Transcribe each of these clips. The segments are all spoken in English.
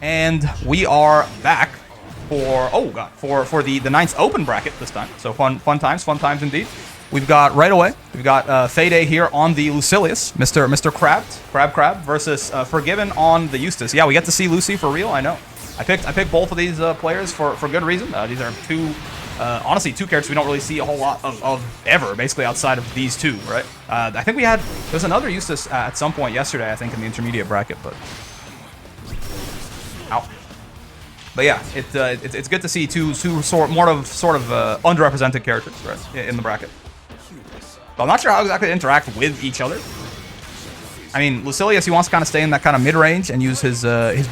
And we are back for, oh god, for the ninth open bracket this time. So fun times indeed. We've got right away, we've got Fade here on the Lucilius, Mr. Crab versus Forgiven on the Eustace. Yeah, we get to see Lucy for real, I know. I picked both of these players for good reason. These are honestly two characters we don't really see a whole lot of ever, basically outside of these two, right? I think there's another Eustace at some point yesterday, I think, in the intermediate bracket, but... Ow. But yeah, it's good to see two sort of underrepresented characters, right, in the bracket. But I'm not sure how exactly they interact with each other. I mean, Lucilius, he wants to kind of stay in that kind of mid-range and use his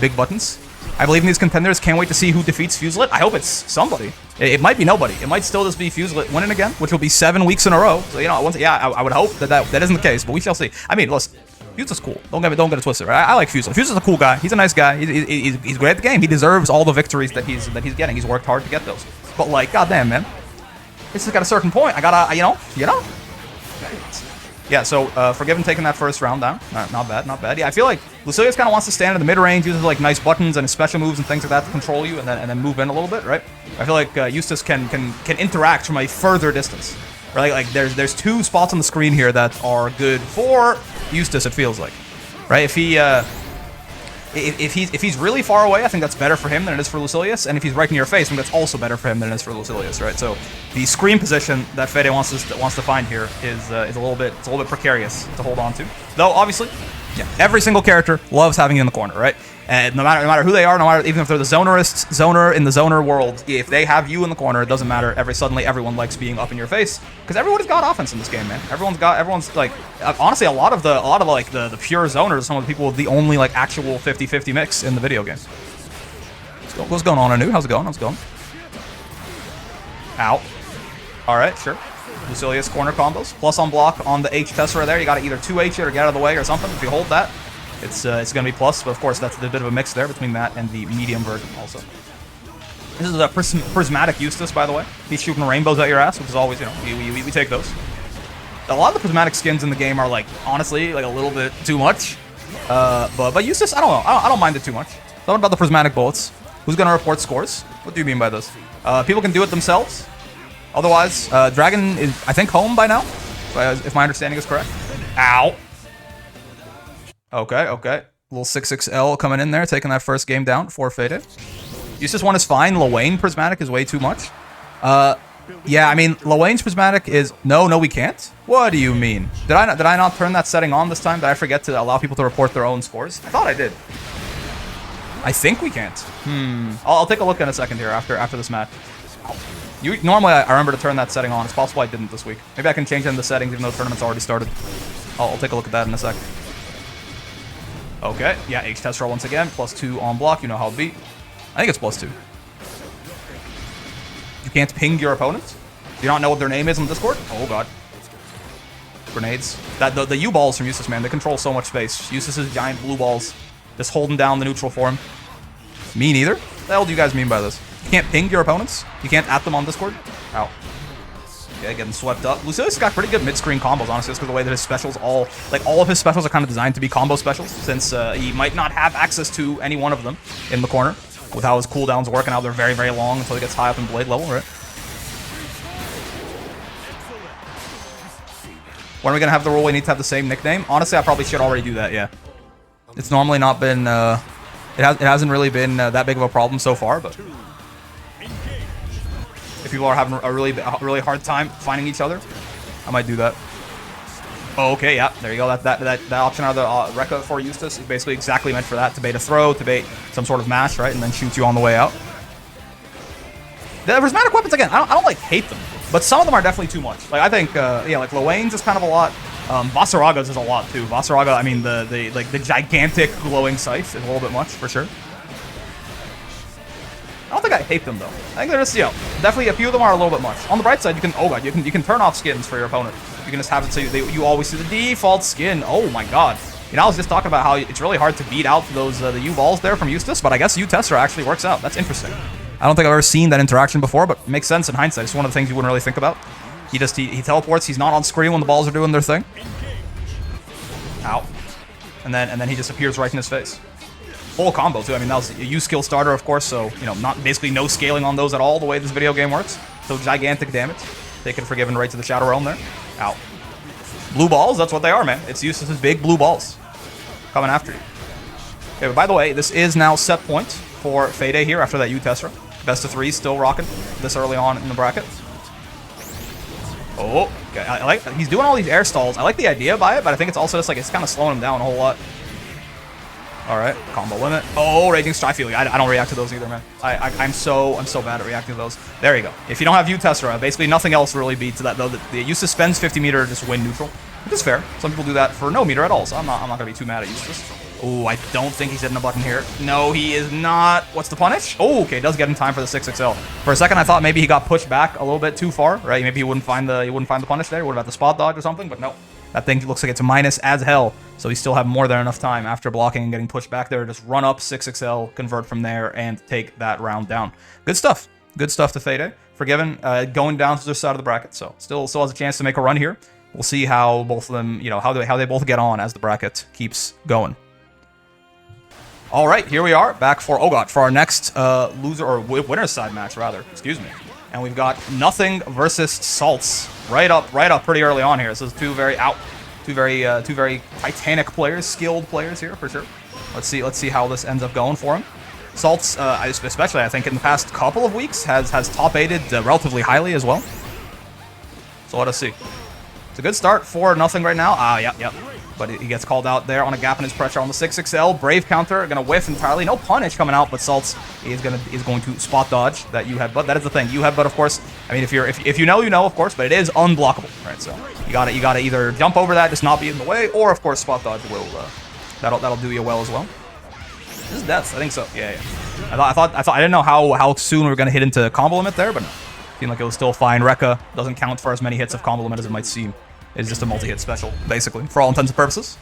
big buttons. I believe in these contenders. Can't wait to see who defeats Fuset. I hope it's somebody. It might be nobody. It might still just be Fuset winning again, which will be 7 weeks in a row. So, you know, I would hope that isn't the case, but we shall see. I mean, listen, Fuset's cool. Don't get it twisted, right? I like Fuset. Fuset's a cool guy. He's a nice guy. He's great at the game. He deserves all the victories that he's getting. He's worked hard to get those. But like, goddamn, man, this has got a certain point. I gotta, you know. Yeah, so Forgiven taking that first round down. Not bad. Yeah, I feel like Lucilius kind of wants to stand in the mid-range, uses like nice buttons and his special moves and things like that to control you, and then move in a little bit, right? I feel like Eustace can interact from a further distance. Right? Like there's two spots on the screen here that are good for Eustace, it feels like. Right? If he's really far away, I think that's better for him than it is for Lucilius, and if he's right in your face, I think that's also better for him than it is for Lucilius, right? So the screen position that Fede wants to find here is a little bit precarious to hold on to. Though obviously, yeah, every single character loves having you in the corner, right? And no matter who they are, even if they're the zoner in the zoner world, if they have you in the corner, it doesn't matter. Suddenly everyone likes being up in your face because everybody's got offense in this game, man. Everyone's like, honestly, a lot of like the pure zoners, some of the people with the only like actual 50-50 mix in the video game. What's going on, Anu? How's it going? Ow. All right, sure. Lucilius corner combos, plus on block on the H Tessera there. You got to either 2H it or get out of the way or something. If you hold that, it's going to be plus, but of course that's a bit of a mix there between that and the medium version also. This is a prismatic Eustace, by the way. He's shooting rainbows at your ass, which is always, you know, we take those. A lot of the prismatic skins in the game are like, honestly, like a little bit too much. But Eustace, I don't know. I don't mind it too much. What about the prismatic bullets? Who's going to report scores? What do you mean by this? People can do it themselves. Otherwise, Dragon is, I think, home by now, if my understanding is correct. Ow. Okay. Little 6XL coming in there, taking that first game down for Fade. Eustace 1 is fine. Lawayne Prismatic is way too much. Yeah, I mean, Lawayne's Prismatic is... No, we can't. What do you mean? Did I not turn that setting on this time? Did I forget to allow people to report their own scores? I thought I did. I think we can't. I'll take a look in a second here after this match. Normally, I remember to turn that setting on. It's possible I didn't this week. Maybe I can change in the settings even though the tournament's already started. I'll take a look at that in a sec. Okay, yeah, H Tessera once again. +2 on block. You know how it be. I think it's +2. You can't ping your opponent? Do you not know what their name is on Discord? Oh, God. Grenades. The U-balls from Eustace, man, they control so much space. Eustace's giant blue balls just holding down the neutral form. Me neither? What the hell do you guys mean by this? You can't ping your opponents? You can't at them on Discord? Ow. Yeah, getting swept up. Lucilius got pretty good mid-screen combos, honestly, just because the way that his specials all of his specials are kind of designed to be combo specials, since he might not have access to any one of them in the corner, with how his cooldowns work and how they're very, very long until he gets high up in blade level, right? When are we going to have the rule we need to have the same nickname? Honestly, I probably should already do that, yeah. It's normally not been, it hasn't really been that big of a problem so far, but... If people are having a really hard time finding each other, I might do that. Oh, okay, yeah, there you go. That option out of the Rekka for Eustace is basically exactly meant for that, to bait a throw, to bait some sort of mash, right, and then shoot you on the way out. The prismatic weapons, again, I don't like hate them, but some of them are definitely too much. Like I think, yeah, like Lawayne's is kind of a lot. Vasaraga's is a lot too. Vasaraga, I mean, the gigantic glowing scythe is a little bit much for sure. I don't think I hate them though. I think they're just, you know, definitely a few of them are a little bit much. On the bright side, you can, oh god, you can turn off skins for your opponent. You can just have it so you always see the default skin. Oh my god. You know, I was just talking about how it's really hard to beat out those the U-balls there from Eustace, but I guess U-Tessera actually works out. That's interesting. I don't think I've ever seen that interaction before, but it makes sense in hindsight. It's one of the things you wouldn't really think about. He teleports. He's not on screen when the balls are doing their thing. Ow. And then he just appears right in his face. full combo too. I mean, that was a U skill starter, of course, so, you know, not basically no scaling on those at all the way this video game works. So gigantic damage. Taken Forgiven right to the Shadow Realm there. Ow. Blue balls, that's what they are, man. It's Eustace's big blue balls coming after you. Okay, but by the way, this is now set point for Fade here after that U-Tessera. Best of 3 still rocking this early on in the bracket. Oh, okay. I like, he's doing all these air stalls. I like the idea by it, but I think it's also just like, it's kind of slowing him down a whole lot. All right, combo limit. Oh, Raging Strike. I feel like I don't react to those either, man. I'm so bad at reacting to those. There you go. If you don't have U-Tessera, basically nothing else really beats that, though. The Eustace spends 50 meter just win neutral, which is fair. Some people do that for no meter at all, so I'm not gonna be too mad at Eustace. Oh, I don't think he's hitting a button here. No, he is not. What's the punish? Oh, okay, does get in time for the 6XL. For a second, I thought maybe he got pushed back a little bit too far, right? Maybe he wouldn't find the punish there. What about the spot dodge or something? But no, that thing looks like it's minus as hell. So he still have more than enough time after blocking and getting pushed back there. Just run up 6XL, convert from there, and take that round down. Good stuff. Good stuff to Fade. Forgiven, going down to the side of the bracket, so still has a chance to make a run here. We'll see how both of them, you know, how they both get on as the bracket keeps going. All right, here we are, back for, oh god, for our next loser, or winner's side match, rather, excuse me. And we've got Nothing versus Salts, right up pretty early on here. So it's two very titanic players, skilled players here, for sure. Let's see how this ends up going for him. Salts, especially, I think, in the past couple of weeks, has top-8'd relatively highly as well. So let us see. It's a good start for Nothing right now. Ah, yep. But he gets called out there on a gap in his pressure on the 6XL. Brave counter, gonna whiff entirely. No punish coming out, but Salts is going to spot dodge that U-headbutt. That is the thing. U-headbutt, of course. I mean, if you know, you know, of course, but it is unblockable, right? So you gotta either jump over that, just not be in the way, or of course spot dodge will that'll do you well as well. This is death, I think so. Yeah. I thought I didn't know how soon we were gonna hit into combo limit there, but no. Seemed like it was still fine. Rekka doesn't count for as many hits of combo limit as it might seem. It's just a multi-hit special, basically, for all intents and purposes.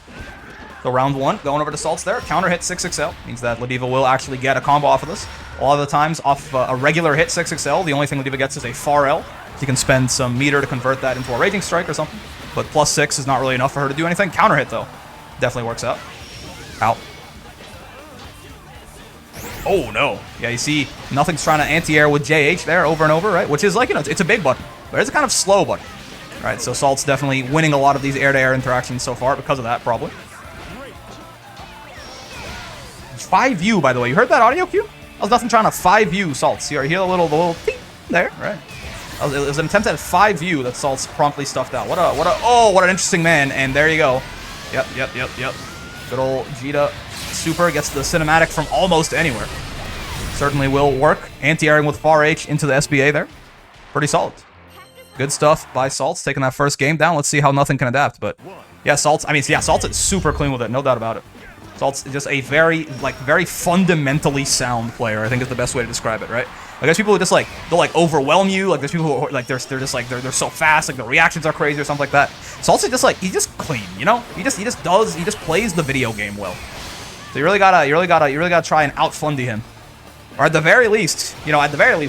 So round 1, going over to Salts there. Counter hit 6XL. Means that Ladiva will actually get a combo off of this. A lot of the times, off a regular hit 6XL, the only thing Ladiva gets is a far L. So you can spend some meter to convert that into a Raging Strike or something. But +6 is not really enough for her to do anything. Counter hit, though, definitely works out. Out. Oh, no. Yeah, you see, Nothing's trying to anti-air with JH there over and over, right? Which is like, you know, it's a big button, but it's a kind of slow button. All right, so Salt's definitely winning a lot of these air-to-air interactions so far because of that, probably. 5U, by the way. You heard that audio cue? I was Nothing trying to 5U Salts. You hear the little ting there, right? It was an attempt at 5U that Salts promptly stuffed out. What an interesting man. And there you go. Yep. Good old Jita super gets the cinematic from almost anywhere. Certainly will work. Anti-airing with far H into the SBA there. Pretty solid. Good stuff by Salts, taking that first game down. Let's see how Nothing can adapt. But yeah, Salts is super clean with it, no doubt about it. Salts is just a very fundamentally sound player, I think is the best way to describe it, right? Like there's people who just they'll overwhelm you, like there's people who are, they're so fast, like the reactions are crazy or something like that. Salts is just he's just clean, you know? He just plays the video game well. So you really gotta try and out-fundy him. Or at the very least,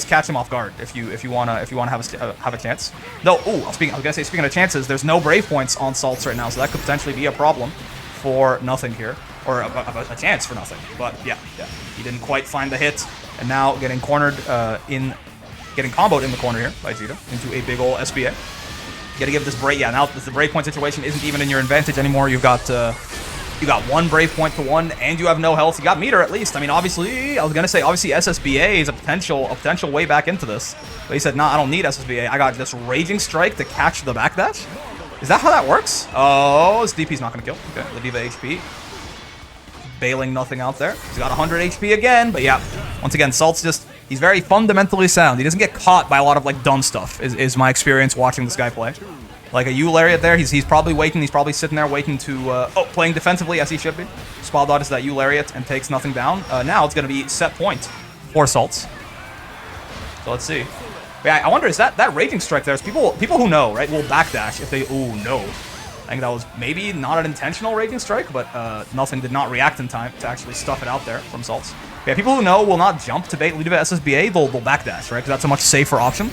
catch him off guard if you wanna have a chance. Though, speaking of chances, there's no brave points on Salts right now, so that could potentially be a problem for Nothing here, or a chance for Nothing. But yeah, he didn't quite find the hit, and now getting cornered getting comboed in the corner here by Jita into a big ol' SBA. You gotta give this break. Yeah, now the brave point situation isn't even in your advantage anymore. You've got one brave point to one, and you have no health. You got meter at least. I mean, obviously, obviously SSBA is a potential way back into this. But he said, nah, I don't need SSBA. I got this Raging Strike to catch the backdash. Is that how that works? Oh, this DP's not gonna kill. Okay, Ladiva HP. Bailing Nothing out there. He's got 100 HP again, but yeah. Once again, Salt's he's very fundamentally sound. He doesn't get caught by a lot of dumb stuff, is my experience watching this guy play. Like a U lariat there, he's probably waiting. He's probably sitting there waiting to playing defensively as he should be. Spot dodges that U lariat and takes Nothing down. Now it's gonna be set point for Salts. So let's see. But yeah, I wonder, is that Raging Strike there? People who know, right, will backdash if they. Oh no, I think that was maybe not an intentional Raging Strike, but Nothing did not react in time to actually stuff it out there from Salts. Yeah, people who know will not jump to bait Ladiva SSBA. They'll backdash, right? Because that's a much safer option.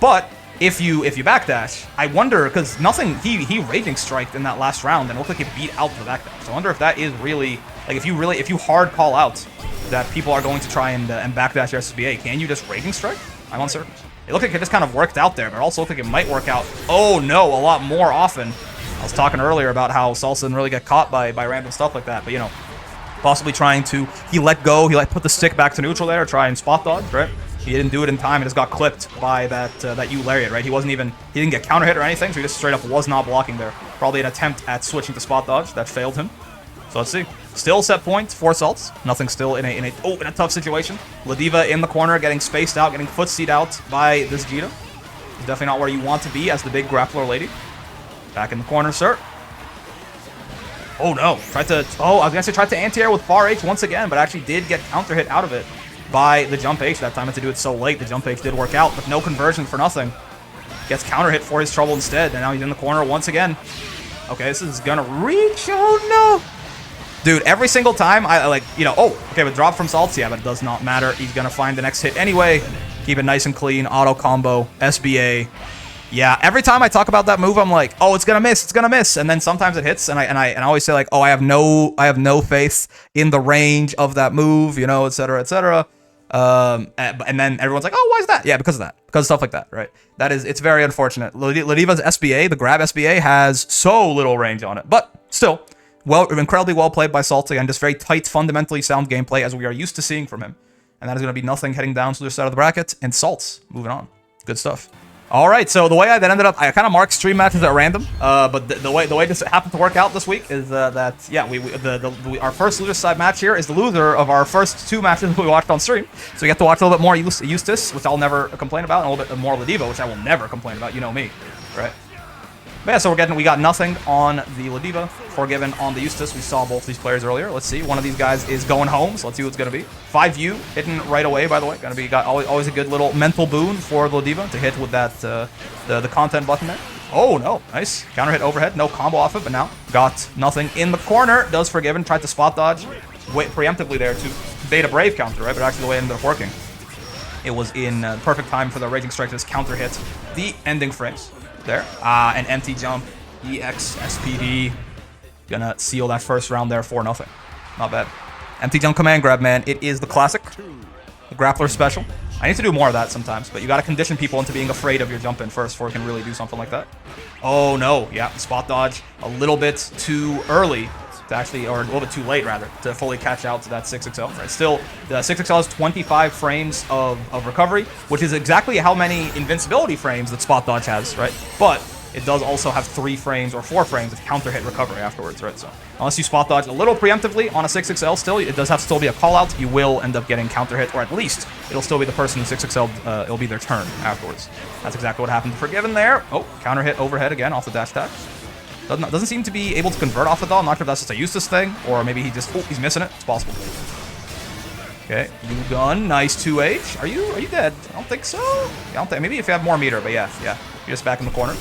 But if you backdash, I wonder, because nothing, he raging striked in that last round and it looked like it beat out the backdash. So I wonder if that is really, like, if you hard call out that people are going to try and backdash your SSBA, can you just raging strike? I'm uncertain. It looked like it just kind of worked out there, but it also looked like it might work out, oh no, a lot more often. I was talking earlier about how Salsa didn't really get caught by random stuff like that, but you know, possibly trying to, he let go, he like put the stick back to neutral there, try and spot dodge, right? He didn't do it in time, it just got clipped by that U lariat, right? He didn't get counter hit or anything, so he just straight up was not blocking there. Probably an attempt at switching to spot dodge that failed him. So let's see. Still set point for Salts. Nothing still in a tough situation. Ladiva in the corner, getting spaced out, getting footseed out by this Jita. He's definitely not where you want to be as the big grappler lady. Back in the corner, sir. Oh no, I was gonna say tried to anti-air with far H once again, but actually did get counter hit out of it by the jump H. That time had to do it so late. The jump H did work out, but no conversion for nothing. Gets counter hit for his trouble instead, and now he's in the corner once again. Okay, this is gonna reach. Oh no! Dude, every single time I like, you know, oh, okay, but drop from Salts, yeah, but it does not matter. He's gonna find the next hit anyway. Keep it nice and clean. Auto combo, SBA. Yeah, every time I talk about that move, I'm like, oh, it's gonna miss, and then sometimes it hits, and I always say like, oh, I have no faith in the range of that move, you know, etc., etc. And then everyone's like, oh, why is that? Yeah, because of that, because of stuff like that, right? It's very unfortunate. Ladiva's SBA, the grab SBA, has so little range on it, but still. Incredibly well played by Salt. Again, just very tight, fundamentally sound gameplay as we are used to seeing from him. And that is going to be nothing heading down to the other side of the bracket. And Salt's moving on. Good stuff. All right, so the way I ended up, I kind of marked stream matches at random. But the way this happened to work out this week is that yeah, our first loser side match here is the loser of our first 2 matches we watched on stream. So we get to watch a little bit more Eustace, which I'll never complain about, and a little bit more Ladiva, which I will never complain about. You know me, right? But yeah, so we got nothing on the Ladiva, Forgiven on the Eustace. We saw both these players earlier. Let's see. One of these guys is going home, so let's see what it's going to be. 5U hitting right away, by the way. Got always a good little mental boon for the Ladiva to hit with that the content button there. Oh no, nice counter hit overhead, no combo off it, but now got nothing in the corner. Does Forgiven tried to spot dodge, wait preemptively there to bait a Brave counter, right? But actually the way it ended up working, it was in perfect time for the Raging Strike to just counter hit the ending frames. There. An empty jump. EX, SPD. Gonna seal that first round there for nothing. Not bad. Empty jump command grab, man. It is the classic. The grappler special. I need to do more of that sometimes, but you gotta condition people into being afraid of your jump in first before you can really do something like that. Oh no. Yeah, spot dodge a little bit too early to actually, or a little bit too late rather, to fully catch out to that 6XL. Right? Still, the 6XL is 25 frames of recovery, which is exactly how many invincibility frames that spot dodge has, right? But it does also have 3 frames or 4 frames of counter hit recovery afterwards, right? So unless you spot dodge a little preemptively on a 6XL still, it does have to still be a call out. You will end up getting counter hit, or at least it'll still be the person in 6XL, it'll be their turn afterwards. That's exactly what happened to Forgiven there. Oh, counter hit overhead again off the dash attack. Doesn't seem to be able to convert off it though. I'm not sure if that's just a Eustace thing, or maybe he's missing it. It's possible. Okay, U-gun, nice 2H. Are you dead? I don't think so. I don't think, maybe if you have more meter, but yeah. You're just back in the corner.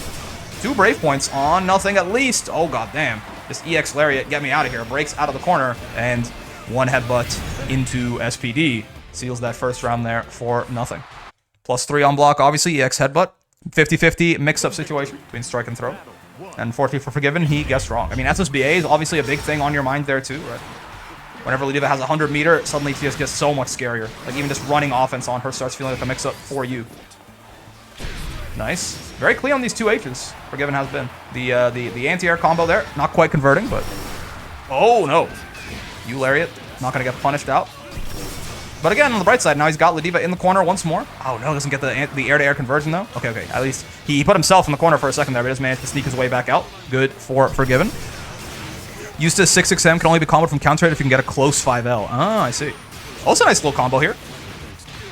2 Brave points on nothing at least. Oh god damn. This EX Lariat, get me out of here. Breaks out of the corner, and 1 headbutt into SPD. Seals that first round there for nothing. +3 on block, obviously, EX headbutt. 50-50 mix-up situation between strike and throw. And unfortunately for Forgiven, he guessed wrong. I mean, SSBA is obviously a big thing on your mind there too, right? Whenever Ladiva has 100 meter, suddenly she just gets so much scarier. Like even just running offense on her starts feeling like a mix-up for you. Nice. Very clean on these 2 H's, Forgiven has been. The anti-air combo there, not quite converting, but... Oh no! U Lariat, not gonna get punished out. But again, on the bright side, now he's got Ladiva in the corner once more. Oh no, doesn't get the air-to-air conversion though. Okay. At least he put himself in the corner for a second there, but just managed to sneak his way back out. Good for Forgiven. Eustace 6XM can only be comboed from counter hit if you can get a close 5L. Ah, I see. Also a nice little combo here.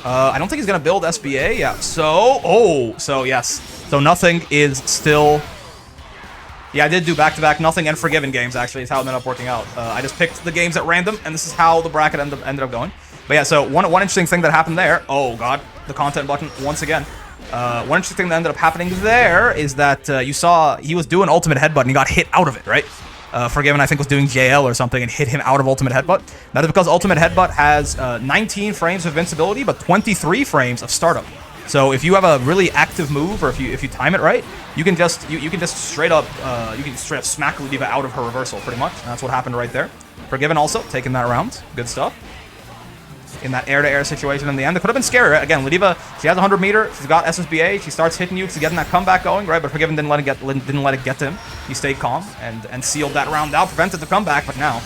I don't think he's gonna build SBA. Yeah. So yes. So nothing is still. Yeah, I did do back-to-back nothing and Forgiven games actually. Is how it ended up working out. I just picked the games at random, and this is how the bracket ended up going. But yeah, so one interesting thing that happened there, oh god, the content button once again. One interesting thing that ended up happening there is that you saw he was doing ultimate headbutt and he got hit out of it, right? Forgiven, I think, was doing JL or something and hit him out of ultimate headbutt. That is because ultimate headbutt has 19 frames of invincibility, but 23 frames of startup. So if you have a really active move, or if you time it right, you can just straight up smack Lediva out of her reversal pretty much. And that's what happened right there. Forgiven also taking that round. Good stuff. In that air-to-air situation in the end, it could have been scary, right? Again, Lediva, she has 100 meter, she's got SSBA, she starts hitting you, she's getting that comeback going, right? But Forgiven didn't let it get to him. He stayed calm and sealed that round out, prevented the comeback. But now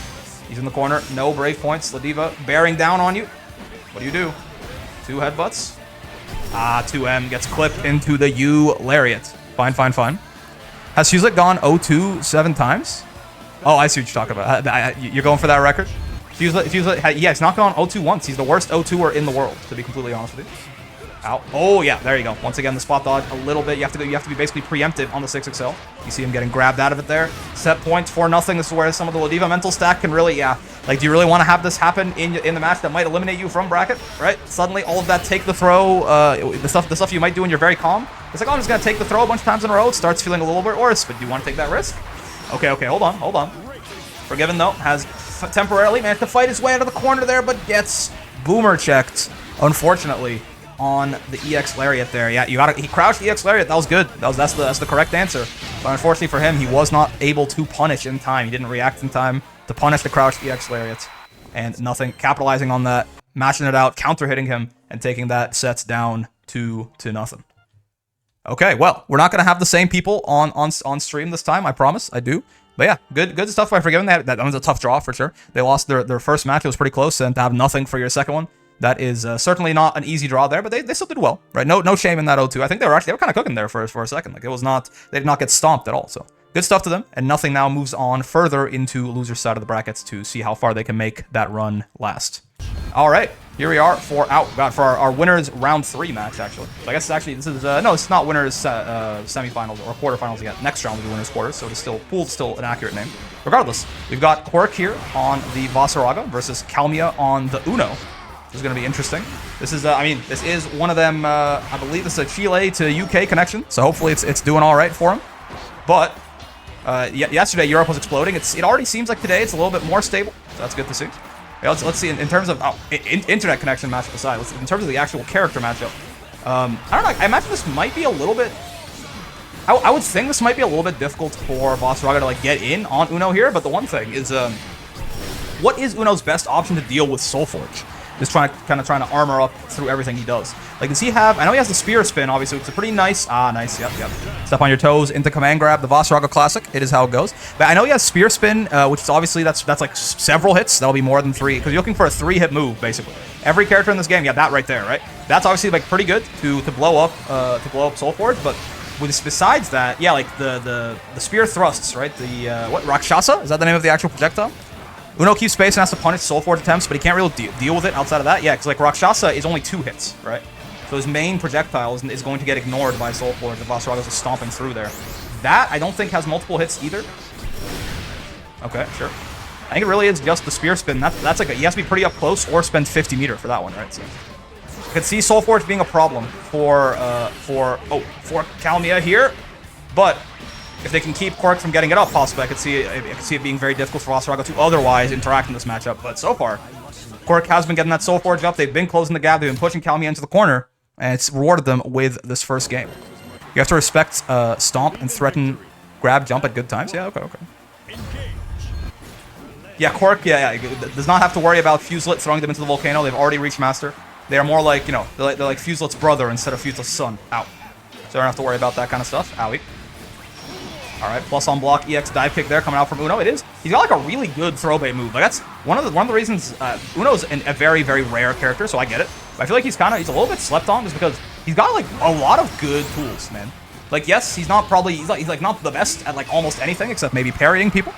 he's in the corner, no brave points. Lediva bearing down on you. What do? 2 headbutts. 2M gets clipped into the U lariat. Fine. Has Fuset gone 0-2 7 times? Oh, I see what you're talking about. You're going for that record? Fuset, yeah, he's not gone 0-2 once. He's the worst 0-2er in the world, to be completely honest with you. Ow. Oh, yeah, there you go. Once again, the spot dodge a little bit. You have to be basically preemptive on the 6XL. You see him getting grabbed out of it there. Set points for nothing. This is where some of the Lediva mental stack can really, like, do you really want to have this happen in the match that might eliminate you from bracket, right? Suddenly, all of that take the throw, the stuff you might do when you're very calm. It's like, oh, I'm just going to take the throw a bunch of times in a row. It starts feeling a little bit worse, but do you want to take that risk? Okay, hold on. Forgiven, though, has temporarily managed to fight his way out of the corner there, but gets boomer checked, unfortunately, on the EX Lariat there. Yeah, he crouched EX Lariat. That was good. That's the correct answer. But unfortunately for him, he was not able to punish in time. He didn't react in time to punish the crouched EX Lariat. And nothing. Capitalizing on that, matching it out, counter hitting him, and taking that sets down 2-0. Okay, well, we're not gonna have the same people on stream this time. I promise. I do. But yeah, good stuff by Forgiven. That was a tough draw for sure. They lost their first match. It was pretty close, and to have nothing for your second one, that is certainly not an easy draw there. But they still did well, right? No shame in that 0-2. I think they were kind of cooking there for a second. Like, it was not, they did not get stomped at all. So good stuff to them. And nothing now moves on further into loser side of the brackets to see how far they can make that run last. All right, here we are for our winners round 3 match, actually. So I guess this is no, it's not winners semifinals or quarterfinals yet. Next round will be winners quarters, so it is still an accurate name. Regardless, we've got Quirk here on the Vasaraga versus Calia on the Uno. This is going to be interesting. This is, this is one of them. I believe this is a Chile to UK connection, so hopefully it's doing all right for him. But yesterday Europe was exploding. It already seems like today it's a little bit more stable, so that's good to see. Yeah, let's see, in terms of internet connection matchup aside, in terms of the actual character matchup, I don't know, I imagine this might be a little bit, I would think this might be a little bit difficult for Vasaraga to like get in on Uno here, but the one thing is, what is Uno's best option to deal with Soulforge? Just trying to armor up through everything he does. Like, does he have, I know he has the spear spin, obviously, it's a pretty nice, nice, yep. Step on your toes into command grab, the Vasaraga classic, it is how it goes. But I know he has spear spin, which is obviously, that's like several hits, that'll be more than 3, because you're looking for a 3-hit move, basically. Every character in this game, that right there, right? That's obviously, like, pretty good to blow up Soulforge, but besides that, yeah, like, the spear thrusts, right? The, Rakshasa? Is that the name of the actual projectile? Uno keeps space and has to punish Soulforge attempts, but he can't really deal with it outside of that. Yeah, because like Rakshasa is only 2 hits, right? So his main projectile is going to get ignored by Soulforge if Vasaraga's just stomping through there. That, I don't think, has multiple hits either. Okay, sure. I think it really is just the spear spin. That's like, he has to be pretty up close or spend 50 meter for that one, right? So I could see Soulforge being a problem for Calia here, but if they can keep Quirk from getting it up, possibly, I could see it being very difficult for Vasaraga to otherwise interact in this matchup. But so far, Quirk has been getting that Soulforge up. They've been closing the gap. They've been pushing Calia into the corner, and it's rewarded them with this first game. You have to respect Stomp and threaten grab jump at good times. Yeah, okay. Yeah, Quirk, does not have to worry about Fuset throwing them into the volcano. They've already reached Master. They are more like, they're like Fuset's brother instead of Fuset's son. Ow. So they don't have to worry about that kind of stuff. Owie. All right, plus on block EX dive kick there coming out from Uno. It is. He's got like a really good throw bait move. Like, that's one of the reasons Uno's a very, very rare character, so I get it. But I feel like he's a little bit slept on just because he's got like a lot of good tools, man. Like, yes, he's not the best at like almost anything except maybe parrying people.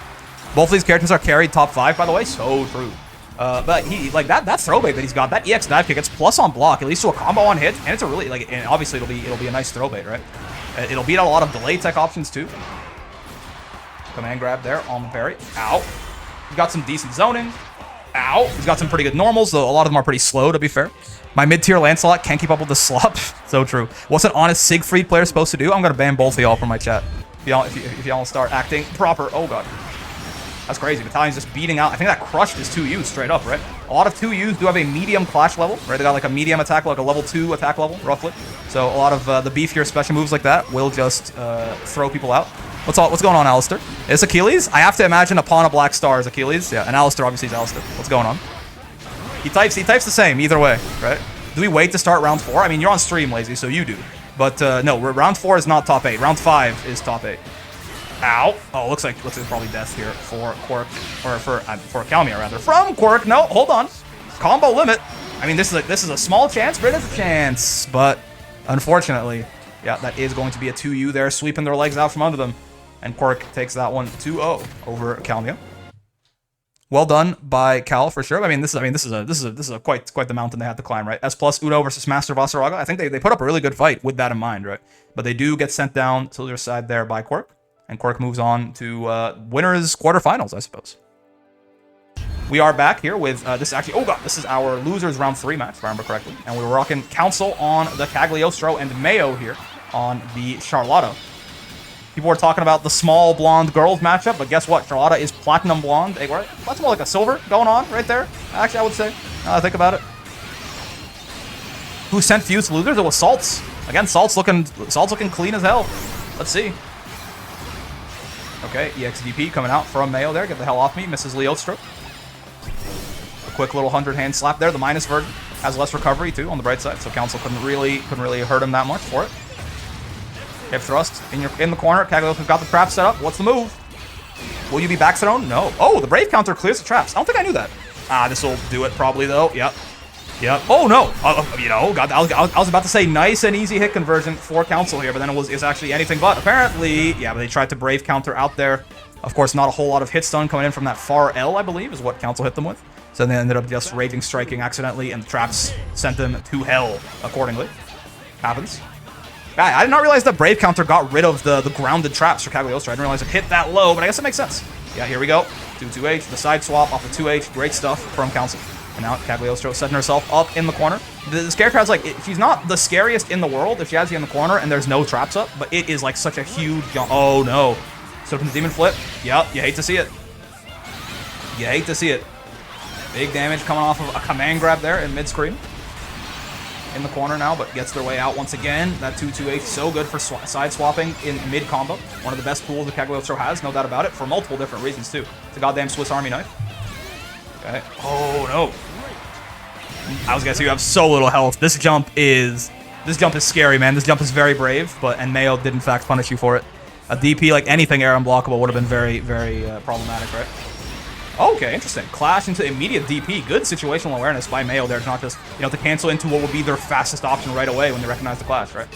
Both of these characters are carried top 5, by the way. So true. But he like that throw bait that he's got, that EX dive kick, it's plus on block. It leads to a combo on hit, and it's a really and obviously it'll be a nice throw bait, right? It'll beat out a lot of delay tech options too. Command grab there on the parry. Ow. He's got some decent zoning. Ow. He's got some pretty good normals, though a lot of them are pretty slow, to be fair. My mid-tier Lancelot can't keep up with the slop. So true. What's an honest Siegfried player supposed to do? I'm going to ban both of y'all from my chat. If y'all start acting proper. Oh, God. That's crazy. Battalion's just beating out. I think that crushed his 2Us straight up, right? A lot of 2Us do have a medium clash level, right? They got like a medium attack, like a level 2 attack level, roughly. So a lot of the beefier special moves like that will just throw people out. What's going on, Alistair? Is Achilles? I have to imagine upon a black star is Achilles. Yeah, and Alistair obviously is Alistair. What's going on? He types the same either way, right? Do we wait to start round 4? I mean, you're on stream, Lazy, so you do. But no, round 4 is not top 8. Round 5 is top 8. Ow! Oh, looks like probably death here for Quirk, or for Calia rather. From Quirk. No, hold on. Combo limit. I mean, this is a small chance, but it is a chance. But unfortunately, yeah, that is going to be a 2U there, sweeping their legs out from under them, and Quirk takes that one 2-0 over Calia. Well done by Cal for sure. I mean, this is quite the mountain they had to climb, right? S+ Uno versus Master Vasaraga. I think they put up a really good fight with that in mind, right? But they do get sent down to their side there by Quirk. And Quirk moves on to winners quarterfinals, I suppose. We are back here with this is our losers round 3 match, if I remember correctly. And we're rocking Council on the Cagliostro and Mayo here on the Charlotta. People were talking about the small blonde girls matchup, but guess what? Charlotta is platinum blonde. Hey, right? That's more like a silver going on right there. Actually, I would say. Now that I think about it. Who sent Fuse to losers? It was Salts. Again, Salts looking clean as hell. Let's see. Okay, EXDP coming out from Mayo there. Get the hell off me. Misses Leostroke. A quick little 100-hand slap there. The minus version has less recovery too on the bright side, so Council couldn't really hurt him that much for it. Hip thrust in the corner. Cagliostro got the trap set up. What's the move? Will you be back thrown? No. Oh, the Brave counter clears the traps. I don't think I knew that. This will do it probably though. Yep. Oh no. You know, God, I was about to say nice and easy hit conversion for Council here, but then it's actually anything but. Apparently, yeah, but they tried to Brave counter out there. Of course, not a whole lot of hit stun coming in from that far L, I believe, is what Council hit them with. So they ended up just Raging Striking accidentally, and the traps sent them to hell accordingly. Happens. I did not realize that Brave counter got rid of the grounded traps for Cagliostro. I didn't realize it hit that low, but I guess it makes sense. Yeah, here we go. 2-2H, the side swap off the 2H. Great stuff from Council. And now Cagliostro setting herself up in the corner. The Scarecrow's like, she's not the scariest in the world if she has you in the corner and there's no traps up, but it is like such a huge jump. Oh no. So from the Demon Flip. Yep, you hate to see it. You hate to see it. Big damage coming off of a command grab there in mid-screen. In the corner now, but gets their way out once again. That 2-2-8, so good for side swapping in mid-combo. One of the best tools that Cagliostro has, no doubt about it, for multiple different reasons too. It's a goddamn Swiss Army knife. Okay. Oh no. I was gonna say you have so little health. This jump is scary, man. This jump is very brave, and Mayo did in fact punish you for it. A DP like anything air unblockable would have been very, very problematic, right? Okay, interesting. Clash into immediate DP. Good situational awareness by Mayo there to not just, to cancel into what would be their fastest option right away when they recognize the clash, right?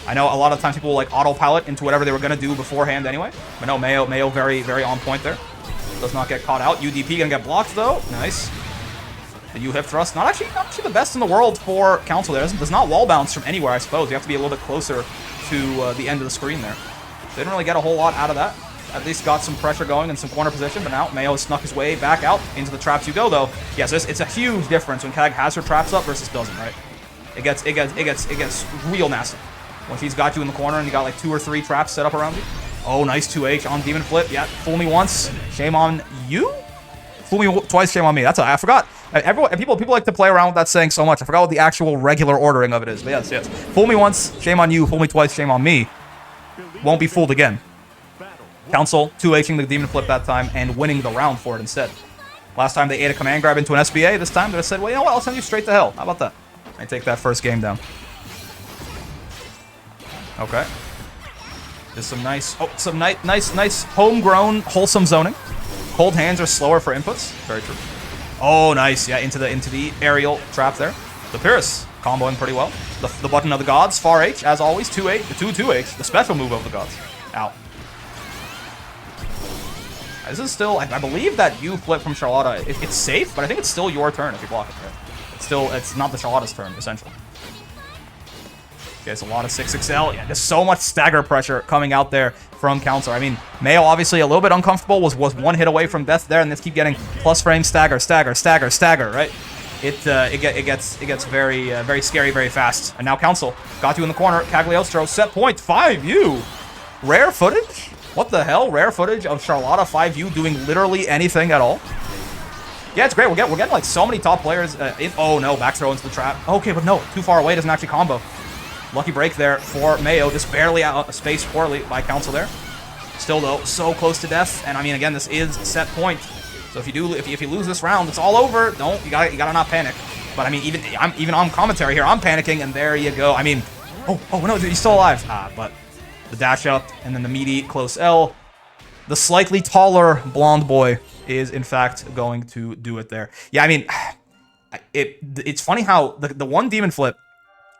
I know a lot of times people will like autopilot into whatever they were gonna do beforehand anyway, but no, Mayo very, very on point there. Does not get caught out. UDP gonna get blocked though. Nice. The U hip thrust, not actually the best in the world for Council there. Does not wall bounce from anywhere, I suppose. You have to be a little bit closer to the end of the screen there. They didn't really get a whole lot out of that. At least got some pressure going in some corner position, but now Mayo has snuck his way back out into the traps you go though. Yes, it's a huge difference when Cag has her traps up versus doesn't, right? It gets real nasty. When she's got you in the corner and you got like 2 or 3 traps set up around you. Oh, nice 2H on Demon Flip. Yeah, fool me once, shame on you. Fool me twice, shame on me. I forgot. People like to play around with that saying so much. I forgot what the actual regular ordering of it is. But yes. Fool me once, shame on you. Fool me twice, shame on me. Won't be fooled again. Council 2Hing the Demon Flip that time and winning the round for it instead. Last time they ate a command grab into an SBA. This time they said, well, you know what? I'll send you straight to hell. How about that? I take that first game down. Okay. There's some nice, nice homegrown, wholesome zoning. Cold hands are slower for inputs. Very true. Oh, nice. Yeah, into the aerial trap there. The Pyrrhus comboing pretty well. The button of the gods, far H, as always. 2H, the 2-2H, the special move of the gods. Ow. This is still, I believe that you flip from Charlotta. It's safe, but I think it's still your turn if you block it, right? It's not the Charlotta's turn, essentially. Okay, it's a lot of 6XL. Yeah, just so much stagger pressure coming out there from Council. I mean, Mayo obviously a little bit uncomfortable, was one hit away from death there, and let's keep getting plus frame stagger, right? It gets very scary very fast. And now Council got you in the corner. Cagliostro set point 5U. Rare footage? What the hell? Rare footage of Charlotta 5U doing literally anything at all. Yeah, it's great. We're getting like so many top players. Oh no, back throw into the trap. Okay, but no, too far away, doesn't actually combo. Lucky break there for Mayo, just barely out spaced poorly by Council there. Still though, so close to death. And I mean, again, this is set point. So if you lose this round, it's all over. You gotta not panic. But I mean, even on commentary here, I'm panicking, and there you go. I mean, oh no, dude, he's still alive. But the dash up and then the meaty close L. The slightly taller blonde boy is in fact going to do it there. Yeah, I mean, it's funny how the one demon flip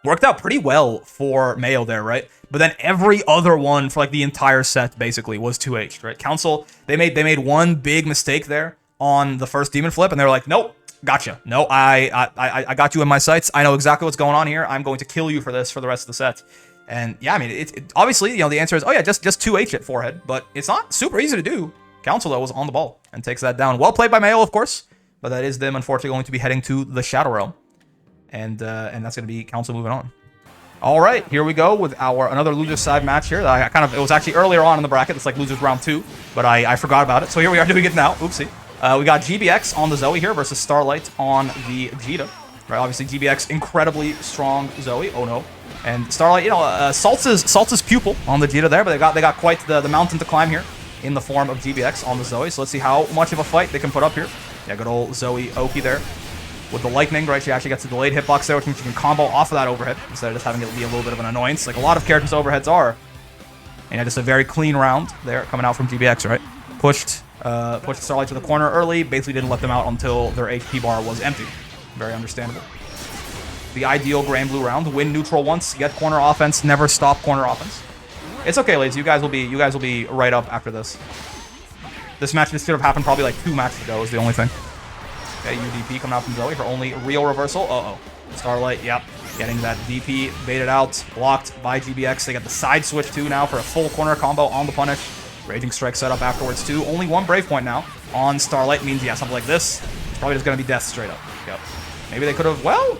worked out pretty well for Mayo there, right? But then every other one for like the entire set basically was 2H, right? Council, they made one big mistake there on the first demon flip, and they were like, nope, gotcha. No, I got you in my sights. I know exactly what's going on here. I'm going to kill you for this for the rest of the set. And yeah, I mean, it obviously, you know, the answer is, oh yeah, just 2H it forehead, but it's not super easy to do. Council, though, was on the ball and takes that down. Well played by Mayo, of course, but that is them, unfortunately, going to be heading to the Shadow Realm. And that's going to be Council moving on. All right, here we go with another loser's side match here. It was actually earlier on in the bracket. It's like losers round 2, but I forgot about it. So here we are doing it now. Oopsie. We got GBX on the Zoe here versus Starlight on the Vegeta. Right, obviously GBX incredibly strong Zoe. Oh no. And Starlight, you know, Salt's pupil on the Vegeta there, but they got quite the mountain to climb here in the form of GBX on the Zoe. So let's see how much of a fight they can put up here. Yeah, good old Zoe Oki there. With the lightning, right, she actually gets a delayed hitbox there, which means she can combo off of that overhead instead of just having it be a little bit of an annoyance, like a lot of characters' overheads are. And yeah, just a very clean round there coming out from GBX, right? Pushed Starlight to the corner early, basically didn't let them out until their HP bar was empty. Very understandable. The ideal Granblue round: win neutral once, get corner offense, never stop corner offense. It's okay, ladies. You guys will be right up after this. This match just should have happened probably like 2 matches ago. Is the only thing. Okay, UDP coming out from Zoe for only real reversal. Starlight, yep, getting that DP baited out, blocked by GBX. They get the side switch too now for a full corner combo on the punish. Raging strike set up afterwards too. Only 1 brave point now on Starlight means, yeah, something like this. It's probably just gonna be death straight up. Yep. Maybe they could have. Well,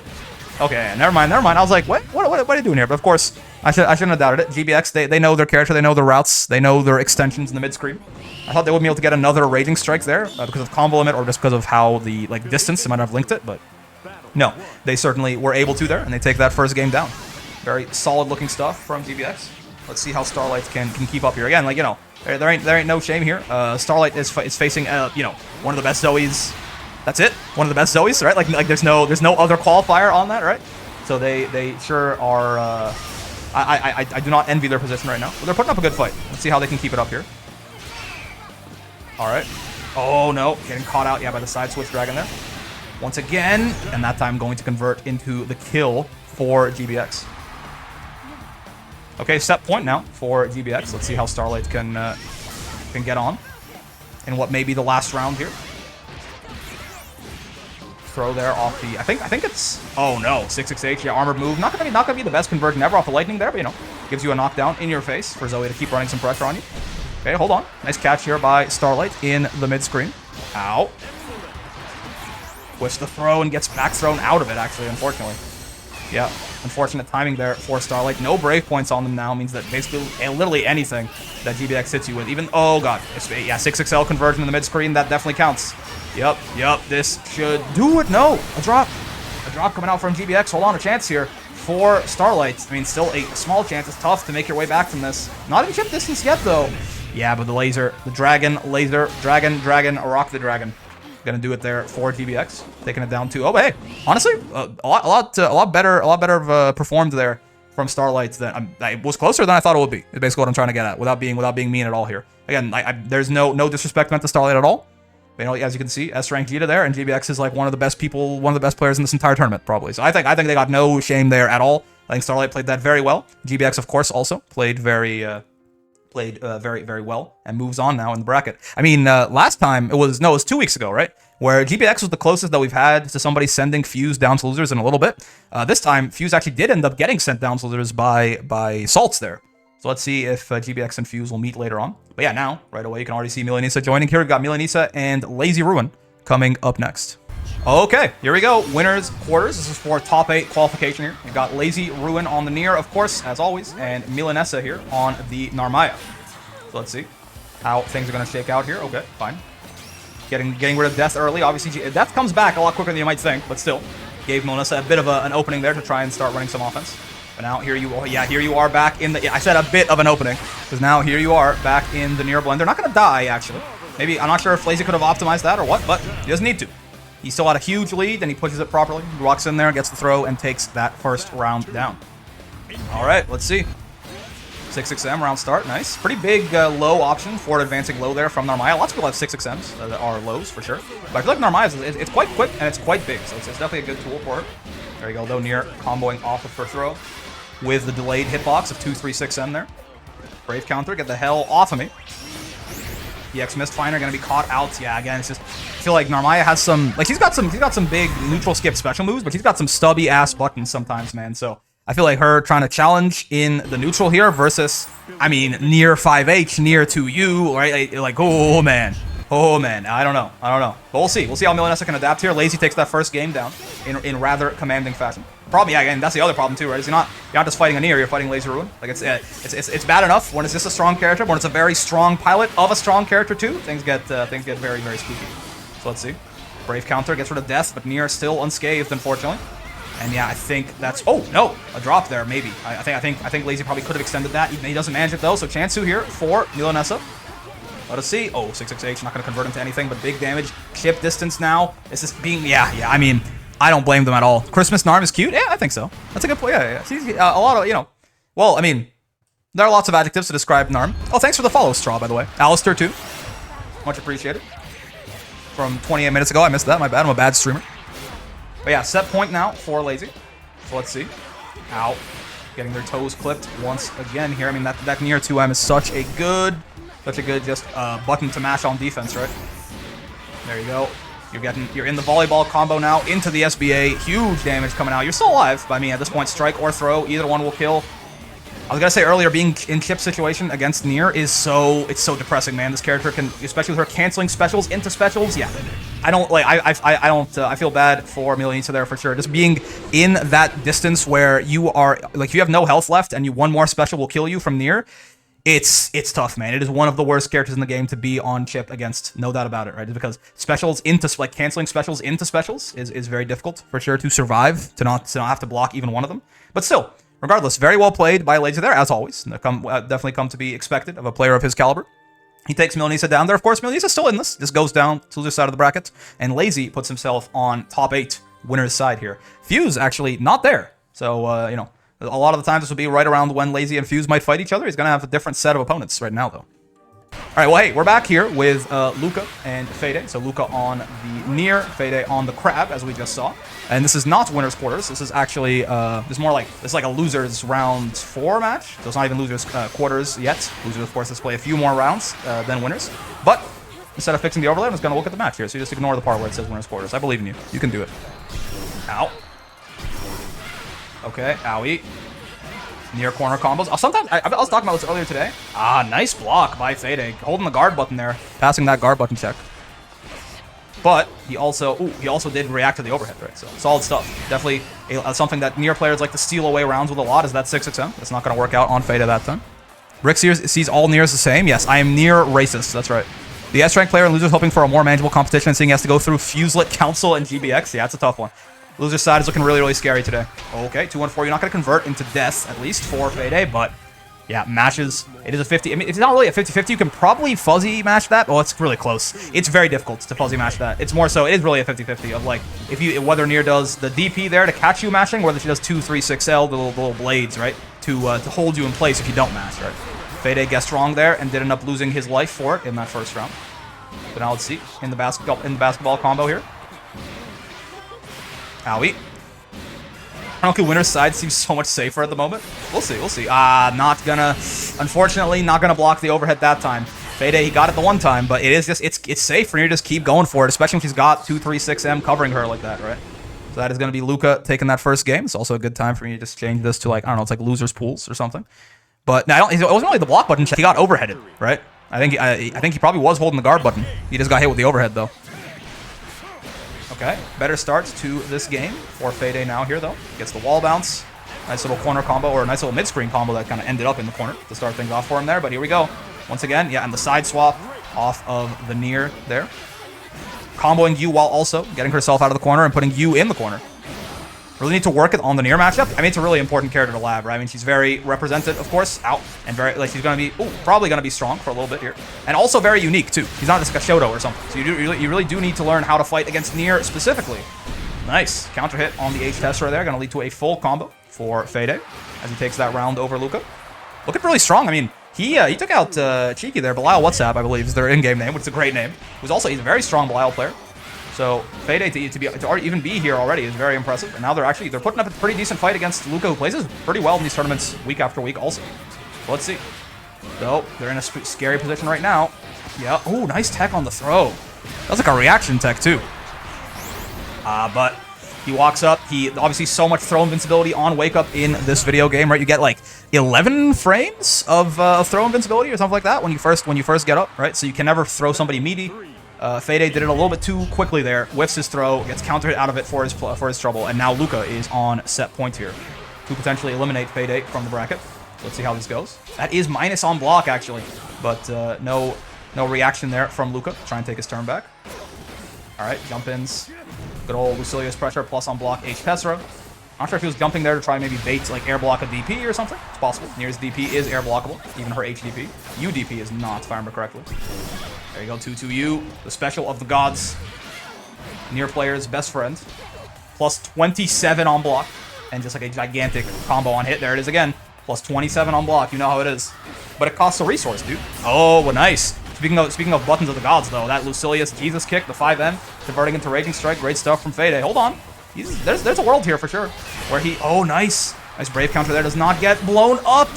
okay, never mind. I was like, what are you doing here? But of course, I shouldn't have doubted it. GBX, they know their character, they know their routes, they know their extensions in the mid screen. I thought they would be able to get another Raging Strike there because of combo limit or just because of how the distance they might have linked it, but no, they certainly were able to there, and they take that first game down. Very solid looking stuff from GBX. Let's see how Starlight can keep up here. Again, like, you know, there ain't no shame here. Starlight is facing you know, one of the best Zoes. That's it, one of the best Zoes, right? Like there's no other qualifier on that, right? So they sure are. I do not envy their position right now, but they're putting up a good fight. Let's see how they can keep it up here. All right. Oh, no. Getting caught out, yeah, by the side switch dragon there. Once again, and that time going to convert into the kill for GBX. Okay, set point now for GBX. Let's see how Starlight can get on in what may be the last round here. Throw there off the... I think it's... Oh, no. 668, yeah, armored move. Not gonna be the best conversion ever off the lightning there, but, you know, gives you a knockdown in your face for Zoe to keep running some pressure on you. Okay, hold on. Nice catch here by Starlight in the mid-screen. Ow. Twists the throw and gets back thrown out of it, actually, unfortunately. Yeah, unfortunate timing there for Starlight. No brave points on them now means that basically literally anything that GBX hits you with, even... Oh, God. Yeah, 6XL conversion in the mid-screen, that definitely counts. Yep, this should do it. No, a drop. A drop coming out from GBX. Hold on, a chance here for Starlight. I mean, still a small chance. It's tough to make your way back from this. Not in chip distance yet, though. Yeah, but the dragon, rock the dragon. Gonna do it there for GBX, taking it down to. Oh, hey, honestly, a lot better performed there from Starlight. It was closer than I thought it would be. Is basically what I'm trying to get at, without being mean at all here. Again, there's no disrespect meant to Starlight at all. You know, as you can see, S-rank Vegeta there, and GBX is like one of the best players in this entire tournament, probably. So I think they got no shame there at all. I think Starlight played that very well. GBX, of course, also played very well and moves on now in the bracket. I mean, last time it was 2 weeks ago, right? Where GBX was the closest that we've had to somebody sending Fuse down to losers in a little bit. This time, Fuse actually did end up getting sent down to losers by Salts there. So let's see if GBX and Fuse will meet later on. But yeah, now, right away, you can already see Milanesa joining here. We've got Milanesa and Lazy Ruin coming up next. Okay, here we go. Winners quarters. This is for top 8 qualification here. You've got Lazy Ruin on the Nier, of course, as always, and Milanesa here on the Narmaya. So let's see how things are going to shake out here. Okay, fine. Getting rid of Death early. Obviously, Death comes back a lot quicker than you might think, but still. Gave Milanesa a bit of an opening there to try and start running some offense. But now here you are back in the... Yeah, I said a bit of an opening, because now here you are back in the near blend. They're not going to die, actually. Maybe, I'm not sure if Lazy could have optimized that or what, but he doesn't need to. He still had a huge lead, and he pushes it properly. He walks in there, gets the throw, and takes that first round down. All right, let's see. 6XM round start, nice. Pretty big low option for advancing low there from Narmaya. Lots of people have 6XMs that are lows for sure. But I feel like Narmaya's, it's quite quick and it's quite big, so it's definitely a good tool for her. There you go, though, near comboing off of first throw with the delayed hitbox of 2-3-6M there. Brave counter, get the hell off of me. EX Mistfinder gonna be caught out. Yeah, again, it's just, I feel like Narmaya has some, like he's got some big neutral skip special moves, but he's got some stubby ass buttons sometimes, man. So I feel like her trying to challenge in the neutral here versus, I mean, near 5H, near to you, right? Like, oh man, I don't know. But we'll see how Milanesa can adapt here. Lazy takes that first game down in rather commanding fashion. Problem, yeah, again, that's the other problem too, right? Is you're not just fighting a Nier, you're fighting Lazy Ruin. Like it's bad enough when it's just a strong character, when it's a very strong pilot of a strong character too. Things get very, very spooky. So let's see. Brave counter gets rid of Death, but Nier still unscathed, unfortunately. And yeah, I think that's... Oh, no! A drop there, maybe. I think Lazy probably could have extended that. He doesn't manage it, though. So Chansu here for Milanesa. Let us see. Oh, 668. Not going to convert into anything, but big damage. Chip distance now. This is being... Yeah, I mean, I don't blame them at all. Christmas Narm is cute? Yeah, I think so. That's a good point. Yeah. She's a lot of, you know... Well, I mean, there are lots of adjectives to describe Narm. Oh, thanks for the follow, Straw, by the way. Alistair, too. Much appreciated. From 28 minutes ago. I missed that. My bad. I'm a bad streamer. But yeah, set point now for Lazy. So let's see. Ow. Getting their toes clipped once again here. I mean, that near 2M is such a good just button to mash on defense, right? There you go. You're in the volleyball combo now into the SBA. Huge damage coming out. You're still alive, but I mean, at this point, strike or throw, either one will kill. I was gonna say earlier, being in Chip's situation against Nier is so depressing, man. This character can, especially with her canceling specials into specials. Yeah, I feel bad for Milanesa there for sure. Just being in that distance where you are like you have no health left and one more special will kill you from Nier. It's tough, man. It is one of the worst characters in the game to be on Chip against, no doubt about it, right? Just because specials into canceling specials into specials is very difficult for sure to survive, to not have to block even one of them. But still. Regardless, very well played by Lazy there, as always. Definitely come to be expected of a player of his caliber. He takes Milanesa down there. Of course, Milanesa's still in this. This goes down to the side of the bracket. And Lazy puts himself on top 8 winner's side here. Fuse, actually, not there. So, you know, a lot of the times this will be right around when Lazy and Fuse might fight each other. He's going to have a different set of opponents right now, though. All right, well, hey, we're back here with Luca and Fede. So Luca on the Nier, Fede on the Crab, as we just saw. And this is not winner's quarters. This is actually, it's like a loser's round 4 match. So it's not even loser's quarters yet. Losers, of course, display a few more rounds than winners. But instead of fixing the overlay, I'm just going to look at the match here. So you just ignore the part where it says winner's quarters. I believe in you. You can do it. Ow. Okay, owie. Near corner combos. Sometimes, I was talking about this earlier today. Ah, nice block by Fede. Holding the guard button there. Passing that guard button check. But he also did react to the overhead, right? So solid stuff. Definitely something that Nier players like to steal away rounds with a lot is that 6XM. It's not going to work out on Fede that time. Rick sees all Niers the same. Yes, I am Nier racist. That's right. The S-rank player and loser's hoping for a more manageable competition and seeing he has to go through Fuselet, Council, and GBX. Yeah, it's a tough one. Loser's side is looking really, really scary today. Okay, 2-1-4. You're not going to convert into death, at least for Fede, but yeah, matches. It is a 50. I mean, it's not really a 50-50. You can probably fuzzy match that. Well, it's really close. It's very difficult to fuzzy match that. It's more so, it is really a 50-50 of like, whether Nier does the DP there to catch you mashing, whether she does 2-3-6L, the little blades, right, to hold you in place if you don't mash, right? Fede guessed wrong there and did end up losing his life for it in that first round. But now let's see, in the basketball combo here. Owie. Uncle Winner's side seems so much safer at the moment. We'll see, we'll see. Unfortunately, not gonna block the overhead that time. Fede, he got it the one time, but it is just, it's safe for you to just keep going for it, especially if she's got 2-3-6M covering her like that, right? So that is gonna be Luca taking that first game. It's also a good time for me to just change this to like, I don't know, it's like losers pools or something. But no, it wasn't really the block button. He got overheaded, right? I think he probably was holding the guard button. He just got hit with the overhead though. Okay, better start to this game for Fede now here, though. Gets the wall bounce. Nice little corner combo, or a nice little mid-screen combo that kind of ended up in the corner to start things off for him there. But here we go. once again. Yeah, and the side swap off of the Nier there. Comboing you while also getting herself out of the corner and putting you in the corner. Really need to work it on the Nier matchup. I mean, it's a really important character to lab, right? I mean, she's very represented, of course, out, and very, like, she's going to be, probably going to be strong for a little bit here. And also very unique, too. She's not just like a Shoto or something. So you really do need to learn how to fight against Nier specifically. Nice. Counter hit on the H-Tessera there. Going to lead to a full combo for Fede as he takes that round over Luca. Looking really strong. I mean, he took out Cheeky there. Belial WhatsApp, I believe, is their in-game name, which is a great name. He's a very strong Belial player. So Fede to even be here already is very impressive. And now they're putting up a pretty decent fight against Luca, who plays pretty well in these tournaments week after week also. So let's see. So they're in a scary position right now. Yeah. Oh, nice tech on the throw. That was like a reaction tech too. But he walks up. He obviously so much throw invincibility on wake up in this video game, right? You get like 11 frames of throw invincibility or something like that when you first get up, right? So you can never throw somebody meaty. Fede did it a little bit too quickly there. Whiffs his throw, gets counter hit out of it for his trouble, and now Luca is on set point here to potentially eliminate Fede from the bracket. Let's see how this goes. That is minus on block actually, but no reaction there from Luca. Try and take his turn back. All right, jump ins. Good old Lucilia's pressure plus on block H-Tessera. Not sure if he was jumping there to try and maybe bait like air block a DP or something. It's possible. Nier's DP is air blockable, even her HDP. UDP is not, if I remember correctly. There you go, 2-2-U, the special of the gods. Nier player's best friend. Plus 27 on block. And just like a gigantic combo on hit. There it is again. Plus 27 on block. You know how it is. But it costs a resource, dude. Oh, nice. Speaking of buttons of the gods, though, that Lucilia's Jesus kick, the 5M, converting into Raging Strike. Great stuff from Fede. Hold on. There's a world here for sure. Where he... Oh, nice. Nice Brave counter there. Does not get blown up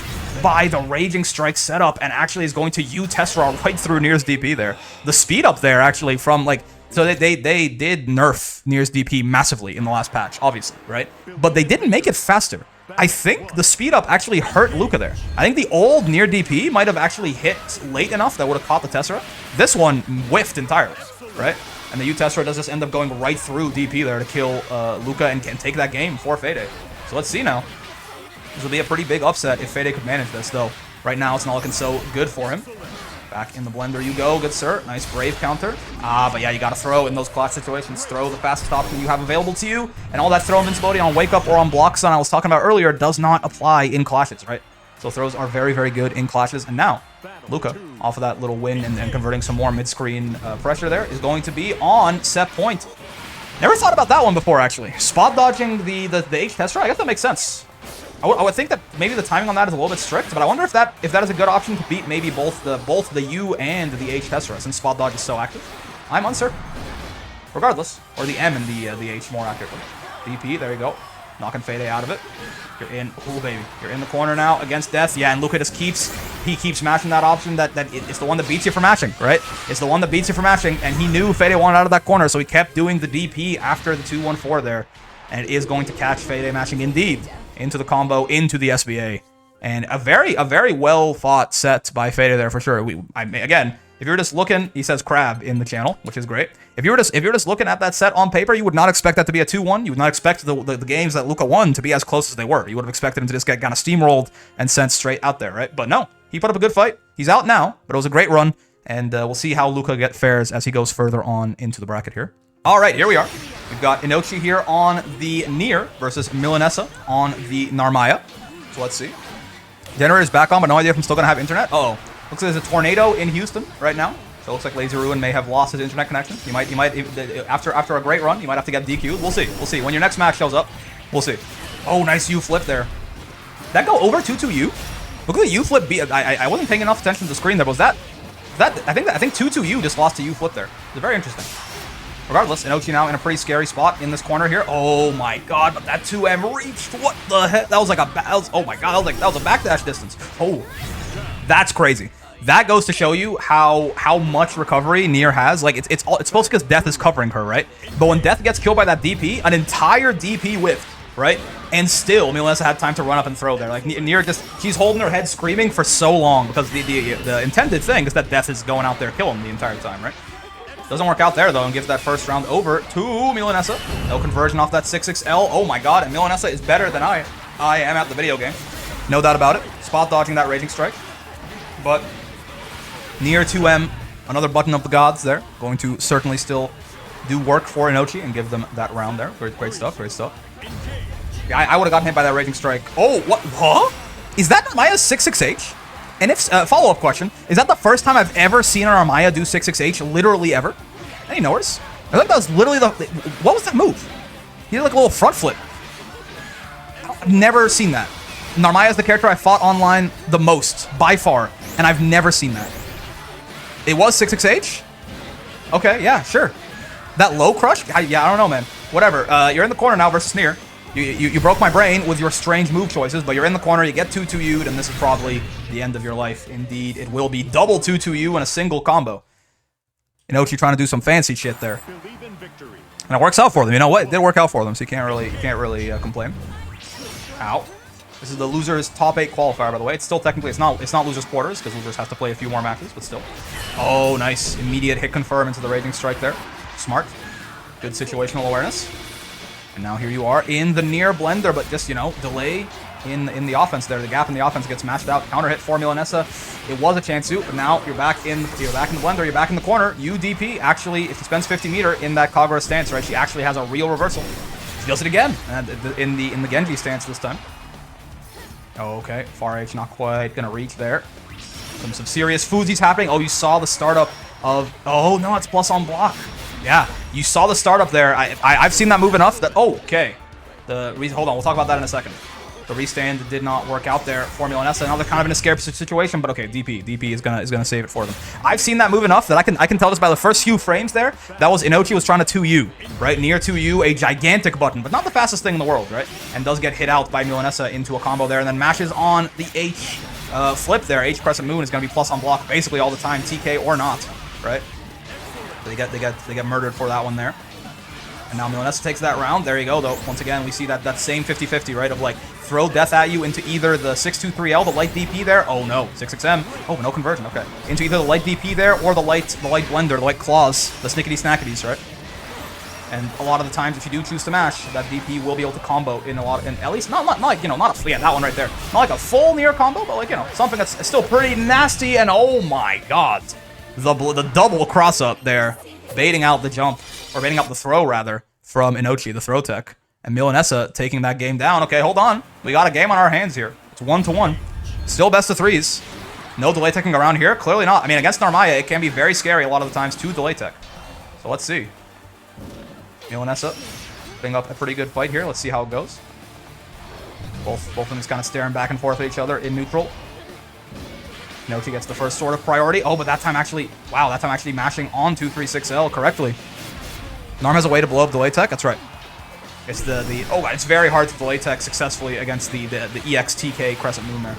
by the Raging Strike setup, and actually is going to U-Tessera right through Nier's DP there. The speed up there, actually, from, like... So they did nerf Nier's DP massively in the last patch, obviously, right? But they didn't make it faster. I think the speed up actually hurt Luca there. I think the old Nier DP might have actually hit late enough that would have caught the Tessera. This one whiffed entirely, right? And the U-Tessera does just end up going right through DP there to kill Luca and can take that game for Fede. So let's see now. This will be a pretty big upset if Fede could manage this, though. Right now, it's not looking so good for him. Back in the blender you go, good sir. Nice Brave counter. But yeah, you gotta throw in those clutch situations. Throw the fastest option you have available to you. And all that throw invincibility on Wake Up or on Block Stun I was talking about earlier does not apply in clashes, right? So throws are very, very good in clashes. And now, Luca, off of that little win and converting some more mid-screen pressure there, is going to be on set point. Never thought about that one before, actually. Spot dodging the H-Tessera, I guess that makes sense. I would think that maybe the timing on that is a little bit strict, but I wonder if that is a good option to beat maybe both the U and the H-Tessera, since spot dodge is so active. I'm uncertain. Regardless, or the M and the H more accurately. DP, there you go. Knocking Fede out of it. You're in. Ooh, baby. You're in the corner now against Death. Yeah, and Luca just keeps matching that option that it's the one that beats you for matching, right? It's the one that beats you for matching, and he knew Fede wanted out of that corner, so he kept doing the DP after the 2-1-4 there. And it is going to catch Fede matching indeed into the combo, into the SBA. And a very well fought set by Fede there for sure. Again, if you're just looking, he says crab in the channel, which is great. If you're just looking at that set on paper, you would not expect that to be a 2-1. You would not expect the games that Luca won to be as close as they were. You would have expected him to just get kind of steamrolled and sent straight out there, right? But no, he put up a good fight. He's out now, but it was a great run. And we'll see how Luca fares as he goes further on into the bracket here. All right, here we are. We've got Inoi here on the Nier versus Milanesa on the Narmaya. So let's see. Generator's back on, but no idea if I'm still going to have internet. Uh-oh. Looks like there's a tornado in Houston right now. So it looks like Lazy Ruin may have lost his internet connection. He might after a great run, you might have to get DQ'd. We'll see. We'll see. When your next match shows up, we'll see. Oh, nice U flip there. Did that go over 2-2-U? Look at the U flip. I wasn't paying enough attention to the screen there. Was that I think 2-2-U just lost a U flip there. It's very interesting. Regardless, Inoi now in a pretty scary spot in this corner here. Oh my god, but that 2M reached. What the heck? That was like oh my god, that was a backdash distance. Oh, that's crazy. That goes to show you how much recovery Nier has. Like it's supposed to because Death is covering her, right? But when Death gets killed by that DP, an entire DP whiffed, right? And still, Milanesa had time to run up and throw there. Like Nier she's holding her head screaming for so long because the intended thing is that Death is going out there killing the entire time, right? Doesn't work out there, though, and gives that first round over to Milanesa. No conversion off that 6XL. Oh, my God. And Milanesa is better than I am at the video game. No doubt about it. Spot dodging that Raging Strike. But Near 2M, another button of the gods there. Going to certainly still do work for Inochi and give them that round there. Great stuff, great stuff. Yeah, I would have gotten hit by that Raging Strike. Oh, what? Huh? Is that Narmaya's 6-6H? And if, follow-up question, is that the first time I've ever seen an Narmaya do 6-6H? Literally ever? Any knowers? I think that was literally the... What was that move? He did like a little front flip. I've never seen that. Narmaya is the character I fought online the most, by far, and I've never seen that. It was 6-6H? Okay, yeah, sure. That low crush? Yeah, I don't know, man. Whatever. You're in the corner now versus Nier. You broke my brain with your strange move choices, but you're in the corner, you get 2-2U'd, and this is probably the end of your life. Indeed, it will be double 2-2U in a single combo. Inochi trying to do some fancy shit there. And it works out for them. You know what? It did work out for them, so you can't really complain. Ow. This is the losers top 8 qualifier, by the way. It's still technically, it's not losers quarters, because losers have to play a few more matches, but still. Oh, nice. Immediate hit confirm into the Raging Strike there. Smart. Good situational awareness. And now here you are in the Nier blender, but just, you know, delay in the offense there. The gap in the offense gets matched out. Counter hit for Milanesa. It was a chance to, but now you're back in the blender. You're back in the corner. UDP actually, if he spends 50 meter in that Kagura stance, right, she actually has a real reversal. She does it again in the Genji stance this time. Okay, far H not quite gonna reach there. Some serious Fuzi's happening. Oh, you saw the startup of. Oh no, it's plus on block. Yeah, you saw the startup there. I've seen that move enough that... Oh, okay. Hold on, we'll talk about that in a second. The restand did not work out there for Milanesa. Now they're kind of in a scary situation, but okay, DP is gonna save it for them. I've seen that move enough that I can tell just by the first few frames there, that was Inochi was trying to 2U, right? Near 2U, a gigantic button, but not the fastest thing in the world, right? And does get hit out by Milanesa into a combo there, and then mashes on the H flip there. H Crescent Moon is gonna be plus on block basically all the time, TK or not, right? They get murdered for that one there. And now Milanesa takes that round. There you go, though. Once again, we see that same 50-50, right? Of like, throw death at you into either the 623L, the light DP there. Oh no, 6XM. Oh, no conversion, okay. Into either the light DP there or the light blender, the light claws, the snickety snackities, right? And a lot of the times, if you do choose to mash, that DP will be able to combo in a lot, and at least not like, you know, not a, yeah, that one right there. Not like a full Nier combo, but like, you know, something that's still pretty nasty, and oh my god. The double cross-up there, baiting out the jump, or baiting out the throw, rather, from Inochi, the throw tech. And Milanesa taking that game down. Okay, hold on. We got a game on our hands here. It's 1-1. Still best of threes. No delay teching around here? Clearly not. I mean, against Narmaya, it can be very scary a lot of the times to delay tech. So let's see. Milanesa putting up a pretty good fight here. Let's see how it goes. Both of them just kind of staring back and forth at each other in neutral. Inochi gets the first sort of priority. Oh, but that time actually... Wow, that time actually mashing on 236L correctly. Narm has a way to blow up delay tech. That's right. It's oh, it's very hard to delay tech successfully against the EXTK Crescent Moon there.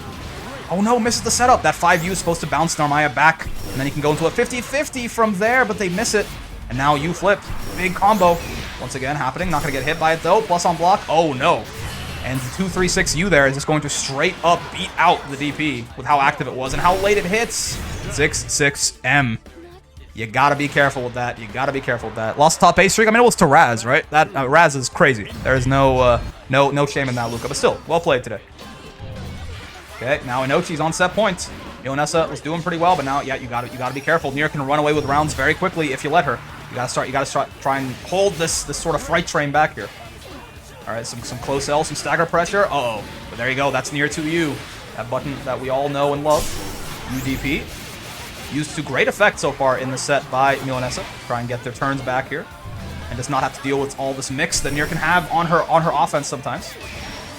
Oh no, misses the setup. That 5U is supposed to bounce Narmaya back, and then he can go into a 50-50 from there, but they miss it. And now U flip. Big combo. Once again happening. Not going to get hit by it though. Plus on block. Oh no. And the 236U there is just going to straight up beat out the DP with how active it was and how late it hits. 6-6M. You gotta be careful with that. You gotta be careful with that. Lost top 8 streak. I mean, it was to Raz, right? That Raz is crazy. There is no shame in that, Luca. But still, well played today. Okay, now Inochi's on set point. Milanesa was doing pretty well, but now, yeah, you gotta be careful. Nier can run away with rounds very quickly if you let her. You gotta start try and hold this sort of freight train back here. All right, some close L, some stagger pressure. Uh-oh, but there you go. That's Nier 2U. That button that we all know and love. UDP. Used to great effect so far in the set by Milanesa. Try and get their turns back here. And does not have to deal with all this mix that Nier can have on her offense sometimes.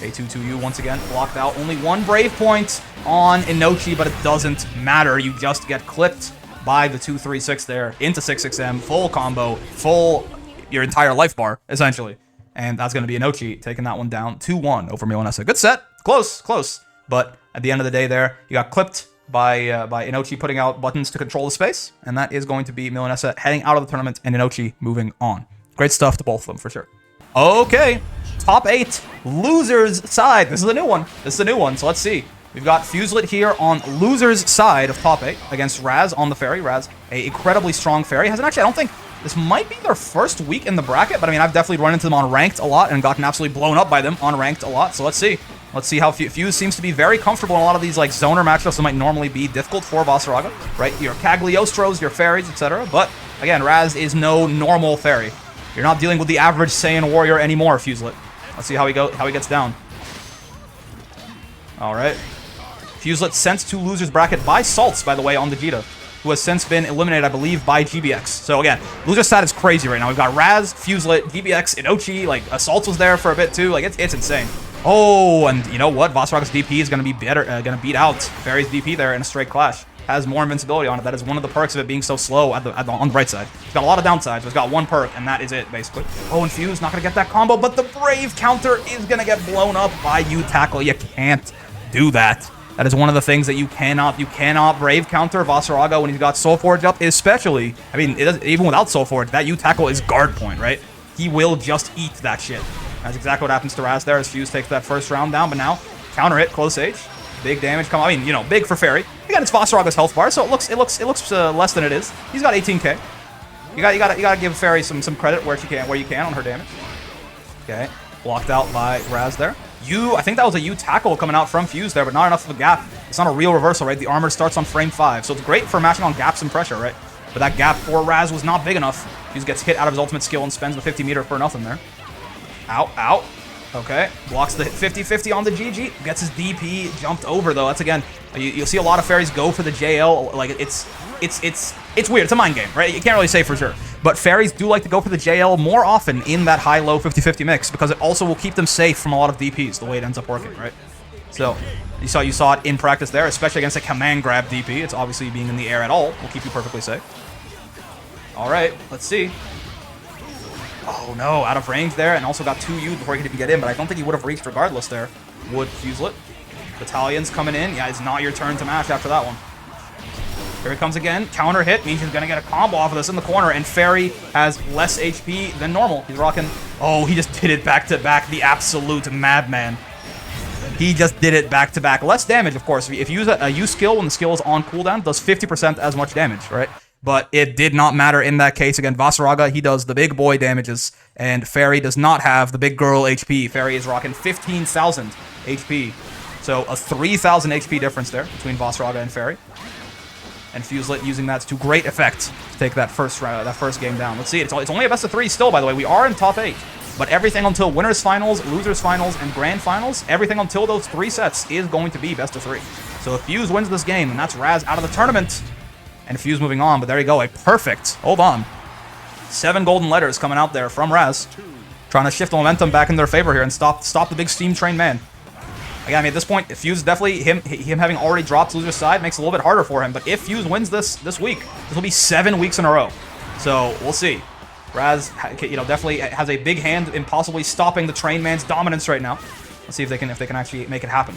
A22U once again blocked out. Only one Brave point on Inochi, but it doesn't matter. You just get clipped by the 236 there into 6-6M. Full combo, full your entire life bar, essentially. And that's going to be Inochi taking that one down 2-1 over Milanesa. Good set. Close. But at the end of the day there, you got clipped by Inochi putting out buttons to control the space. And that is going to be Milanesa heading out of the tournament and Inochi moving on. Great stuff to both of them, for sure. Okay. Top 8. Losers side. This is a new one. So let's see. We've got Fuset here on losers side of top 8 against Raz on the ferry. Raz, an incredibly strong ferry. Hasn't actually, I don't think... This might be their first week in the bracket, but I mean, I've definitely run into them on ranked a lot and gotten absolutely blown up by them on ranked a lot. So let's see. Let's see how Fuse seems to be very comfortable in a lot of these like zoner matchups that might normally be difficult for Vasaraga, right? Your Cagliostros, your fairies, etc. But again, Raz is no normal fairy. You're not dealing with the average Saiyan warrior anymore, Fuselet. Let's see how he gets down. All right. Fuselet sent to loser's bracket by Salts, by the way, on Vegeta, who has since been eliminated, I believe, by GBX. So again, loser stat is crazy right now. We've got Raz, Fuselet, GBX, Inochi, like Assaults was there for a bit too. Like it's insane. Oh, and you know what? Vasaraga's DP is gonna be better, gonna beat out Fairy's DP there in a straight clash. Has more invincibility on it. That is one of the perks of it being so slow on the bright side. It's got a lot of downsides, but it's got one perk, and that is it, basically. Oh, and Fuse not gonna get that combo, but the Brave counter is gonna get blown up by U-Tackle. You can't do that. That is one of the things that you cannot Brave counter Vasaraga when he's got Soul Forge up, especially, I mean, even without Soul Forge, that U-Tackle is guard point, right? He will just eat that shit. That's exactly what happens to Raz there as Fuse takes that first round down, but now, counter hit, close age. Big damage come. I mean, you know, big for Fairy. Again, it's Vasaraga's health bar, so it looks less than it is. He's got 18k. You gotta give Fairy some credit where you can on her damage. Okay, blocked out by Raz there. I think that was a U-Tackle coming out from Fuse there, but not enough of a gap. It's not a real reversal, right? The armor starts on frame 5, so it's great for matching on gaps and pressure, right? But that gap for Raz was not big enough. Fuse gets hit out of his ultimate skill and spends the 50 meter for nothing there. Ow. Okay, blocks the 50-50 on the GG. Gets his DP jumped over though. That's again, you'll see a lot of fairies go for the JL. Like it's weird. It's a mind game, right? You can't really say for sure. But fairies do like to go for the JL more often in that high-low 50-50 mix because it also will keep them safe from a lot of DPs. The way it ends up working, right? So you saw it in practice there, especially against a command grab DP. It's obviously being in the air at all will keep you perfectly safe. All right, let's see. Oh no, out of range there, and also got 2U before he could even get in, but I don't think he would have reached regardless there. Would Fuselet. Battalions coming in. Yeah, it's not your turn to mash after that one. Here he comes again. Counter hit means he's gonna get a combo off of this in the corner, and Fairy has less HP than normal. He's rocking. Oh, he just did it back to back. The absolute madman. He just did it back to back. Less damage, of course. If you use a U skill when the skill is on cooldown, it does 50% as much damage, right? But it did not matter in that case. Again, Vasaraga, he does the big boy damages, and Fairy does not have the big girl HP. Fairy is rocking 15,000 HP. So a 3,000 HP difference there between Vasaraga and Fairy. And Fuselet using that to great effect to take that first game down. Let's see, it's only a best of 3 still, by the way. We are in top 8. But everything until winners finals, losers finals, and grand finals, everything until those 3 sets is going to be best of 3. So if Fuse wins this game, and that's Raz out of the tournament, and Fuse moving on, but there you go, a perfect, hold on, 7 golden letters coming out there from Raz, trying to shift the momentum back in their favor here and stop the big steam train man. Again, I mean, at this point, if Fuse definitely, him having already dropped loser's side makes it a little bit harder for him, but if Fuse wins this week, this will be 7 weeks in a row. So, we'll see. Raz, you know, definitely has a big hand in possibly stopping the train man's dominance right now. Let's see if they can actually make it happen.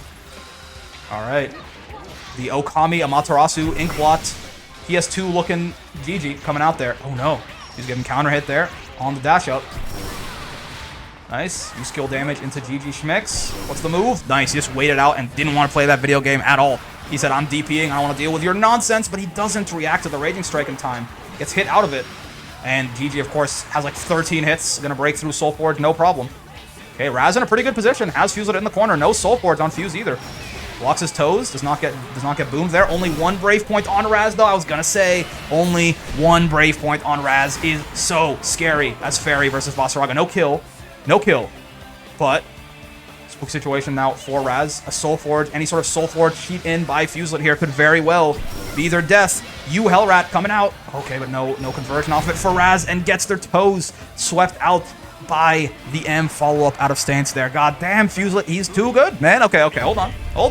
All right. The Okami Amaterasu Inkblot PS2 looking GG coming out there. Oh no, he's getting counter hit there on the dash up. Nice, you skill damage into GG Schmicks. What's the move? Nice, he just waited out and didn't want to play that video game at all. He said, I'm DPing, I don't want to deal with your nonsense, but he doesn't react to the Raging Strike in time. Gets hit out of it. And GG, of course, has like 13 hits. Gonna break through Soul Forge, no problem. Okay, Raz in a pretty good position. Has Fuselet in the corner. No Soul Forge on Fuse either. Blocks his toes, does not get boomed there. Only 1 Brave point on Raz, though. I was gonna say only 1 Brave point on Raz is so scary as Fairy versus Vasaraga. No kill, but spook situation now for Raz. A Soul Forge, any sort of Soul Forge cheat in by Fuselet here could very well be their death. You Hellrat coming out. Okay, but no conversion off of it for Raz, and gets their toes swept out by the M follow-up out of stance there. God damn, Fuselet, he's too good, man. Okay, hold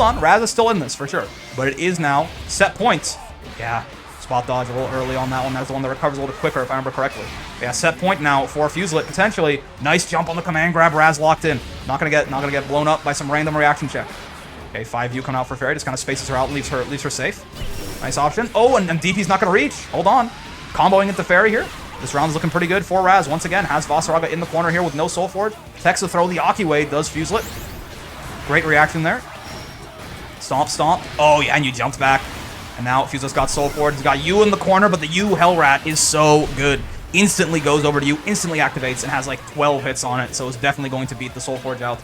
on. Raz is still in this, for sure. But it is now set points. Yeah, spot dodge a little early on that one. That's the one that recovers a little bit quicker, if I remember correctly. Yeah, set point now for Fuselet, potentially. Nice jump on the command grab, Raz locked in. Not gonna get blown up by some random reaction check. Okay, 5U coming out for Fairy, just kind of spaces her out and leaves her safe. Nice option. Oh, and DP's not gonna reach. Hold on. Comboing into Fairy here. This round's looking pretty good for Raz. Once again, has Vasaraga in the corner here with no Soul Forge. Techs to throw the Aki way, does Fuselet. Great reaction there. Stomp. Oh, yeah, and you jumped back. And now Fuselet's got Soul Forge. He's got you in the corner, but the U Hellrat is so good. instantly goes over to you, instantly activates, and has like 12 hits on it, so it's definitely going to beat the Soul Forge out.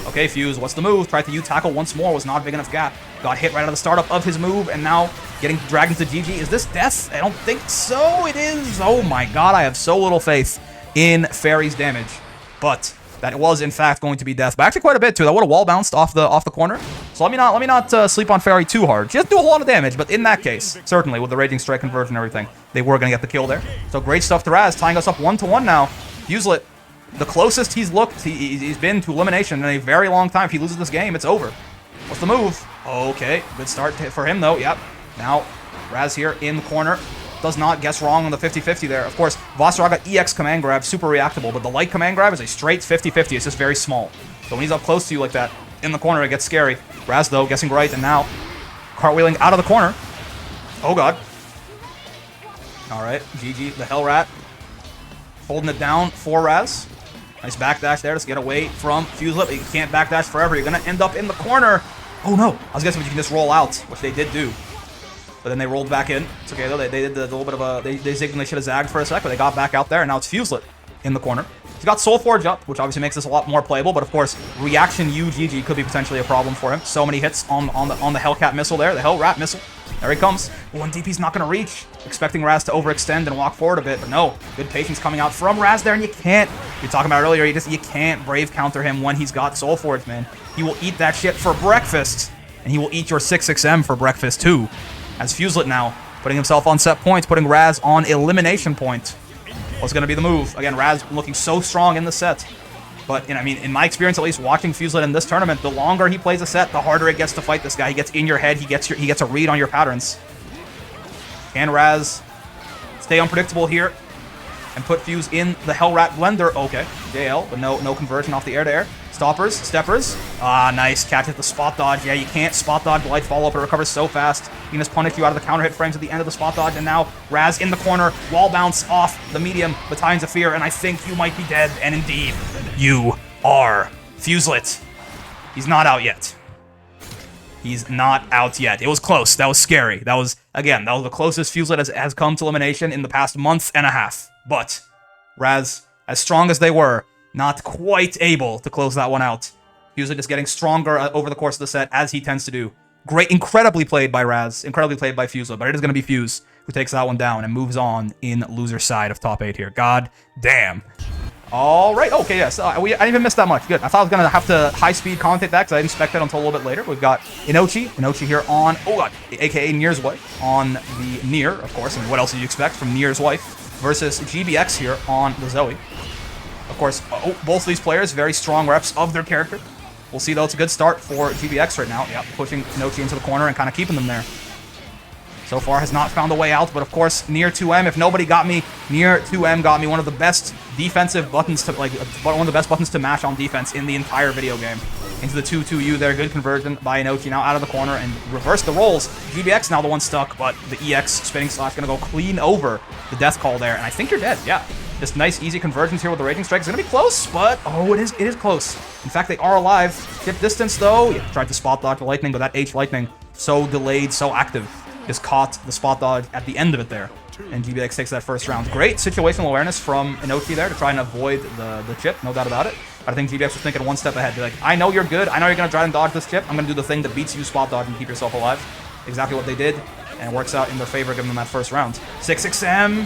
Okay, Fuse, what's the move? Tried to U-tackle once more, was not a big enough gap. Got hit right out of the startup of his move, and now getting dragged into GG. Is this death? I don't think so. It is. Oh my god, I have so little faith in Fairy's damage. But that was in fact going to be death, but actually quite a bit too. That would have wall bounced off the corner. So let me not sleep on Fairy too hard. She doesn't do a whole lot of damage, but in that case, certainly with the Raging Strike conversion and everything, they were gonna get the kill there. So great stuff to Raz, tying us up 1-1 now. Fuselet, the closest he's looked, he's been to elimination in a very long time. If he loses this game, it's over. What's the move? Okay, good start for him though. Yep. Now Raz here in the corner. Does not guess wrong on the 50-50 there. Of course, Vasaraga EX command grab, super reactable, but the light command grab is a straight 50-50. It's just very small. So when he's up close to you like that, in the corner, it gets scary. Raz, though, guessing right, and now cartwheeling out of the corner. Oh, God. All right, GG, the Hell Rat. Holding it down for Raz. Nice backdash there to get away from Fuselip. You can't backdash forever. You're going to end up in the corner. Oh, no. I was guessing you can just roll out, which they did do. But then they rolled back in. It's okay, though. They did a little bit of a... They zigged and they should have zagged for a sec, but they got back out there, and now it's Fuselet in the corner. He's got Soul Forge up, which obviously makes this a lot more playable, but of course, Reaction UGG could be potentially a problem for him. So many hits on the Hellcat missile there, the Hell Rat missile. There he comes. One DP's not going to reach. Expecting Raz to overextend and walk forward a bit, but no. Good patience coming out from Raz there, and you can't... You're talking about earlier, you can't Brave counter him when he's got Soul Forge, man. He will eat that shit for breakfast, and he will eat your 6-6M for breakfast, too. As Fuselet now, putting himself on set points, putting Raz on elimination point. What's going to be the move? Again, Raz looking so strong in the set. But, I mean, in my experience, at least, watching Fuselet in this tournament, the longer he plays a set, the harder it gets to fight this guy. He gets in your head. He gets a read on your patterns. Can Raz stay unpredictable here and put Fuse in the Hell Rat blender? Okay, JL, but no conversion off the air-to-air. Stoppers, steppers. Ah, nice catch at the spot dodge. Yeah, you can't spot dodge the light follow-up. It recovers so fast. You can just punish you out of the counter hit frames at the end of the spot dodge. And now Raz in the corner. Wall bounce off the medium. Battalions of Fear. And I think you might be dead. And indeed, you are. Fuselet. He's not out yet. He's not out yet. It was close. That was scary. That was, again, that was the closest Fuselet has come to elimination in the past month and a half. But Raz, as strong as they were, not quite able to close that one out. Fuselet just getting stronger over the course of the set, as he tends to do. Great, incredibly played by Raz, incredibly played by Fuselet, but it is going to be Fuse who takes that one down and moves on in loser side of top 8 here. God damn. All right, okay, yes. I didn't even miss that much. Good. I thought I was going to have to high-speed commentate that because I didn't expect that until a little bit later. We've got Inochi here on, oh god, aka Nier's wife, on the Nier, of course, and what else did you expect from Nier's wife, versus GBX here on the Zoe. Of course, both of these players, very strong reps of their character. We'll see, though, it's a good start for GBX right now. Yeah, pushing Inochi into the corner and kind of keeping them there. So far has not found a way out, but of course, Nier 2M, if nobody got me, Nier 2M got me one of the best defensive buttons to, one of the best buttons to mash on defense in the entire video game. Into the 2-2U there, good conversion by Inochi, now out of the corner and reverse the rolls. GBX now the one stuck, but the EX spinning slash gonna go clean over the death call there, and I think you're dead, yeah. Just nice, easy conversions here with the Raging Strike. It's gonna be close, but oh, it is close. In fact, they are alive. Chip distance though. Yeah, tried to spot dodge the lightning, but that H lightning so delayed, so active. Just caught the spot dodge at the end of it there. And GBX takes that first round. Great situational awareness from Inochi there to try and avoid the chip, no doubt about it. But I think GBX was thinking one step ahead. Be like, I know you're good. I know you're going to try and dodge this chip. I'm going to do the thing that beats you spot dodge and keep yourself alive. Exactly what they did. And it works out in their favor, giving them that first round. 6-6M.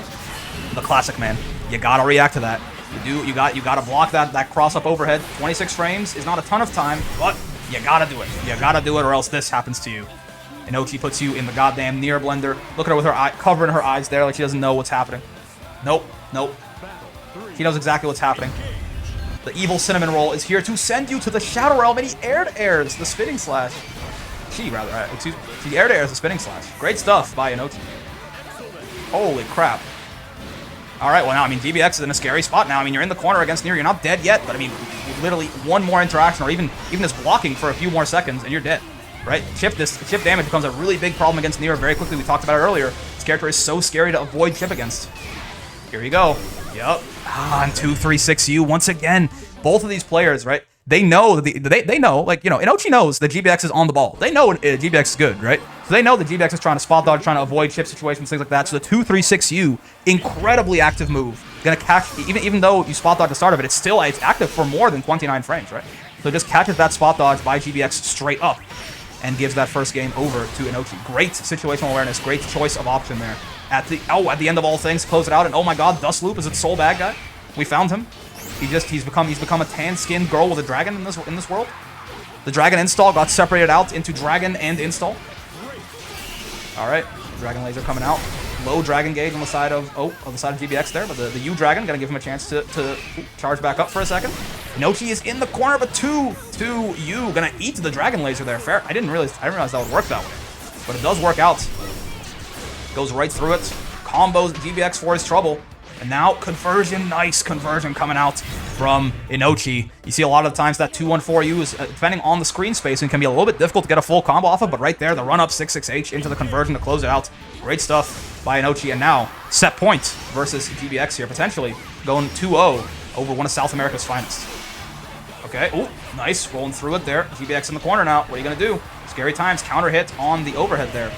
The classic, man. You got to react to that. You got to block that cross up overhead. 26 frames is not a ton of time, but you got to do it. You got to do it or else this happens to you. Inochi puts you in the goddamn Nier blender. Look at her with her eye, covering her eyes there like she doesn't know what's happening. Nope. She knows exactly what's happening. The evil cinnamon roll is here to send you to the Shadow Realm, and he airs the spinning slash. She airs the spinning slash. Great stuff by Inochi. Holy crap. All right, well now, I mean, GBX is in a scary spot now. I mean, you're in the corner against Nier. You're not dead yet, but I mean, literally one more interaction or even just blocking for a few more seconds, and you're dead. Right? Chip damage becomes a really big problem against Nier very quickly. We talked about it earlier. This character is so scary to avoid chip against. Here you go. Yep. And 2-3-6U once again. Both of these players, right? They know, they know, like, you know, Inochi knows that GBX is on the ball. They know GBX is good, right? So they know that GBX is trying to spot dodge, trying to avoid chip situations, things like that. So the 2-3-6U, incredibly active move. Gonna catch, even though you spot dodge at the start of it, it's active for more than 29 frames, right? So it just catches that spot dodge by GBX straight up and gives that first game over to Inoi. Great situational awareness, great choice of option there. At the end of all things, close it out, and oh my god, Dust Loop is its sole bad guy. We found him. He's become a tan-skinned girl with a dragon in this world. The dragon install got separated out into dragon and install. Alright, dragon laser coming out. Low dragon gauge on the side of GBX there, but the U dragon gonna give him a chance to charge back up for a second. Inoi is in the corner, but 2-U gonna eat the dragon laser there. Fair. I didn't realize that would work that way, but it does work out. Goes right through it. Combos GBX for his trouble. And now conversion, nice conversion coming out from Inoi. You see a lot of the times that 2-1-4U is, depending on the screen spacing, can be a little bit difficult to get a full combo off of, but right there, the run-up 6-6H into the conversion to close it out. Great stuff by Inoi, and now set point versus GBX here, potentially going 2-0 over one of South America's finest. Okay, ooh, nice, rolling through it there. GBX in the corner now, what are you gonna do? Scary times, counter hit on the overhead there.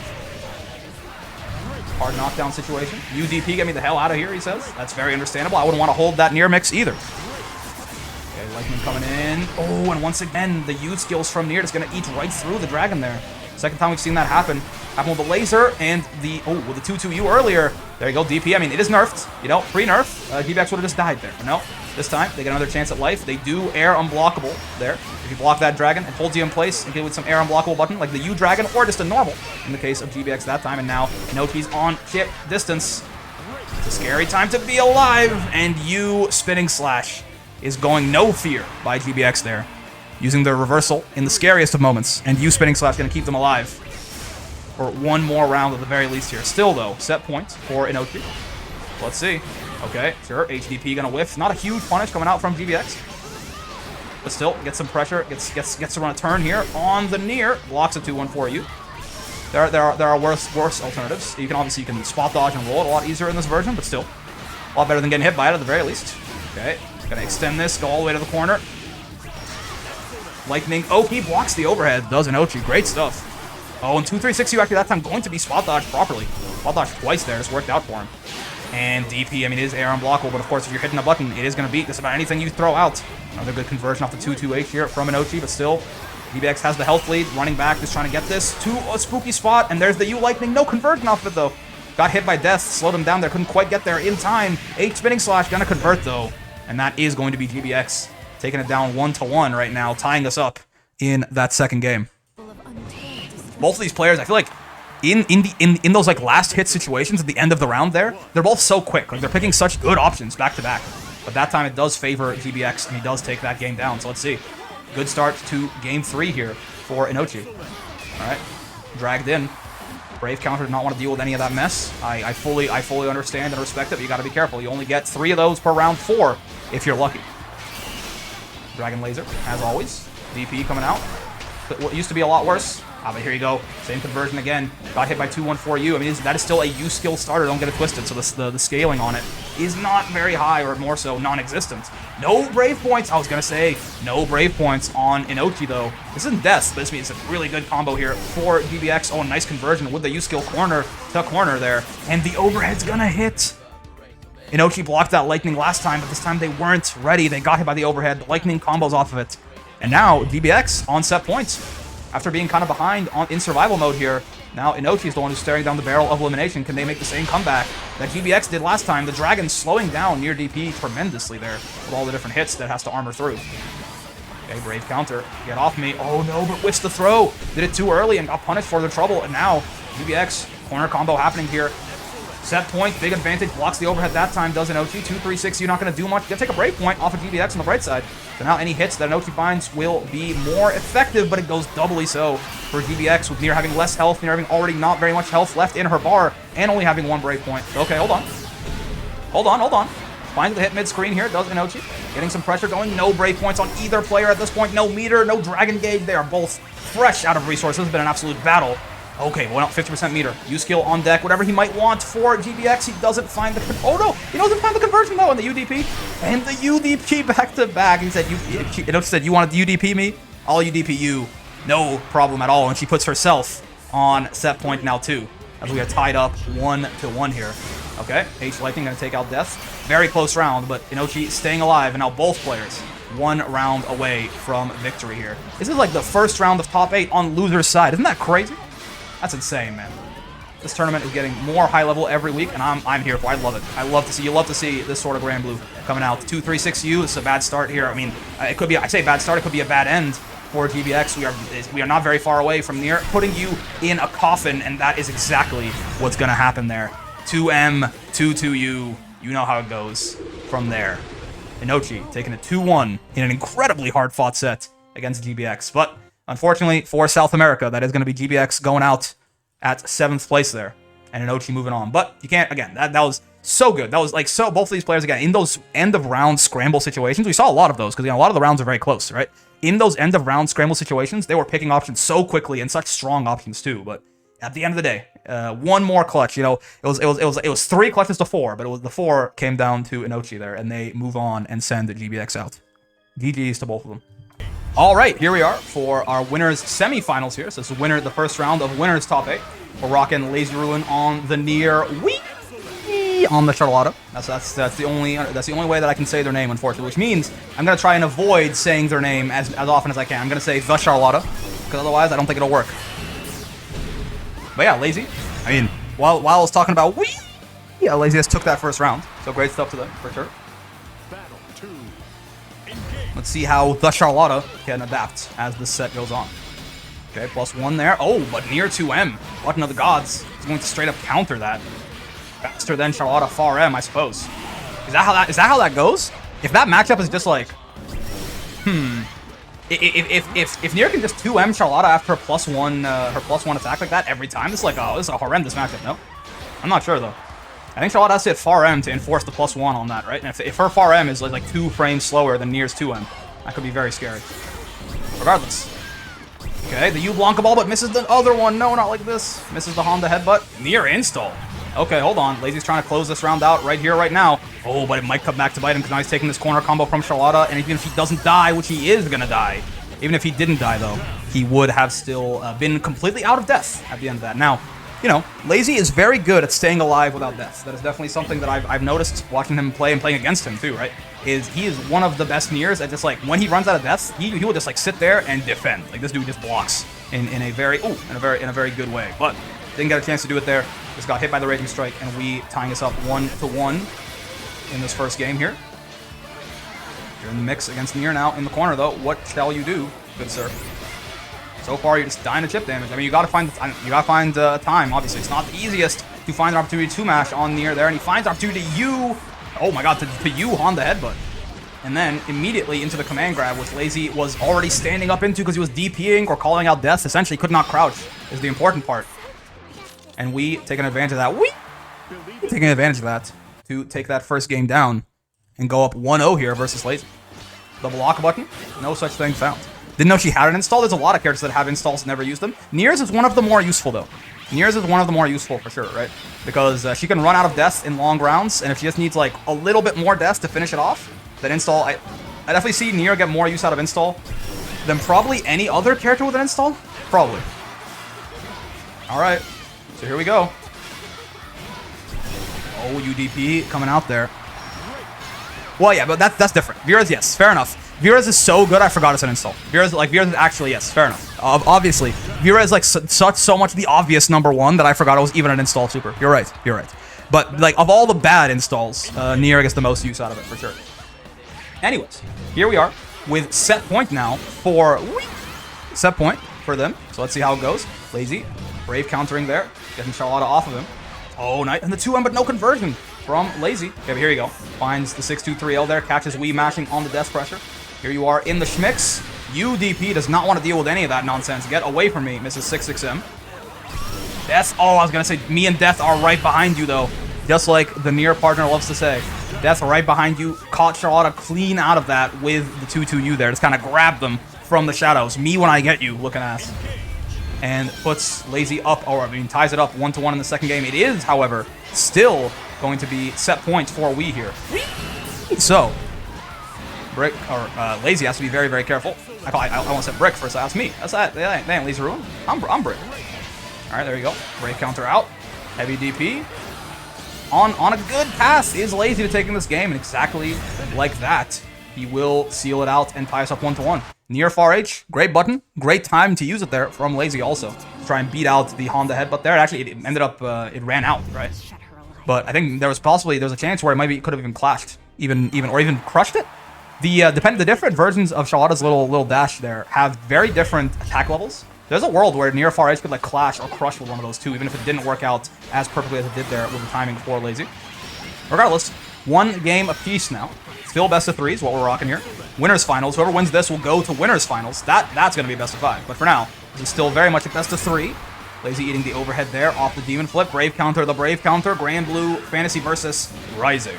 Hard knockdown situation. UDP, get me the hell out of here, he says. That's very understandable. I wouldn't want to hold that near mix either. Okay, Lightning coming in. Oh, and once again, the U skills from near is going to eat right through the dragon there. Second time we've seen that happen. Happened with the laser and with the 2-2U earlier. There you go, DP. I mean, it is nerfed. You know, pre-nerf, GBX would have just died there. But no, this time they get another chance at life. They do air unblockable there. If you block that dragon, it holds you in place and get with some air unblockable button like the U dragon or just a normal in the case of GBX that time. And now Inoi's on chip distance. It's a scary time to be alive. And U spinning slash is going no fear by GBX there, using their reversal in the scariest of moments. And U spinning slash going to keep them alive for one more round at the very least here. Still though, set point for Inoi. Let's see. Okay, sure, HDP gonna whiff. Not a huge punish coming out from GBX, but still gets some pressure. Gets to run a turn here on the near. Blocks a 2-1-4U. There are worse alternatives. You can spot dodge and roll it a lot easier in this version, but still a lot better than getting hit by it at the very least. Okay, gonna extend this, go all the way to the corner. Lightning. Oh, he blocks the overhead. Does Inoi. Great stuff. Oh, and 2-3-6U actually that time going to be spot dodge properly. Spot dodge twice there. Just worked out for him. And DP, I mean, it is air unblockable, but of course, if you're hitting a button, it is going to beat just about anything you throw out. Another good conversion off the 2-2H here from Inoi, but still, GBX has the health lead, running back, just trying to get this to a spooky spot, and there's the U Lightning. No conversion off of it, though. Got hit by death, slowed him down there, couldn't quite get there in time. 8 spinning slash, gonna convert, though, and that is going to be GBX, taking it down 1-1 right now, tying us up in that second game. Both of these players, I feel like, in those like last hit situations at the end of the round there, they're both so quick. Like they're picking such good options back to back. But that time it does favor GBX and he does take that game down. So let's see. Good start to game 3 here for Inoi. Alright. Dragged in. Brave counter did not want to deal with any of that mess. I fully understand and respect it, but you gotta be careful. You only get 3 of those per round 4 if you're lucky. Dragon laser, as always. DP coming out. What used to be a lot worse. But here you go. Same conversion again. Got hit by 2-1-4U. I mean, that is still a U skill starter. Don't get it twisted. So the scaling on it is not very high, or more so non-existent. No Brave points. I was going to say no Brave points on Inoi, though. This isn't death, but this means it's a really good combo here for GBX. Oh, nice conversion with the U skill corner to corner there. And the overhead's going to hit. Inoi blocked that lightning last time, but this time they weren't ready. They got hit by the overhead. The lightning combos off of it. And now GBX on set points. After being kind of behind in survival mode here, now Inoi is the one who's staring down the barrel of elimination. Can they make the same comeback that GBX did last time? The dragon slowing down near DP tremendously there with all the different hits that has to armor through. Okay, Brave counter. Get off me. Oh no, but whiffs the throw. Did it too early and got punished for the trouble. And now GBX corner combo happening here. Set point, big advantage, blocks the overhead that time, does Inoi. 2-3-6, you're not going to do much. Gonna take a break point off of GBX on the bright side. So now any hits that Inoi finds will be more effective, but it goes doubly so for GBX, with Nier having less health, Nier having already not very much health left in her bar, and only having 1 break point. Okay, hold on. Hold on. Finds the hit mid-screen here, does Inoi. Getting some pressure going, no break points on either player at this point, no meter, no dragon gauge. They are both fresh out of resources. This has been an absolute battle. Okay, well, 50% meter. U-skill on deck, whatever he might want for GBX. He doesn't find the... Oh, no! He doesn't find the conversion, though, on the UDP. And the UDP back-to-back. He said, Inoi said, you wanted to UDP me? I'll UDP you. No problem at all. And she puts herself on set point now too, as we are tied up 1-1 here. Okay, H Lightning gonna take out Death. Very close round, but Inochi staying alive, and now both players 1 round away from victory here. This is like the first round of top 8 on loser's side. Isn't that crazy? That's insane, man. This tournament is getting more high level every week, and I'm here for it. I love it. I love to see, you love to see this sort of Granblue coming out. 2-3-6U, it's a bad start here. I mean, it could be, I say bad start, it could be a bad end for GBX. We are not very far away from near putting you in a coffin, and that is exactly what's gonna happen there. 2M, 2-2U, you know how it goes from there. Inochi taking a 2-1 in an incredibly hard-fought set against GBX, but unfortunately for South America, that is going to be GBX going out at 7th place there, and Inochi moving on. But you can't, again, that was so good. That was like, so both of these players, again, in those end-of-round scramble situations, we saw a lot of those, because, you know, a lot of the rounds are very close, right? In those end-of-round scramble situations, they were picking options so quickly, and such strong options too, but at the end of the day, one more clutch. You know, it was 3 clutches to 4, but it was the 4 came down to Inochi there, and they move on and send the GBX out. GG's to both of them. All right, here we are for our winners semifinals here. So this is the first round of winners top 8. We're rocking Lazy Ruin on the near Wii on the Charlotta. That's the only way that I can say their name, unfortunately, which means I'm gonna try and avoid saying their name as often as I can. I'm gonna say the Charlotta, because otherwise I don't think it'll work. But yeah, Lazy. I mean, while I was talking about Wii, yeah, Lazy just took that first round. So great stuff to them, for sure. Let's see how the Charlotta can adapt as this set goes on. Okay, +1 there. Oh, but near 2M. Button of the Gods is going to straight up counter that. Faster than Charlotta far M, I suppose. Is that how that goes? If that matchup is just like, If Nier can just 2M Charlotta after her +1 attack like that every time, this is like, oh, this is a horrendous matchup. No, I'm not sure though. I think Charlotta has to hit far M to enforce the +1 on that, right? And if her far M is like 2 frames slower than Nier's 2M, that could be very scary. Regardless. Okay, the U Blanca ball, but misses the other one. No, not like this. Misses the Honda headbutt. Nier install. Okay, hold on. Lazy's trying to close this round out right here, right now. Oh, but it might come back to bite him because now he's taking this corner combo from Charlotta, and even if he doesn't die, which he is gonna die, even if he didn't die though, he would have still been completely out of death at the end of that. Now, you know, Lazy is very good at staying alive without death. That is definitely something that I've noticed watching him play and playing against him too, right? He is one of the best Niers at just like, when he runs out of death, he will just like sit there and defend. Like this dude just blocks in a very good way. But didn't get a chance to do it there. Just got hit by the Raging Strike, and we tying us up 1-1 in this first game here. You're in the mix against Nier now in the corner though. What shall you do, good sir? So far, you're just dying to chip damage. I mean, you gotta find time. Obviously, it's not the easiest to find an opportunity to mash on Nier there, and he finds an opportunity to U. Oh my God, to U on the headbutt, and then immediately into the command grab, which Lazy was already standing up into because he was DPing or calling out death. Essentially, could not crouch is the important part, and we taking advantage of that. Taking advantage of that to take that first game down and go up 1-0 here versus Lazy. The block button, no such thing found. Didn't know she had an install. There's a lot of characters that have installs and never use them. Nier's is one of the more useful, though. Nier's is one of the more useful for sure, right? Because she can run out of death in long rounds, and if she just needs like a little bit more death to finish it off, then install. I definitely see Nier get more use out of install than probably any other character with an install. Probably. All right, so here we go. Oh, UDP coming out there. Well, yeah, but that's different. Vira's, yes, fair enough. Vira's is so good, I forgot it's an install. Vira's is actually, yes, fair enough. Obviously, Vira is like so much the obvious #1 that I forgot it was even an install super. You're right. But like, of all the bad installs, Nier gets the most use out of it, for sure. Anyways, here we are with set point now for set point for them. So let's see how it goes. Lazy, Brave countering there, getting Charlotta off of him. Oh, nice, and the 2M, but no conversion from Lazy. Okay, but here you go. Finds the 6-2-3L there, catches Wii mashing on the death pressure. Here you are in the schmicks. UDP does not want to deal with any of that nonsense. Get away from me, Mrs. 6-6M. Death, oh, I was going to say, me and Death are right behind you, though. Just like the Nier partner loves to say. Death right behind you. Caught Charlotta clean out of that with the 2-2U there. Just kind of grabbed them from the shadows. Me when I get you, looking ass. And puts Lazy up, or I mean, ties it up 1-1 in the second game. It is, however, still going to be set points for Wii here. So, Brick, or Lazy has to be very, very careful. I almost said Brick first. That's me. That ain't Lazy Ruin. I'm Brick. All right, there you go. Brave counter out. Heavy DP. On a good pass is Lazy to taking this game, and exactly like that, he will seal it out and tie us up 1-1. Near far H, great button, great time to use it there from Lazy also. To try and beat out the Honda headbutt there. Actually, it ended up, it ran out, right? But I think there was a chance where it could have even clashed, even crushed it. The different versions of Charlotta's little dash there have very different attack levels. There's a world where near far edge could like clash or crush with one of those two, even if it didn't work out as perfectly as it did there with the timing for Lazy. Regardless, one game apiece now. Still best of 3 is what we're rocking here. Winners finals. Whoever wins this will go to winners finals. That's going to be best of 5. But for now, this is still very much a best of 3. Lazy eating the overhead there off the demon flip. Brave counter, the brave counter. Granblue, Fantasy versus Rising.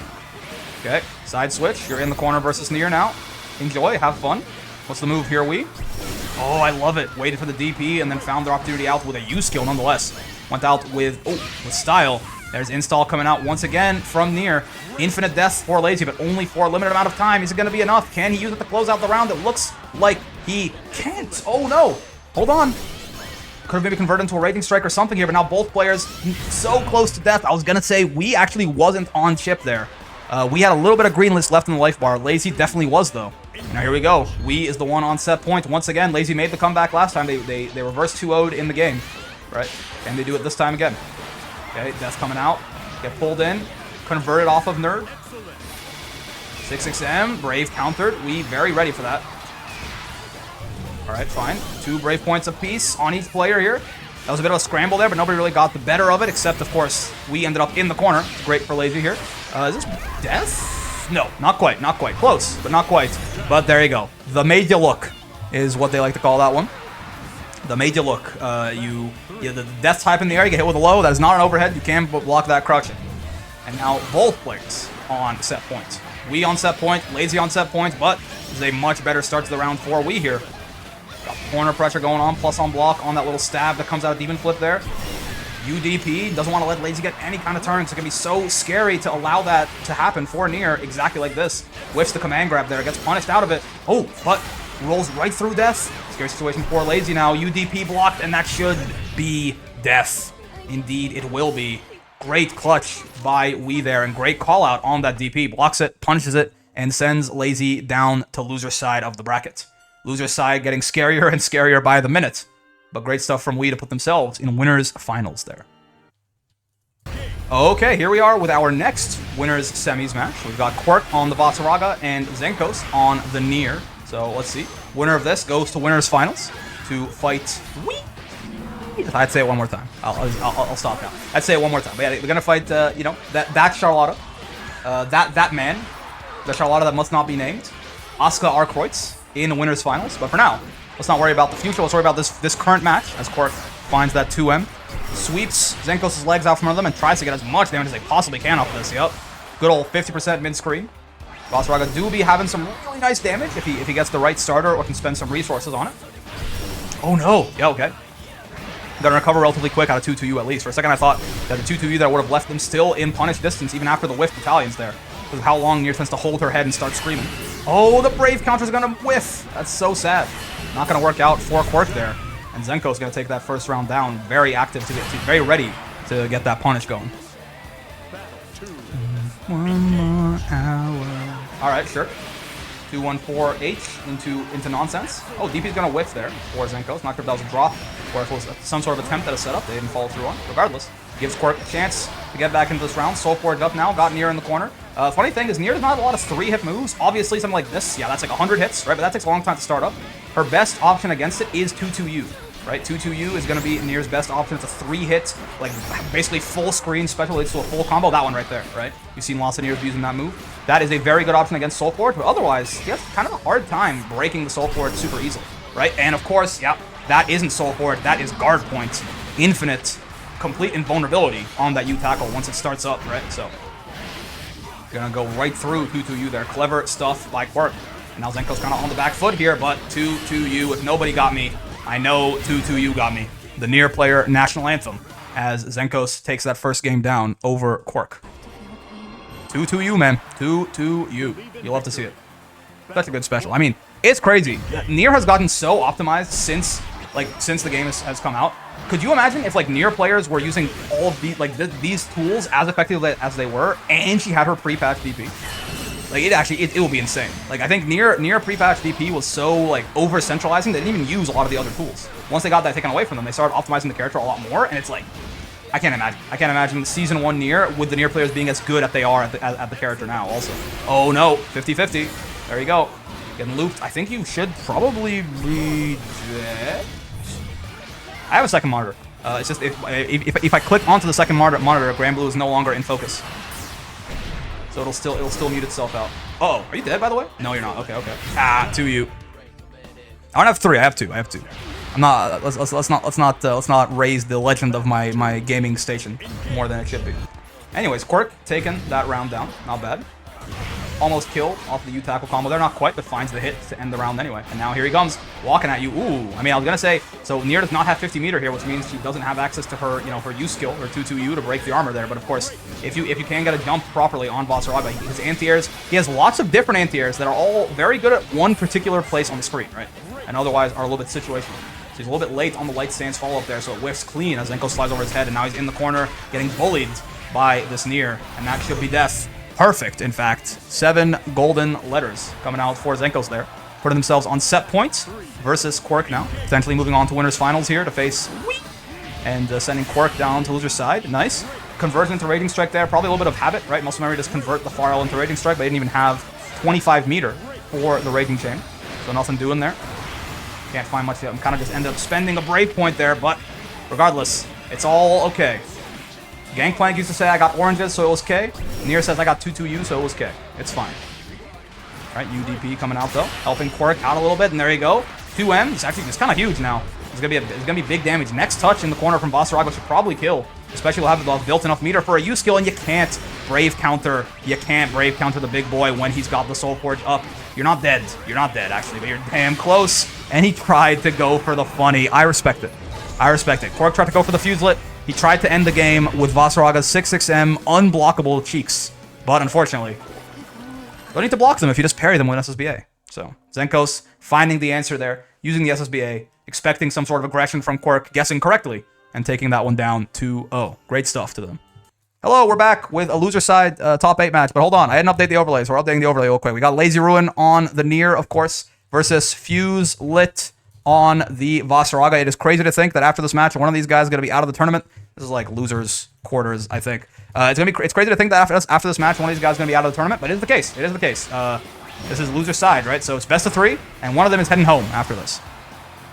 Okay, side switch. You're in the corner versus Nier now. Enjoy, have fun. What's the move here, we? Oh, I love it. Waited for the DP and then found their opportunity out with a U skill nonetheless. Went out with style. There's install coming out once again from Nier. Infinite death for Lazy, but only for a limited amount of time. Is it going to be enough? Can he use it to close out the round? It looks like he can't. Oh, no. Hold on. Could have maybe converted into a Raging Strike or something here, but now both players so close to death. I was going to say we actually wasn't on chip there. We had a little bit of green list left in the life bar. Lazy definitely was, though. Now here we go. We is the one on set point. Once again, Lazy made the comeback last time. They reversed 2-0'd in the game. Right? Can they do it this time again? Okay, Death coming out. Get pulled in. Converted off of Nerd. 6-6M. Brave countered. We very ready for that. Alright, fine. 2 Brave points apiece on each player here. That was a bit of a scramble there, but nobody really got the better of it, except, of course, we ended up in the corner. Great for Lazy here. Is this Death? No, not quite. Not quite. Close, but not quite. But there you go. The made you look is what they like to call that one. The made you look. The Death type in the air, you get hit with a low. That is not an overhead. You can block that crouching. And now both players on set point. We on set point, Lazy on set point, but this is a much better start to the round for we here. Got corner pressure going on, plus on block on that little stab that comes out of Demon Flip there. UDP doesn't want to let Lazy get any kind of turns. It can be so scary to allow that to happen for Nier exactly like this. Whiffs the command grab there, gets punished out of it. Oh, but rolls right through Death. Scary situation for Lazy now. UDP blocked, and that should be Death. Indeed, it will be. Great clutch by We there, and great call out on that DP. Blocks it, punishes it, and sends Lazy down to loser's side of the bracket. Loser's side getting scarier and scarier by the minute. But great stuff from We to put themselves in winners finals there. Okay, here we are with our next winners semis match. We've got Quirk on the Vatsaraga and Zenos on the Nier. So let's see. Winner of this goes to winners finals to fight We. I'd say it one more time. I'll stop now. I'd say it one more time. But yeah, we're gonna fight, that Charlotta, that man, the Charlotta that must not be named, Asuka Arkreutz in the winners finals. But for now, let's not worry about the future. Let's worry about this current match as Quirk finds that 2M, sweeps Zenos' legs out from under them and tries to get as much damage as they possibly can off this. Yep, good old 50% mid screen. Vatsaraga do be having some really nice damage if he gets the right starter or can spend some resources on it. Oh no! Yeah, okay. Gonna recover relatively quick out of 2-2U at least. For a second I thought that the 2-2U that would have left them still in punish distance even after the whiff battalions there. Because of how long Nier tends to hold her head and start screaming. Oh, the Brave counter's gonna whiff! That's so sad. Not gonna work out for Quirk there. And Zenko's gonna take that first round down. Very active very ready to get that punish going. One more hour. Alright, sure. 2-1-4-H into nonsense. Oh, DP's gonna whiff there for Zenos. Not sure if that was a drop or if it was some sort of attempt at a setup they didn't follow through on. Regardless, gives Quirk a chance to get back into this round. Soul forged up now, got Nier in the corner. Funny thing is, Nier does not have a lot of 3-hit moves. Obviously, something like this, yeah, that's like 100 hits, right? But that takes a long time to start up. Her best option against it is 2-2U, right? 2-2U is going to be Nier's best option. It's a 3-hit, like basically full screen special leads to a full combo. That one right there, right? You've seen lots of Niers using that move. That is a very good option against Soul Forge, but otherwise, he has kind of a hard time breaking the Soul Forge super easily, right? And of course, yeah, that isn't Soul Forge, that is guard point. Infinite, complete invulnerability on that U tackle once it starts up, right? So, gonna go right through 2-2U there. Clever stuff by Quirk. And now Zenko's kind of on the back foot here, but 2-2U, if nobody got me, I know 2-2U got me. The Nier player national anthem, as Zenos takes that first game down over Quirk. 2-2U, man. 2-2U. You'll love to see it. That's a good special. I mean, it's crazy. Nier has gotten so optimized since like since the game has come out. Could you imagine if like Nier players were using all of these like these tools as effectively as they were, and she had her pre-patch DP? Like it will be insane. Like I think Nier pre-patch DP was so like over centralizing they didn't even use a lot of the other tools. Once they got that taken away from them, they started optimizing the character a lot more, and it's like I can't imagine. I can't imagine Season 1 Nier with the Nier players being as good as they are at the character now. Also, oh no, 50-50. There you go. Getting looped. I think you should probably reject. I have a second monitor. It's just if I click onto the second monitor, Granblue is no longer in focus. So it'll still mute itself out. Oh, are you dead by the way? No, you're not. Okay. Ah, 2U. I don't have 3. I have 2. I'm not. Let's not raise the legend of my gaming station more than it should be. Anyways, Quirk taking that round down. Not bad. Almost kill off the U tackle combo there. Not quite, but finds the hit to end the round anyway. And now here he comes, walking at you. Ooh, I mean, I was gonna say, so Nier does not have 50 meter here, which means she doesn't have access to her, her U skill, her 2-2U to break the armor there. But of course, if you can get a jump properly on Vasaraga, his anti-airs, he has lots of different anti-airs that are all very good at one particular place on the screen, right? And otherwise are a little bit situational. So he's a little bit late on the light stance follow-up there, so it whiffs clean as Zenko slides over his head, and now he's in the corner, getting bullied by this Nier, and that should be death. Perfect, in fact. 7 golden letters coming out for Zenkos there. Putting themselves on set points versus Quirk now. Potentially moving on to winners finals here to face Wee! And sending Quirk down to loser's side. Nice. Conversion into Raging Strike there. Probably a little bit of habit, right? Muscle memory just convert the far L into Raging Strike, but they didn't even have 25 meter for the Raging Chain. So nothing doing there. Can't find much yet. I'm kind of just ended up spending a Brave Point there, but regardless, it's all okay. Gangplank used to say I got oranges, so it was K. Nier says I got 2-2U, so it was K. It's fine. All right, UDP coming out though, helping Quirk out a little bit, and there you go. 2M. It's kind of huge now. It's gonna be big damage. Next touch in the corner from Vasaraga should probably kill, especially will have the built enough meter for a U skill, and you can't brave counter. You can't brave counter the big boy when he's got the Soul Forge up. You're not dead. You're not dead actually, but you're damn close. And he tried to go for the funny. I respect it. Quirk tried to go for the Fuselet. He tried to end the game with Vasaraga's 6-6M unblockable cheeks. But unfortunately, don't need to block them if you just parry them with SSBA. So, Zenkos finding the answer there, using the SSBA, expecting some sort of aggression from Quirk, guessing correctly, and taking that one down 2-0. Great stuff to them. Hello, we're back with a loser side top 8 match. But hold on, I didn't update the overlay, so we're updating the overlay real quick. We got Lazy Ruin on the Nier, of course, versus Fuse Lit on the Vasaraga. It is crazy to think that after this match, one of these guys is going to be out of the tournament. This is like losers quarters, I think. It's crazy to think that after this match, one of these guys is going to be out of the tournament, but it is the case. It is the case. This is loser side, right? So it's best of 3, and one of them is heading home after this.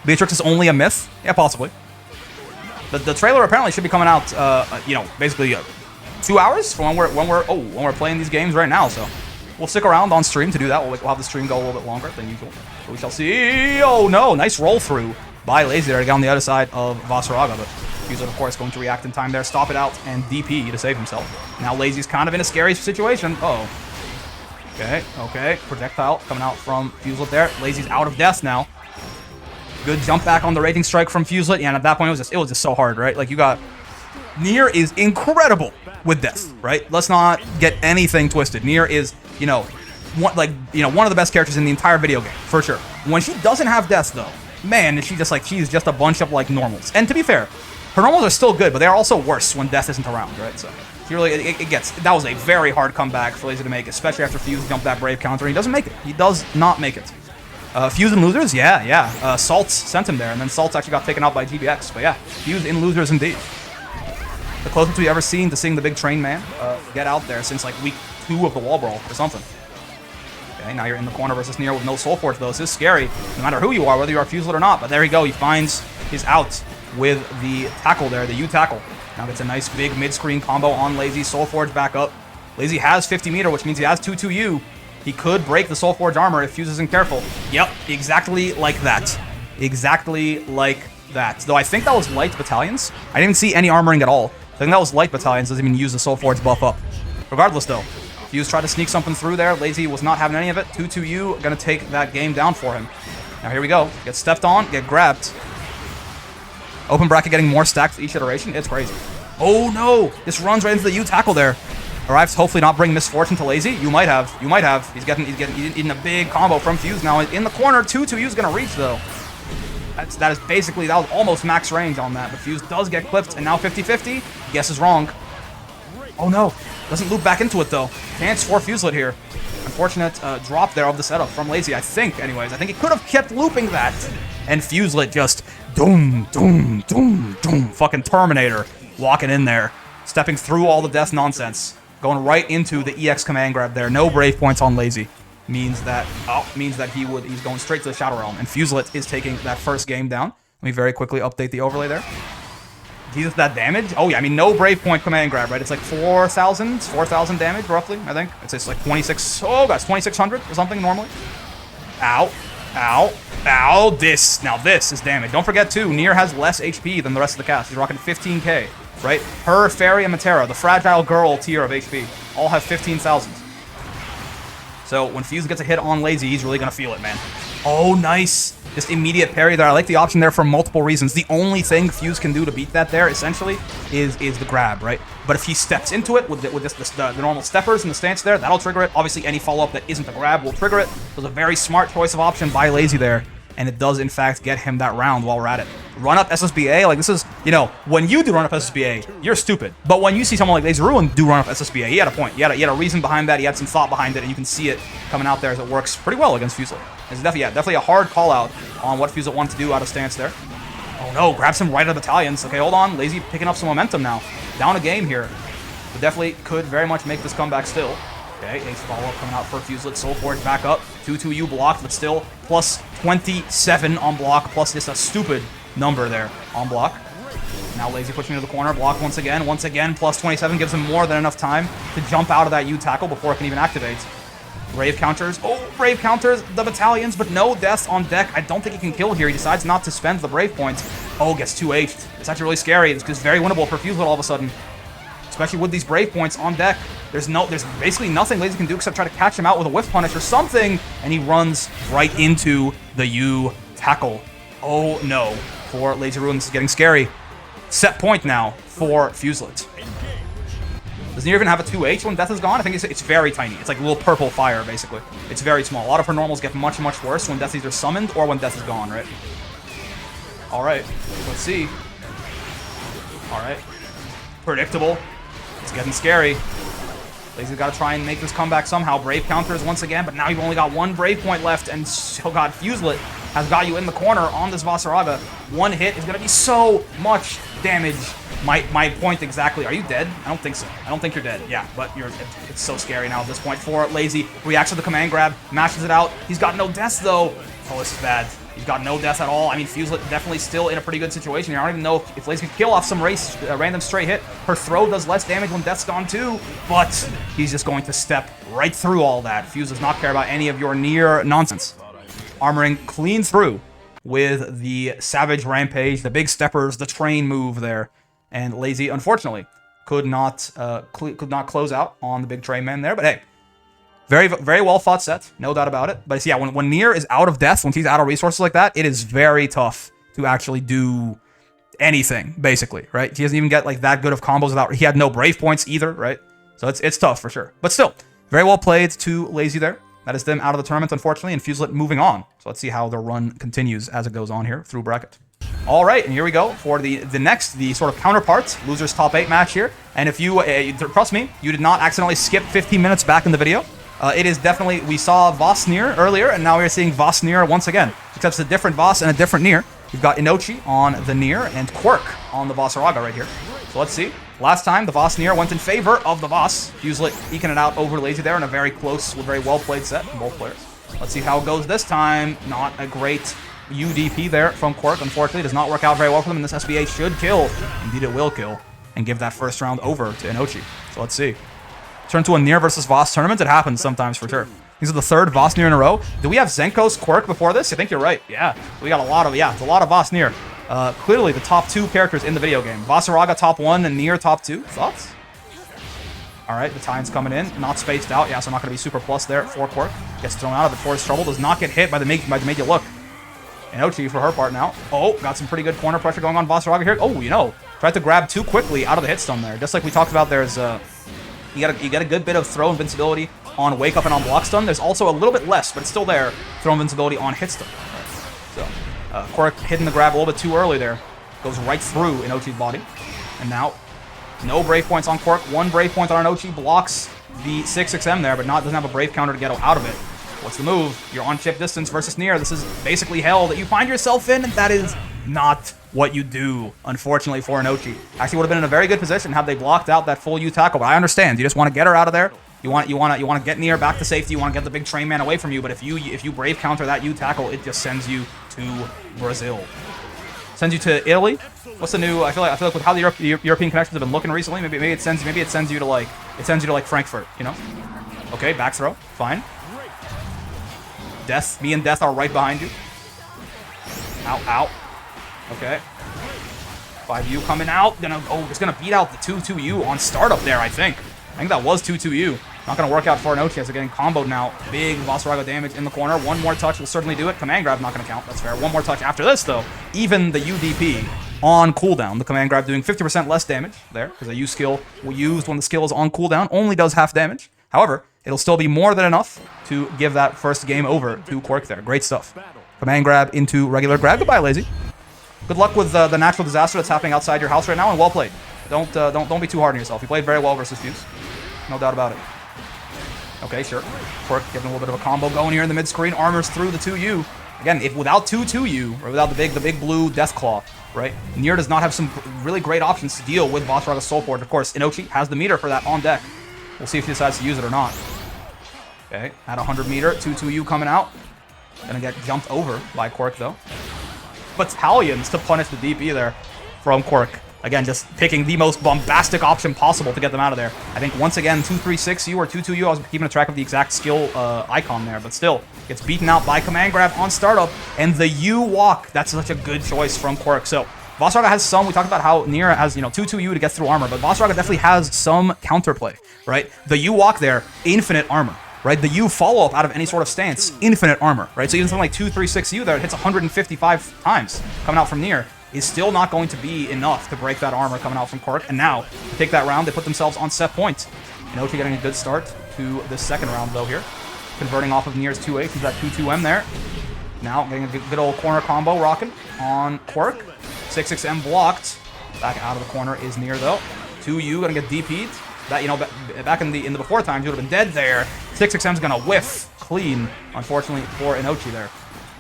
Beatrix is only a myth? Yeah, possibly. The trailer apparently should be coming out, basically 2 hours from when we're playing these games right now. So we'll stick around on stream to do that. We'll have the stream go a little bit longer than usual. So we shall see. Oh no, nice roll through by Lazy there to get on the other side of Vasaraga, but Fuset, of course, going to react in time there, stop it out, and DP to save himself. Now Lazy's kind of in a scary situation. Uh-oh. Okay. Projectile coming out from Fuselet there. Lazy's out of death now. Good jump back on the Raging Strike from Fuselet. Yeah, and at that point, it was just so hard, right? Like, you got... Nier is incredible with death, right? Let's not get anything twisted. Nier is, one of the best characters in the entire video game, for sure. When she doesn't have death, though, man, is she's just a bunch of, normals. And to be fair, her normals are still good, but they are also worse when death isn't around, right? So, that was a very hard comeback for Lazy to make, especially after Fuse jumped that Brave counter, and he doesn't make it. He does not make it. Fuse in losers? Yeah. Saltz sent him there, and then Saltz actually got taken out by GBX. But yeah, Fuse in losers indeed. The closest we've ever seen to seeing the big train man get out there since week 2 of the wall brawl or something. Okay, now you're in the corner versus Nier with no Soul Forge though. This is scary, no matter who you are, whether you are Fuselet or not. But there you go, he finds his out with the tackle there, the U tackle. Now gets a nice big mid-screen combo on Lazy. Soul Forge back up. Lazy has 50 meter, which means he has 2-2U. He could break the Soul Forge armor if Fuse isn't careful. Yep, exactly like that. Exactly like that. Though I think that was light battalions. I didn't see any armoring at all. I think that was light battalions, doesn't even use the Soul Forge buff up. Regardless though, Fuse tried to sneak something through there. Lazy was not having any of it. 2-2U, gonna take that game down for him. Now here we go. Get stepped on, get grabbed. Open bracket getting more stacked each iteration. It's crazy. Oh no! This runs right into the U tackle there. Arrives, hopefully not bring misfortune to Lazy. You might have. He's getting a big combo from Fuse now in the corner. 2-2U's gonna reach though. That is basically, that was almost max range on that, but Fuse does get clipped, and now 50-50. Guess is wrong. Oh no, doesn't loop back into it though. Chance for Fuselet here. Unfortunate drop there of the setup from Lazy, I think, anyways. I think he could have kept looping that. And Fuselet just doom, doom, doom, doom. Fucking Terminator walking in there, stepping through all the death nonsense, going right into the EX command grab there. No brave points on Lazy. Means that he's going straight to the Shadow Realm, and Fuselet is taking that first game down. Let me very quickly update the overlay there. Jesus, that damage? Oh yeah, I mean, no brave point command grab, right? It's like 4,000 damage, roughly, I think. It's like 26, oh gosh, 2,600 or something normally. Ow, ow, ow, now this is damage. Don't forget too, Nier has less HP than the rest of the cast. He's rocking 15k, right? Her, Fairy, and Matera, the fragile girl tier of HP, all have 15,000. So when Fuse gets a hit on Lazy, he's really gonna feel it, man. Oh, nice. Just immediate parry there. I like the option there for multiple reasons. The only thing Fuse can do to beat that there, essentially, is the grab, right? But if he steps into it with just the normal steppers and the stance there, that'll trigger it. Obviously, any follow-up that isn't the grab will trigger it. So it's a very smart choice of option by Lazy there. And it does, in fact, get him that round while we're at it. Run-up SSBA, like this is, you know, when you do run-up SSBA, you're stupid. But when you see someone like Lazy Ruin do run-up SSBA, he had a point. He had a reason behind that. He had some thought behind it, and you can see it coming out there as it works pretty well against Fuselet. It's definitely a hard call-out on what Fuselet wanted to do out of stance there. Oh no, grabs him right out of battalions. Okay, hold on. Lazy picking up some momentum now. Down a game here. But definitely could very much make this comeback still. Okay, ace follow-up coming out for Fuselet. Soul Forge back up. 2-2U blocked, but still plus 27 on block, plus just a stupid number there on block. Now Lazy pushing into the corner, block once again. Once again, plus 27 gives him more than enough time to jump out of that U tackle before it can even activate. Brave counters. Oh, Brave counters the battalions, but no deaths on deck. I don't think he can kill here. He decides not to spend the Brave points. Oh, gets 2H'd. It's actually really scary. It's just very winnable for Fuselet all of a sudden. Especially with these Brave points on deck. There's basically nothing Lazy can do except try to catch him out with a whiff punish or something, and he runs right into the U tackle. Oh no, for Lazy Ruin, this is getting scary. Set point now for Fuselet. Does Nier even have a 2H when death is gone? I think it's very tiny. It's like a little purple fire, basically. It's very small. A lot of her normals get much, much worse when death is either summoned or when death is gone, right? Alright, let's see. Alright. Predictable. It's getting scary. Lazy's got to try and make this comeback somehow. Brave counters once again, but now you've only got one Brave point left, and oh god, Fuselet has got you in the corner on this Vasaraga. One hit is going to be so much damage. My point exactly. Are you dead? I don't think so. I don't think you're dead. Yeah, but it's so scary now at this point for Lazy. Reacts to the command grab, mashes it out. He's got no deaths though. Oh, this is bad. He's got no deaths at all. I mean, Fuselet definitely still in a pretty good situation here. I don't even know if Lazy can kill off some random straight hit. Her throw does less damage when death's gone too, but he's just going to step right through all that. Fuse does not care about any of your Nier nonsense. Armoring clean through with the Savage Rampage, the big steppers, the train move there. And Lazy, unfortunately, could not close out on the big train man there. But hey, very, very well fought set, no doubt about it. But yeah, when Nier is out of death, when he's out of resources like that, it is very tough to actually do anything, basically, right? He doesn't even get like that good of combos without. He had no Brave points either, right? So it's tough for sure. But still, very well played to Lazy there. That is them out of the tournament, unfortunately, and Fuselet moving on. So let's see how the run continues as it goes on here through bracket. All right, and here we go for the sort of counterpart, losers top 8 match here. And if you, trust me, you did not accidentally skip 15 minutes back in the video. It is definitely, we saw Voss Nier earlier, and now we're seeing Voss Nier once again. Except it's a different Voss and a different Nier. We've got Inoi on the Nier and Quirk on the Vasaraga right here. So let's see. Last time, the Voss Nier went in favor of the Voss. Fuselet eking it out over Lazy there in a very close, very well-played set from both players. Let's see how it goes this time. Not a great UDP there from Quirk, unfortunately. Does not work out very well for them, and this SBA should kill. Indeed, it will kill, and give that first round over to Inoi. So let's see. Turn to a Nier versus Voss tournament. It happens sometimes for sure. These are the third Voss Nier in a row. Do we have Zenko's Quirk before this? I think you're right. Yeah, we got a lot of, it's a lot of Voss Nier. Clearly the top 2 characters in the video game. Vasaraga top 1 and Nier top 2. Thoughts? Alright, Battalion's coming in. Not spaced out. Yeah, so not going to be super plus there for Quirk. Gets thrown out of it for his trouble. Does not get hit by the Make You Look. Inoi for her part now. Oh, got some pretty good corner pressure going on Vasaraga here. Oh, you know, tried to grab too quickly out of the hit stun there. Just like we talked about, there's you get a good bit of throw invincibility on wake up and on block stun. There's also a little bit less, but it's still there, throw invincibility on hit stun. Right. So Quirk hitting the grab a little bit too early there. Goes right through Inochi's body. And now, no Brave points on Quirk. 1 Brave point on Inochi. Blocks the 6XM there, but doesn't have a Brave counter to get out of it. What's the move? You're on chip distance versus Nier. This is basically hell that you find yourself in, and that is not what you do, unfortunately, for Inochi. Actually would have been in a very good position had they blocked out that full U tackle, but I understand. You just want to get her out of there. You want to get Nier back to safety. You want to get the big train man away from you, but if you Brave counter that U tackle, it just sends you to Brazil. Sends you to Italy. What's the new? I feel like with how the European connections have been looking recently, maybe it sends you to like Frankfurt, you know? Okay, back throw, fine. Death, me and Death are right behind you. Ow, ow. Okay. 5U coming out. It's gonna beat out the 2-2U on startup there. I think that was 2-2U. Not gonna work out for Inochi as they're getting comboed now. Big Vasaraga damage in the corner. One more touch will certainly do it. Command grab not gonna count. That's fair. One more touch after this though. Even the UDP on cooldown. The command grab doing 50% less damage there because the U skill used when the skill is on cooldown only does half damage. However, it'll still be more than enough to give that first game over to Quirk there. Great stuff. Command grab into regular grab. Goodbye, Lazy. Good luck with the natural disaster that's happening outside your house right now, and well played. Don't be too hard on yourself. You played very well versus Fuse. No doubt about it. Okay, sure. Quirk giving a little bit of a combo going here in the mid-screen. Armors through the 2U. Again, if without 2-2U, or without the big blue Death Claw, right? Nier does not have some really great options to deal with Vasaraga's Soul Forge. Of course, Inochi has the meter for that on deck. We'll see if he decides to use it or not. Okay, at 100 meter, 2-2U coming out. Gonna get jumped over by Quirk, though. Battalions to punish the DP there from Quirk. Again, just picking the most bombastic option possible to get them out of there. I think once again, 2-3-6U or 2-2U. I was keeping track of the exact skill icon there, but still gets beaten out by command grab on startup. And the U walk. That's such a good choice from Quirk. So Vasaraga has some. We talked about how Nier has 2-2U to get through armor, but Vasaraga definitely has some counterplay, right? The U walk there, infinite armor. Right, the U follow-up out of any sort of stance, infinite armor, right? So even something like 2-3-6U there, it hits 155 times coming out from Nier, is still not going to be enough to break that armor coming out from Quirk. And now, to take that round, they put themselves on set point. Inochi getting a good start to this second round, though, here. Converting off of Nier's 2H, he's at 2-2M there. Now, getting a good old corner combo rocking on Quirk. 6XM blocked. Back out of the corner is Nier, though. 2U gonna get DP'd. That, back in the before times, you would have been dead there. 6XM's gonna whiff clean, unfortunately, for Inochi there.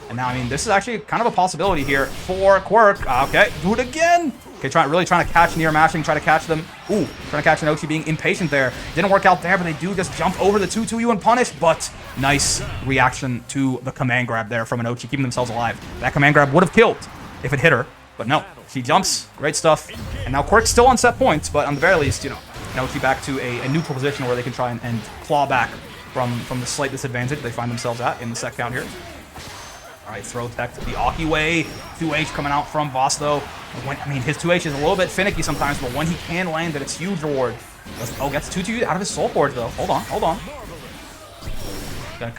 And now, I mean, this is actually kind of a possibility here for Quirk. Okay, do it again. Okay, really trying to catch Nier mashing, try to catch them. Ooh, trying to catch Inochi being impatient there. Didn't work out there, but they do just jump over the 2-2U and punish. But nice reaction to the command grab there from Inochi, keeping themselves alive. That command grab would have killed if it hit her, but no. She jumps, great stuff. And now Quirk's still on set points, but on the very least, Inochi back to a neutral position where they can try and claw back from the slight disadvantage they find themselves at in the set count here. All right, throw tech the Aki way. 2H coming out from Voss, though. His 2H is a little bit finicky sometimes, but when he can land it, it's huge reward. Gets 2-2 out of his Soul Forge, though. Hold on.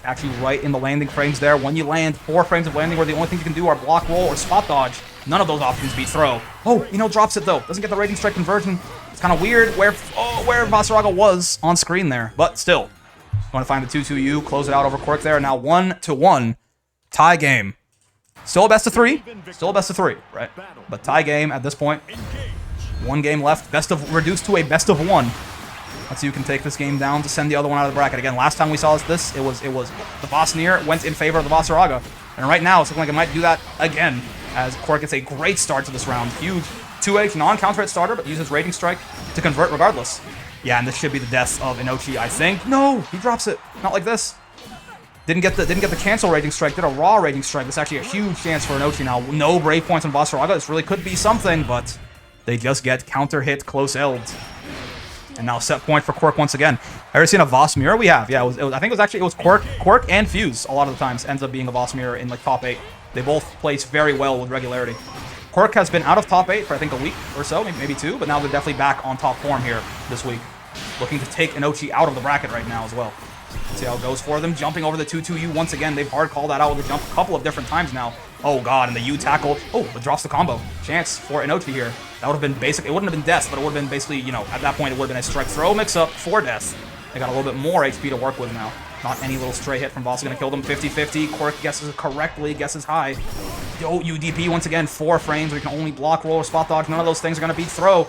Actually right in the landing frames there. When you land 4 frames of landing where the only things you can do are block, roll, or spot dodge, none of those options beat throw. Oh, drops it, though. Doesn't get the Raging Strike conversion. It's kind of weird where Vasaraga was on screen there, but still. Going to find the 2-2U, close it out over Quirk there. Now 1-1. Tie game. Still a best of 3. Still a best of 3, right? But tie game at this point. 1 game left. Reduced to a best of 1. Let's see who can take this game down to send the other one out of the bracket. Again, last time we saw this, it was the Voss Nier went in favor of the Vasaraga. And right now, it's looking like it might do that again, as Quirk gets a great start to this round. Huge 2H non-counter hit starter, but uses Raging Strike to convert regardless. Yeah, and this should be the death of Inochi, I think. No, he drops it. Not like this. Didn't get the cancel Raging Strike, did a raw Raging Strike. This is actually a huge chance for Inochi now. No Brave points on Vasaraga. This really could be something, but they just get counter hit close eld. And now set point for Quirk once again. Ever seen a Voss mirror? We have. Yeah, I think it was Quirk and Fuse a lot of the times ends up being a Voss mirror in like top 8. They both place very well with regularity. Quirk has been out of top 8 for I think a week or so, maybe 2, but now they're definitely back on top form here this week. Looking to take Inochi out of the bracket right now as well. Let's see how it goes for them. Jumping over the 2-2U once again. They've hard called that out with a jump a couple of different times now. Oh god, and the U tackle. Oh, it drops the combo. Chance for Inochi here. That would have been basic. It wouldn't have been death, but it would have been basically, at that point it would have been a strike throw mix-up for death. They got a little bit more HP to work with now. Not any little stray hit from Voss is going to kill them. 50-50. Quirk guesses correctly, guesses high. Yo, UDP once again, 4 frames. We can only block, roll, or spot dodge. None of those things are going to beat throw.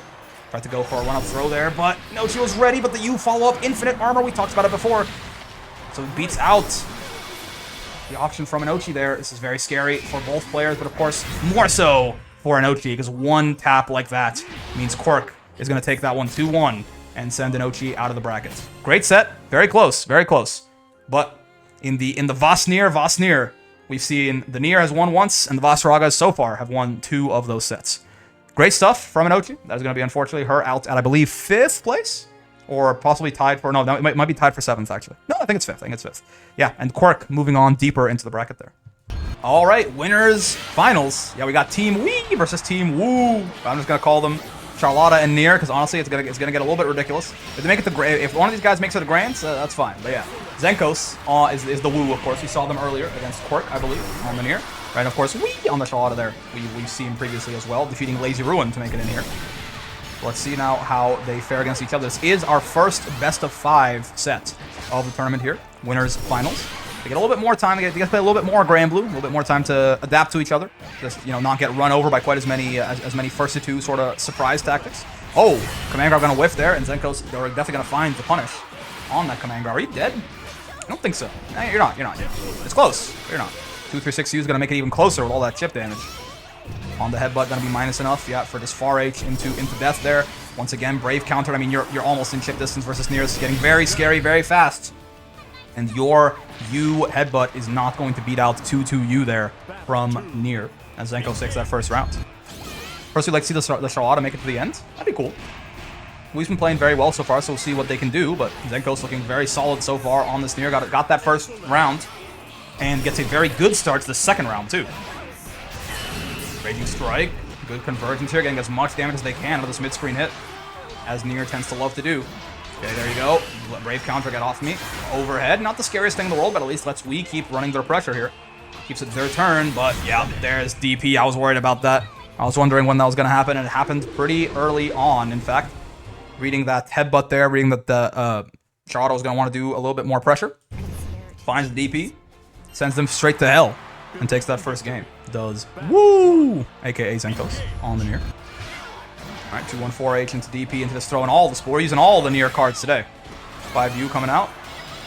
Tried to go for a run-up throw there, but Inochi was ready, but the U follow-up. Infinite armor, we talked about it before. So it beats out the option from Inochi there. This is very scary for both players, but of course, more so for Inochi, because one tap like that means Quirk is going to take that one 2-1 and send Inochi out of the bracket. Great set. Very close. Very close. But in the Voss Nier, we've seen the Nier has won once, and the Voss Ragas so far have won 2 of those sets. Great stuff from Inochi. That is going to be, unfortunately, her out at, I believe, 5th place? Or possibly tied for... No, it might be tied for 7th, actually. No, I think it's 5th. Yeah, and Quirk moving on deeper into the bracket there. All right, winners, finals. Yeah, we got Team Wii versus Team Woo. I'm just going to call them Charlotta and Nier, because honestly, it's gonna get a little bit ridiculous. If they make it if one of these guys makes it to Grands, that's fine. But yeah, Zenos is the Woo, of course. We saw them earlier against Quirk, I believe, on the Nier. Right, and of course, Wii on the Charlotta there. We've seen previously as well, defeating Lazy Ruin to make it in here. Let's see now how they fare against each other. This is our first best-of-5 set of the tournament here. Winners finals. They get a little bit more time. They get to play a little bit more Granblue, a little bit more time to adapt to each other. Just, not get run over by quite as many first to two sort of surprise tactics. Oh, Command Grab gonna whiff there, and Zenkos, they're definitely gonna find the punish on that Command Grab. Are you dead? I don't think so. Nah, you're not. It's close. You're not. 236U is gonna make it even closer with all that chip damage. On the headbutt, gonna be minus enough, yeah, for this far H into death there. Once again, Brave countered. I mean, you're almost in chip distance versus Nier. It's getting very scary, very fast. And your U headbutt is not going to beat out 2-2U there from Nier, as Zenko takes that first round. First, we'd like to see the Charlotta make it to the end. That'd be cool. We've been playing very well so far, so we'll see what they can do, but Zenko's looking very solid so far on this Nier. Got that first round, and gets a very good start to the second round, too. Raging Strike, good convergence here, getting as much damage as they can with this mid-screen hit, as Nier tends to love to do. Okay, there you go. Brave counter, get off me. Overhead, not the scariest thing in the world, but at least lets we keep running their pressure here. Keeps it their turn, but yeah, there's DP. I was worried about that. I was wondering when that was going to happen, and it happened pretty early on, in fact. Reading that headbutt there, reading that the Charlotta was going to want to do a little bit more pressure. Finds the DP, sends them straight to hell, and takes that first game. Does Woo! AKA Zenkos on the Nier. Alright, 2-1-4H into DP, into this throwing all the spore, using all the Nier cards today. 5U coming out.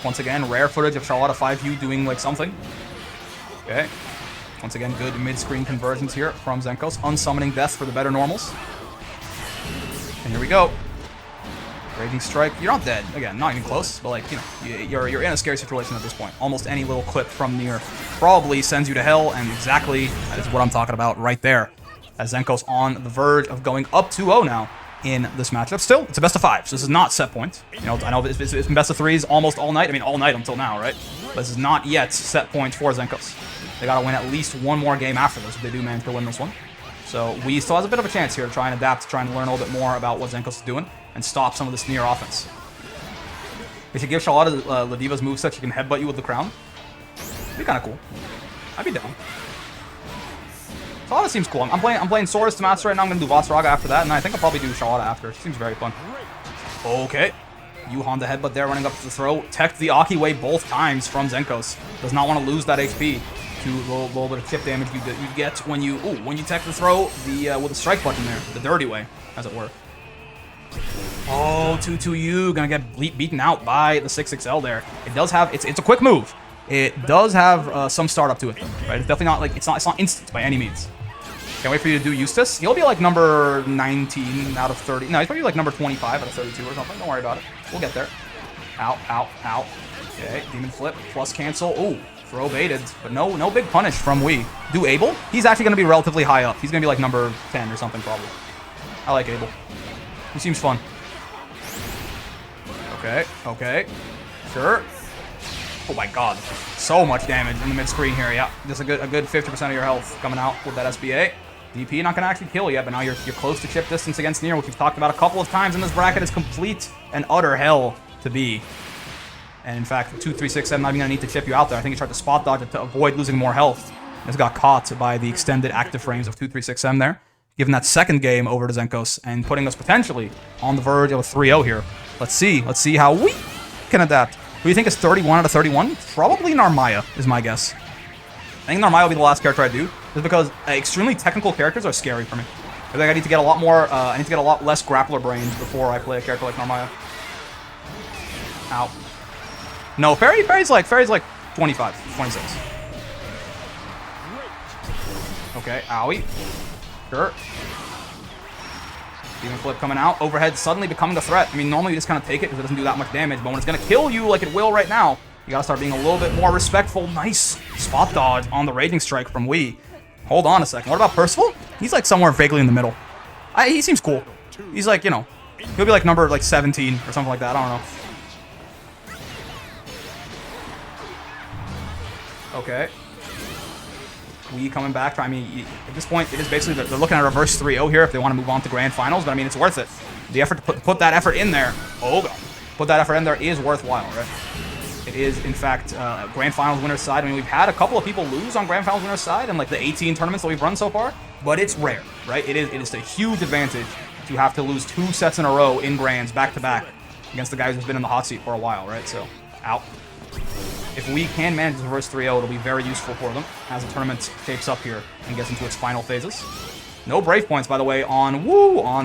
Once again, rare footage of Charlotta 5U doing like something. Okay. Once again, good mid-screen conversions here from Zenkos. Unsummoning death for the better normals. And here we go. Raging Strike. You're not dead. Again, not even close, but like, you're in a scary situation at this point. Almost any little clip from Nier probably sends you to hell, and exactly that is what I'm talking about right there. As Zenko's on the verge of going up 2-0 now in this matchup. Still, it's a best of 5, so this is not set point. I know it's been best of 3s almost all night. I mean, all night until now, right? But this is not yet set point for Zenkos. They gotta win at least one more game after this if they do manage to win this one. So we still has a bit of a chance here to try and adapt, to try and learn a little bit more about what Zenkos is doing and stop some of this Nier offense. They should give Charlotta Ladiva's moveset. She can headbutt you with the crown. It'd be kind of cool. I'd be down. Charlotta seems cool. I'm playing Sora's to master right now. I'm going to do Vasaraga after that, and I think I'll probably do Charlotta after. She seems very fun. Okay. Yuhan the headbutt there, running up to the throw. Teched the Aki wave both times from Zenkos. Does not want to lose that HP to a little bit of chip damage you get when you tech the throw with the strike button there. The dirty way, as it were. Oh, 2-2U. Going to get beaten out by the 6XL there. It does have... It's a quick move. It does have some startup to it, though, right? It's definitely not like it's not instant by any means. Can't wait for you to do Eustace. He'll be like number 19 out of 30. No, he's probably like number 25 out of 32 or something. Don't worry about it. We'll get there. Out, out, out. Okay, Demon Flip plus cancel. Ooh, throw baited, but no big punish from Wii. Do Abel? He's actually going to be relatively high up. He's going to be like number 10 or something probably. I like Abel. He seems fun. Okay. Sure. Oh my god. So much damage in the mid-screen here, yeah. Just a good 50% of your health coming out with that SBA. DP not going to actually kill yet, but now you're close to chip distance against Nier, which we've talked about a couple of times in this bracket. Is complete and utter hell to be. And in fact, 2-3-6-7 not even going to need to chip you out there. I think he tried to spot dodge it to avoid losing more health. Just got caught by the extended active frames of 2-3-6-7 there. Giving that second game over to Zenkos and putting us potentially on the verge of a 3-0 here. Let's see how we can adapt. do you think is 31 out of 31? Probably Narmaya is my guess. I think Narmaya will be the last character I do, just because extremely technical characters are scary for me. I think I need to get a lot more, I need to get a lot less grappler brains before I play a character like Narmaya. Ow. No, Fairy's like 25, 26. Okay, owie. Sure. Demon Flip coming out. Overhead suddenly becoming a threat. I mean, normally you just kind of take it because it doesn't do that much damage, but when it's going to kill you like it will right now, you got to start being a little bit more respectful. Nice spot dodge on the Raging Strike from Wii. Hold on a second. What about Percival? He's like somewhere vaguely in the middle. He seems cool. He's like, you know, he'll be like number like 17 or something like that. I don't know. Okay. Wii coming back. I mean, at this point, it is basically, they're looking at a reverse 3-0 here if they want to move on to Grand Finals, but I mean, it's worth it. The effort to put that effort in there, oh god, put that effort in there is worthwhile, right? It is, in fact, Grand Finals winner's side. I mean, we've had a couple of people lose on Grand Finals winner's side in like the 18 tournaments that we've run so far, but it's rare, right? It is a huge advantage to have to lose 2 sets in a row in Grands back-to-back against the guys who's been in the hot seat for a while, right? So, out. If we can manage the reverse 3-0, it'll be very useful for them as the tournament shapes up here and gets into its final phases. No Brave points, by the way, on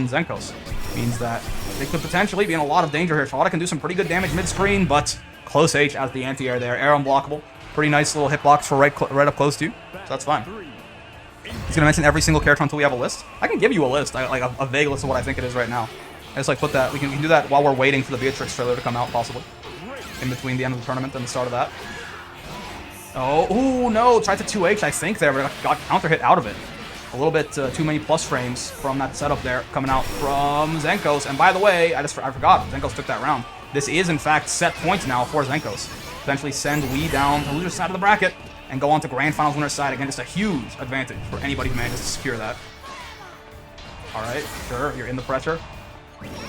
Zenkos. Means that they could potentially be in a lot of danger here. Charlotta can do some pretty good damage mid-screen, but close H as the anti-air there. Air unblockable. Pretty nice little hitbox for right up close to. So that's fine. He's going to mention every single character until we have a list. I can give you a list, like a vague list of what I think it is right now. I just like put that, we can do that while we're waiting for the Beatrix trailer to come out, possibly. In between the end of the tournament and the start of that. Oh, ooh, no, tried to 2H, I think, there, but got counter hit out of it. A little bit too many plus frames from that setup there, coming out from Zenkos. And by the way, I forgot, Zenkos took that round. This is, in fact, set points now for Zenkos. Potentially send Wii down to loser's side of the bracket and go on to Grand Finals winner's side. Again, just a huge advantage for anybody who manages to secure that. All right, sure, you're in the pressure.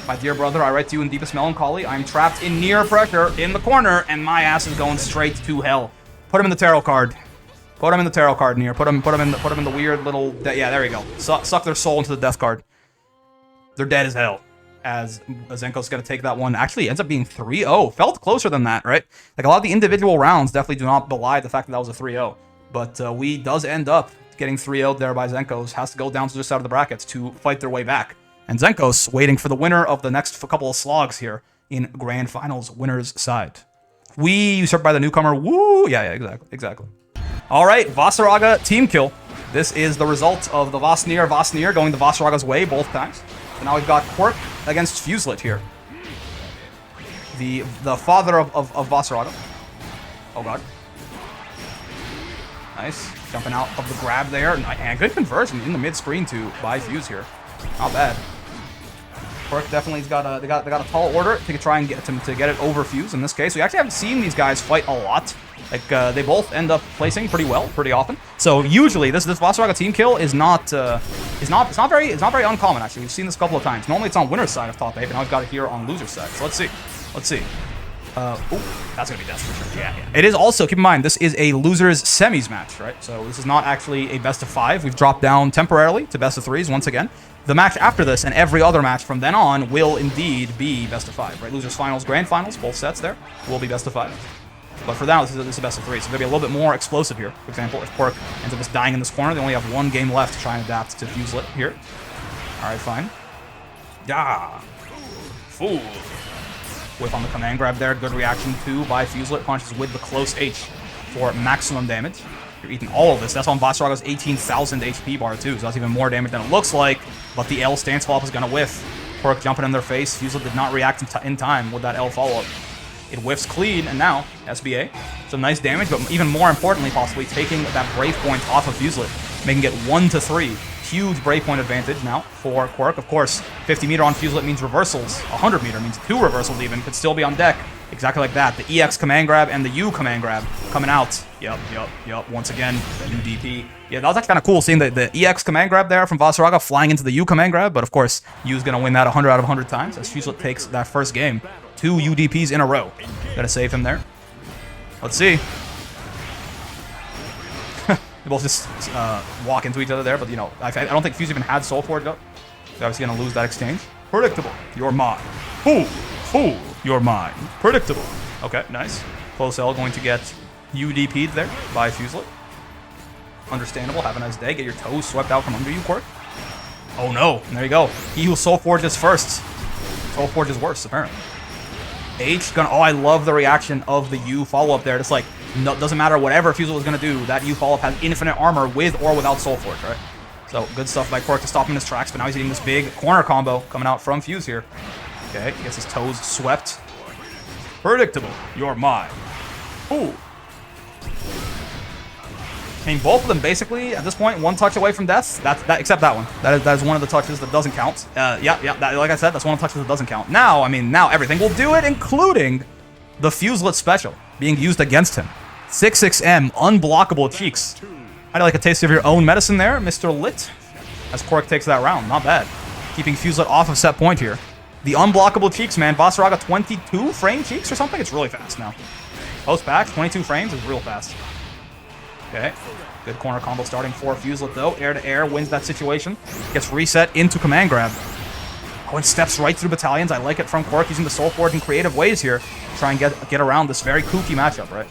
My dear brother, I write to you in deepest melancholy. I'm trapped in near pressure in the corner, and my ass is going straight to hell. Put him in the tarot card. Put him in the tarot card, Nier. Put him in the weird little. Yeah, there we go. Suck their soul into the death card. They're dead as hell. As Zenko's gonna take that one. Actually, ends up being 3-0. Felt closer than that, right? Like a lot of the individual rounds definitely do not belie the fact that that was a 3-0. But Wii does end up getting 3-0'd there by Zenkos. Has to go down to just out of the brackets to fight their way back. And Zenkos waiting for the winner of the next couple of slogs here in Grand Finals winner's side. We usurped by the newcomer. Woo! Yeah, exactly. All right, Vasaraga team kill. This is the result of the Vasnir going the Vasaraga's way both times. So now we've got Quirk against Fuset here. The father of Vasaraga. Oh god. Nice. Jumping out of the grab there. And good conversion in the mid-screen too by Fuse here. Not bad. Quirk definitely got a tall order to try and get to get it over Fuse in this case. We actually haven't seen these guys fight a lot. Like they both end up placing pretty well, pretty often. So usually this Vasaraga team kill is not very uncommon actually. We've seen this a couple of times. Normally it's on winner's side of top 8, but now we've got it here on loser's side. So let's see. Ooh, that's gonna be death for sure. Yeah. It is also, keep in mind, this is a losers semis match, right? So this is not actually a best of 5. We've dropped down temporarily to best of 3s once again. The match after this and every other match from then on will indeed be best of 5, right? Losers finals, grand finals, both sets there will be best of 5. But for now, this is a best of 3, so they're gonna be a little bit more explosive here. For example, if Quirk ends up just dying in this corner, they only have 1 game left to try and adapt to Fuselet here. All right, fine. Yeah. Fool. Whip on the command grab there. Good reaction too by Fuselet. Punches with the close H for maximum damage. You're eating all of this. That's on Vasaraga's 18,000 HP bar too, so that's even more damage than it looks like. But the L stance follow-up is going to whiff. Quirk jumping in their face. Fuselet did not react in time with that L follow-up. It whiffs clean, and now SBA. Some nice damage, but even more importantly, possibly taking that Brave point off of Fuselet, making it 1-3. Huge Brave point advantage now for Quirk. Of course, 50 meter on Fuselet means reversals. 100 meter means 2 reversals even. Could still be on deck. Exactly like that. The EX command grab and the U command grab coming out. Yup. Once again, the UDP. Yeah, that was actually kind of cool seeing the EX command grab there from Vasaraga flying into the U command grab. But of course, U's going to win that 100 out of 100 times as Fuselet takes that first game. 2 UDPs in a row. Got to save him there. Let's see. They both just walk into each other there, but you know, I don't think Fuse even had Soul Forge up. They're obviously going to lose that exchange. Predictable. You're mine. Fool. You're mine. Predictable. Okay, nice. Close L going to get UDP'd there by Fuset. Understandable. Have a nice day. Get your toes swept out from under you, Quirk. Oh no. And there you go. He who Soul Forges first. Soul Forges worst, apparently. H gonna. Oh, I love the reaction of the U follow-up there. Just like, no, doesn't matter whatever Fuset was gonna do. That U follow-up has infinite armor with or without Soul Forge, right? So good stuff by Quirk to stop him in his tracks. But now he's eating this big corner combo coming out from Fuse here. Okay, he gets his toes swept. Predictable. You're mine. Ooh. I mean, both of them basically, at this point, one touch away from death. Except that one. That is one of the touches that doesn't count. Like I said, that's one of the touches that doesn't count. Now, I mean, now everything will do it, including the Fuselet special being used against him. 6-6M, unblockable cheeks. How do you like a taste of your own medicine there, Mr. Lit? As Quirk takes that round. Not bad. Keeping Fuselet off of set point here. The unblockable cheeks, man. Vasaraga 22 frame cheeks or something? It's really fast now. Post-patch, 22 frames is real fast. Okay, good corner combo starting for Fuselet though. Air to air, wins that situation. Gets reset into command grab. Oh, and steps right through battalions. I like it from Quirk using the Soul Forge in creative ways here. Try and get around this very kooky matchup, right?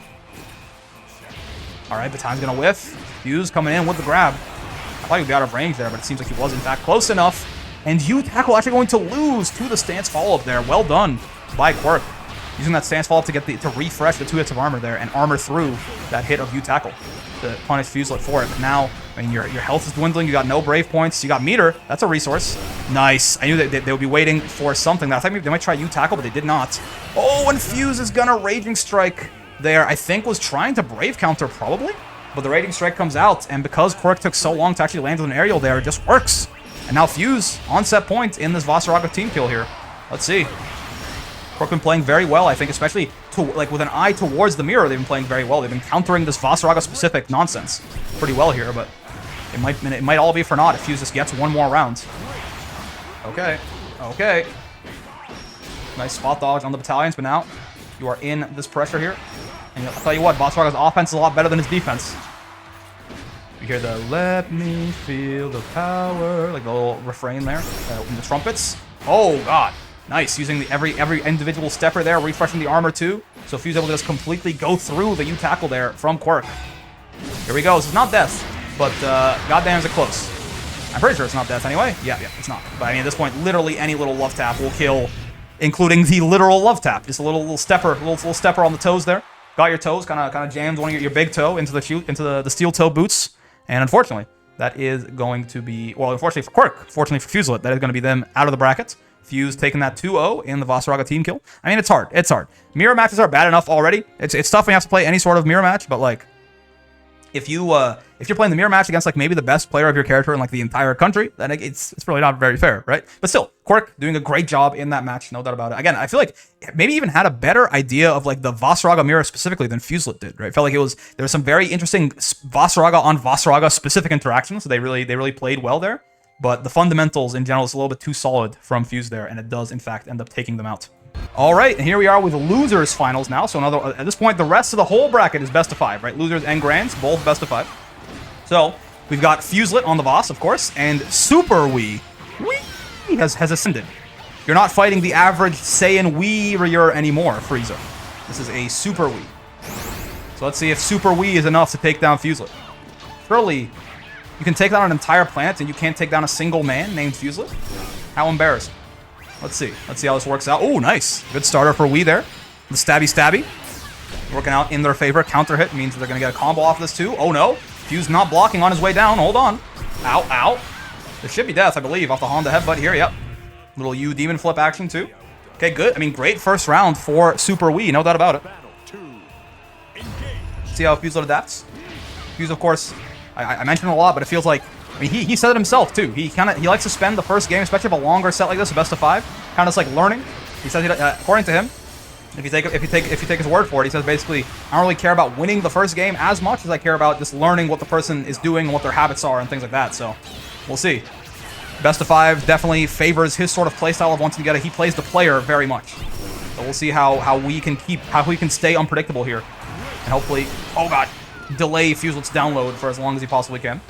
Alright, battalion's gonna whiff. Fuse coming in with the grab. I thought he'd be out of range there, but it seems like he was in fact close enough. And U tackle actually going to lose to the stance follow-up there. Well done by Quirk. Using that stance follow-up to refresh the 2 hits of armor there and armor through that hit of U tackle to punish Fuselet for it. But now, I mean, your health is dwindling. You got no brave points. You got meter. That's a resource. Nice. I knew that they would be waiting for something. I thought maybe they might try U tackle, but they did not. Oh, and Fuse is gonna Raging Strike there. I think was trying to brave counter probably, but the Raging Strike comes out, and because Quirk took so long to actually land with an aerial there, it just works. And now Fuse on set point in this Vasaraga team kill here. Let's see. Quirk been playing very well, I think, especially with an eye towards the mirror. They've been playing very well. They've been countering this Vasaraga specific nonsense pretty well here, but it might all be for naught if Fuse just gets one more round. Okay, okay. Nice spot dodge on the battalions, but now you are in this pressure here. And I'll tell you what, Vasaraga's offense is a lot better than his defense. You hear the "Let me feel the power," like the little refrain there from the trumpets. Oh god. Nice, using every individual stepper there, refreshing the armor too. So Fuse able to just completely go through the U tackle there from Quirk. Here we go. This is not death, but goddamn is it close. I'm pretty sure it's not death anyway. Yeah, it's not. But I mean, at this point, literally any little love tap will kill, including the literal love tap. Just a little stepper, little stepper on the toes there. Got your toes, kind of jammed one of your big toe into the steel toe boots, and unfortunately, that is going to be, well, unfortunately for Quirk, fortunately for Fuselet, that is going to be them out of the bracket. Fuse taking that 2-0 in the Vasaraga team kill. I mean, it's hard. It's hard. Mirror matches are bad enough already. It's tough when you have to play any sort of mirror match, but like, if you're playing the mirror match against like maybe the best player of your character in like the entire country, then it's really not very fair, right? But still, Quirk doing a great job in that match, no doubt about it. Again, I feel like maybe even had a better idea of like the Vasaraga mirror specifically than Fuselet did, right? I felt like there was some very interesting Vasaraga on Vasaraga specific interactions, so they really played well there. But the fundamentals in general is a little bit too solid from Fuse there, and it does in fact end up taking them out. All right, and here we are with losers finals now. So at this point, the rest of the whole bracket is best of 5, right? Losers and grands, both best of 5. So we've got Fuselet on the Voss, of course, and Super Wii has ascended. You're not fighting the average Saiyan Wii anymore, Frieza. This is a Super Wii. So let's see if Super Wii is enough to take down Fuselet. Surely you can take down an entire planet and you can't take down a single man named Fuselet? How embarrassing. Let's see how this works out. Oh, nice. Good starter for Wii there. The stabby. Working out in their favor. Counter hit means they're going to get a combo off this too. Oh no. Fuse not blocking on his way down. Hold on. Ow. There should be death, I believe, off the Honda headbutt here. Yep. Little U demon flip action too. Okay, good. I mean, great first round for Super Wii. No doubt about it. See how Fuselet adapts. Fuse, of course, I mentioned it a lot, but it feels like, I mean, he said it himself too. He likes to spend the first game, especially of a longer set like this, a best of 5, kind of just like learning. He says, according to him, if you take his word for it, he says basically, I don't really care about winning the first game as much as I care about just learning what the person is doing and what their habits are and things like that. So we'll see. Best of 5 definitely favors his sort of playstyle of wanting to get it. He plays the player very much. So we'll see how we can stay unpredictable here, and hopefully, oh god, delay Fuselet's download for as long as he possibly can.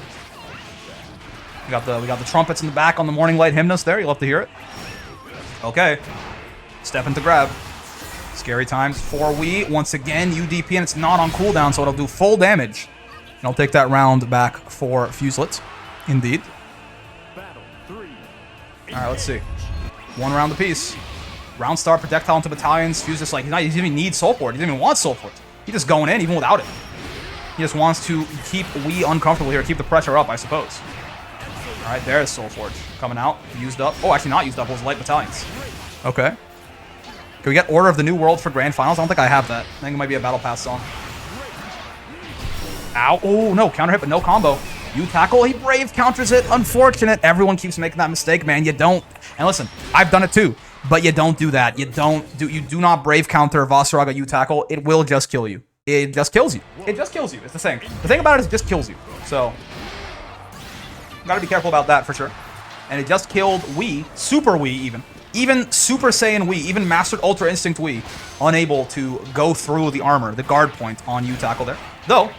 We got the trumpets in the back on the Morning Light hymnus there. You'll have to hear it. Okay. Step into grab. Scary times for Wii. Once again, UDP, and it's not on cooldown, so it'll do full damage. And I'll take that round back for Fuset. Indeed. Alright, let's see. 1 round apiece. Round start, projectile into battalions. Fuset's like, he doesn't even need Soul Forge. He doesn't even want Soul Forge. He's just going in, even without it. He just wants to keep Wii uncomfortable here, keep the pressure up, I suppose. Alright, there's Soul Forge. Coming out, used up. Oh, actually not used up, it was light battalions. Okay. Can we get Order of the New World for Grand Finals? I don't think I have that. I think it might be a Battle Pass song. Ow. Oh, no. Counter hit, but no combo. You tackle. He brave counters it. Unfortunate. Everyone keeps making that mistake, man. You don't. And listen, I've done it too. But you don't do that. You do not brave counter Vasaraga you tackle. It will just kill you. It just kills you. It just kills you. It's the thing. The thing about it is it just kills you. So, gotta be careful about that for sure. And it just killed Wii. Super Wii even. Even Super Saiyan Wii, even Mastered Ultra Instinct Wii, unable to go through the armor, the guard point on U-Tackle there. Though,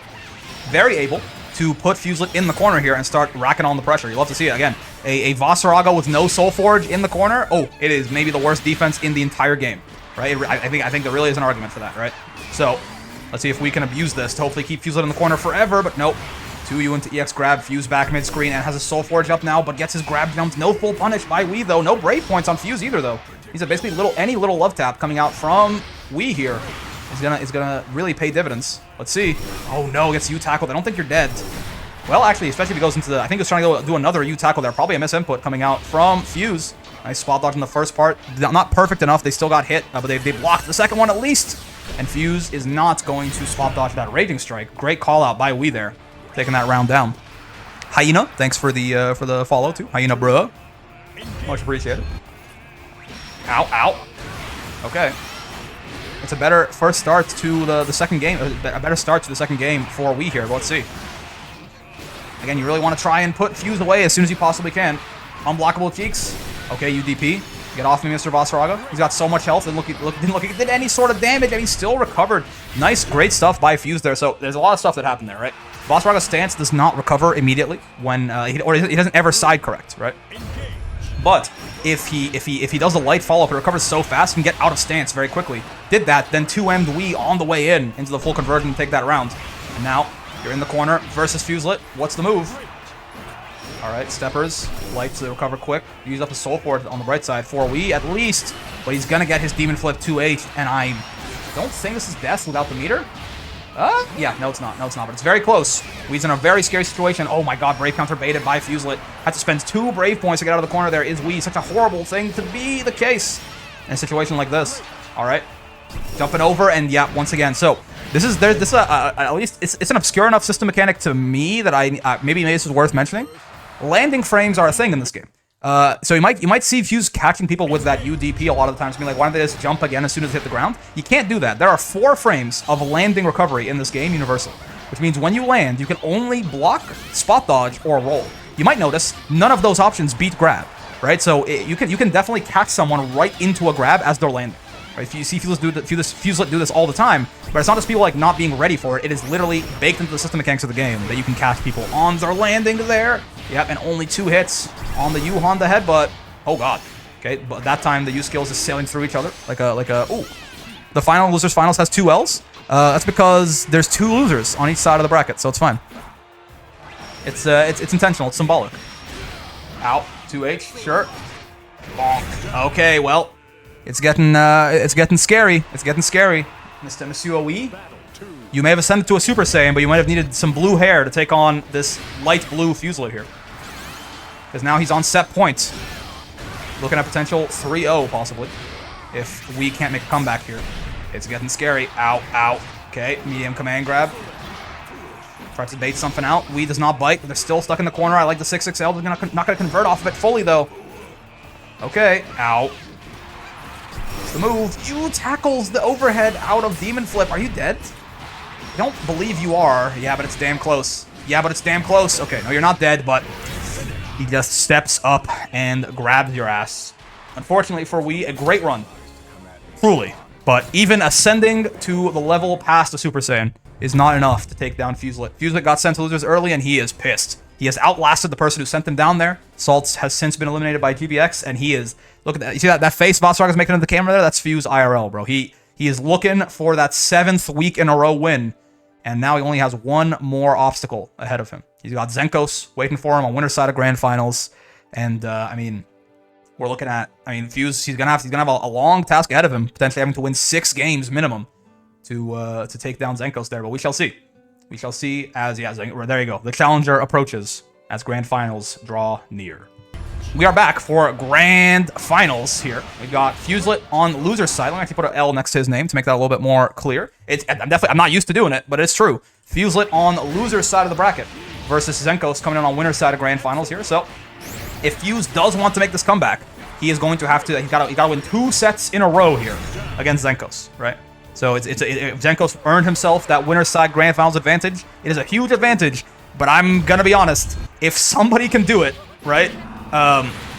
very able to put Fuset in the corner here and start racking on the pressure. You'll love to see it. Again, a Vasaraga with no Soul Forge in the corner. Oh, it is maybe the worst defense in the entire game, right? I think there really is an argument for that, right? So, let's see if we can abuse this to hopefully keep Fuset in the corner forever, but nope. 2U into EX grab, Fuse back mid-screen, and has a Soul Forge up now, but gets his grab jumped. No full punish by Wii, though. No brave points on Fuse either, though. He's basically any little love tap coming out from Wii here is gonna really pay dividends. Let's see. Oh no, gets U-tackled. I don't think you're dead. Well, actually, especially if he goes into the... I think he was trying to go do another U-tackle there. Probably a misinput coming out from Fuse. Nice spot dodge in the first part. Not perfect enough. They still got hit, but they blocked the second one at least. And Fuse is not going to spot dodge that Raging Strike. Great call out by Wii there. Taking that round down. Hyena, thanks for the follow too. Hyena, bro. Much appreciated. Ow, ow. Okay. It's a better first start to the second game. A better start to the second game for Wii here. But let's see. Again, you really want to try and put Fuse away as soon as you possibly can. Unblockable cheeks. Okay, UDP. Get off me, Mr. Vasaraga. He's got so much health. Didn't look like he did any sort of damage, and he still recovered. Nice, great stuff by Fuse there. So there's a lot of stuff that happened there, right? Vasaraga's stance does not recover immediately when he doesn't ever side correct, right? But if he does a light follow up, it recovers so fast and get out of stance very quickly. Did that, then 2M'd Wii on the way into the full conversion to take that round. And now you're in the corner versus Fuselet. What's the move? All right, steppers, light to recover quick. Use up his Soul Forge on the right side for Wii at least, but he's gonna get his Demon Flip 2H, and I don't think this is death without the meter. Yeah, no it's not, but it's very close. Wee's in a very scary situation. Oh my god, Brave counter baited by Fuselet. Had to spend 2 Brave points to get out of the corner there. Is Wii such a horrible thing to be the case in a situation like this? All right, jumping over, and yeah, once again, so this is at least it's an obscure enough system mechanic to me that maybe this is worth mentioning. Landing frames are a thing in this game. So you might see Fuse catching people with that UDP a lot of the times, being like, why don't they just jump again as soon as they hit the ground? You can't do that. There are 4 frames of landing recovery in this game, universal, which means when you land, you can only block, spot dodge, or roll. You might notice none of those options beat grab, right? So you can definitely catch someone right into a grab as they're landing. Right? If you see Fuselet do this all the time, but it's not just people like not being ready for it. It is literally baked into the system mechanics of the game that you can catch people on their landing there. Yep, and only 2 hits on the U Honda headbutt. Oh god. Okay, but that time the U skills is sailing through each other like a. Ooh, the final losers finals has 2 L's. That's because there's 2 losers on each side of the bracket, so it's fine. It's intentional. It's symbolic. Ow. 2H. Sure. Bonk. Okay. Well. It's getting scary. It's getting scary. Monsieur Wii, you may have ascended to a Super Saiyan, but you might have needed some blue hair to take on this light blue Fuselet here. Because now he's on set point. Looking at potential 3-0, possibly. If Wii can't make a comeback here. It's getting scary. Ow, ow. Okay, medium command grab. Tries to bait something out. Wii does not bite, but they're still stuck in the corner. I like the 6-6L. They're not going to convert off of it fully, though. Okay, ow. The move. You tackles the overhead out of Demon Flip. Are you dead? I don't believe you are. Yeah, but it's damn close. Yeah, but it's damn close. Okay, no, you're not dead, but he just steps up and grabs your ass. Unfortunately for Wii, a great run. Truly. But even ascending to the level past the Super Saiyan is not enough to take down Fuselet. Fuselet got sent to losers early, and he is pissed. He has outlasted the person who sent him down there. Salts has since been eliminated by GBX, and he is... Look at that. You see that face Vasaraga's making in the camera there? That's Fuse IRL, bro. He He is looking for that 7th week in a row win. And now he only has one more obstacle ahead of him. He's got Zenos waiting for him on winner's side of Grand Finals. And, I mean, we're looking at, Fuse, he's gonna have a long task ahead of him, potentially having to win 6 games minimum to take down Zenos there. But we shall see. We shall see as, yeah, there you go. The challenger approaches as Grand Finals draw near. We are back for Grand Finals here. We've got Fuset on loser's side. Let me actually put an L next to his name to make that a little bit more clear. I'm not used to doing it, but it's true. Fuset on loser's side of the bracket versus Zenos coming in on winner's side of Grand Finals here. So if Fuse does want to make this comeback, he is going to have to. He got to win 2 sets in a row here against Zenos, right? So Zenos earned himself that winner's side Grand Finals advantage. It is a huge advantage, but I'm gonna be honest. If somebody can do it, right?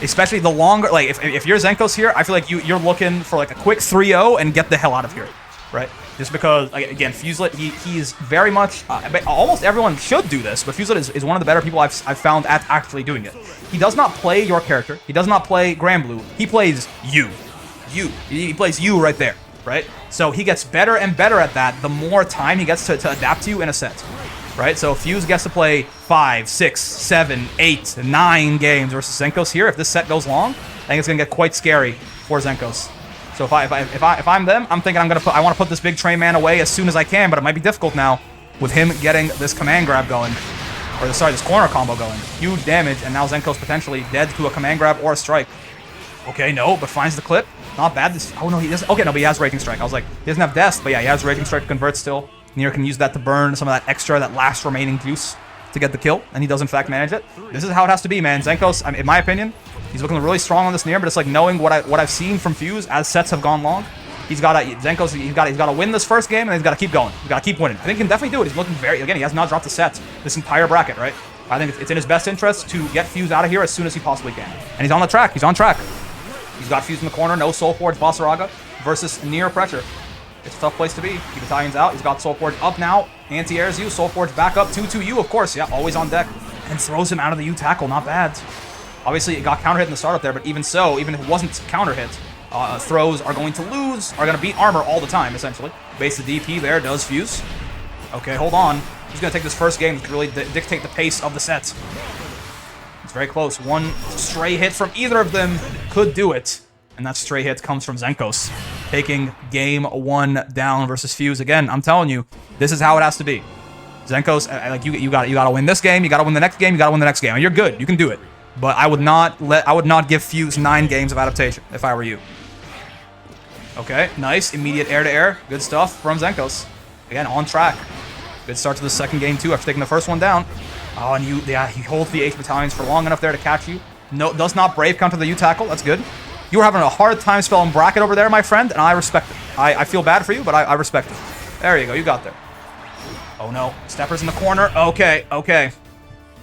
Especially the longer, like if you're Zenos here, I feel like you're looking for like a quick 3-0 and get the hell out of here, right? Just because, like, again, Fuset, he's very much, almost everyone should do this, but Fuset is one of the better people I've found at actually doing it. He does not play your character. He does not play Granblue. He plays you. He plays you right there, right? So he gets better and better at that the more time he gets to adapt to you in a set. Right, so Fuse gets to play 5, 6, 7, 8, 9 games versus Zenos here. If this set goes long, I think it's gonna get quite scary for Zenos. So if I'm them, I'm thinking I want to put this big train man away as soon as I can, but it might be difficult now with him getting this command grab going, or this corner combo going. Huge damage, and now Zenos potentially dead to a command grab or a strike. Okay, no, but finds the clip. Not bad. Oh no, he doesn't. Okay, no, but he has Raging Strike. I was like, he doesn't have Death, but yeah, he has Raging Strike to convert still. Nier can use that to burn some of that extra, that last remaining juice to get the kill, and he does in fact manage it. This is how it has to be, man. Zenos, in my opinion, he's looking really strong on this Nier, but it's like knowing what I've seen from Fuse as sets have gone long. Zenos, he's got to win this first game, and he's got to keep going. He's got to keep winning. I think he can definitely do it. He's looking again, he has not dropped a set this entire bracket, right? I think it's in his best interest to get Fuse out of here as soon as he possibly can. And he's on the track. He's on track. He's got Fuse in the corner, no Soul Forge, Basaraga versus Nier pressure. It's a tough place to be. Keep Battalions out. He's got Soul Forge up now. Anti-airs you. Soul Forge back up. 2-2-U, of course. Yeah, always on deck. And throws him out of the U tackle. Not bad. Obviously, it got counter hit in the startup there, but even so, even if it wasn't counter hit, throws are going to lose, are going to beat armor all the time, essentially. Base the DP there, does Fuse. Okay, hold on. He's going to take this first game to really dictate the pace of the set. It's very close. One stray hit from either of them could do it. And that stray hit comes from Zenos, taking game 1 down versus Fuse. Again, I'm telling you, this is how it has to be. Zenos, like you got to win this game, you got to win the next game, you got to win the next game. And you're good, you can do it. But I would not give Fuse 9 games of adaptation if I were you. Okay, nice immediate air to air, good stuff from Zenos. Again, on track. Good start to the second game too after taking the first one down. Oh, and he holds the H battalions for long enough there to catch you. No, does not brave counter the U tackle. That's good. You were having a hard time spelling bracket over there, my friend, and I respect it. I feel bad for you, but I respect it. There you go. You got there. Oh, no. Stepper's in the corner. Okay, okay.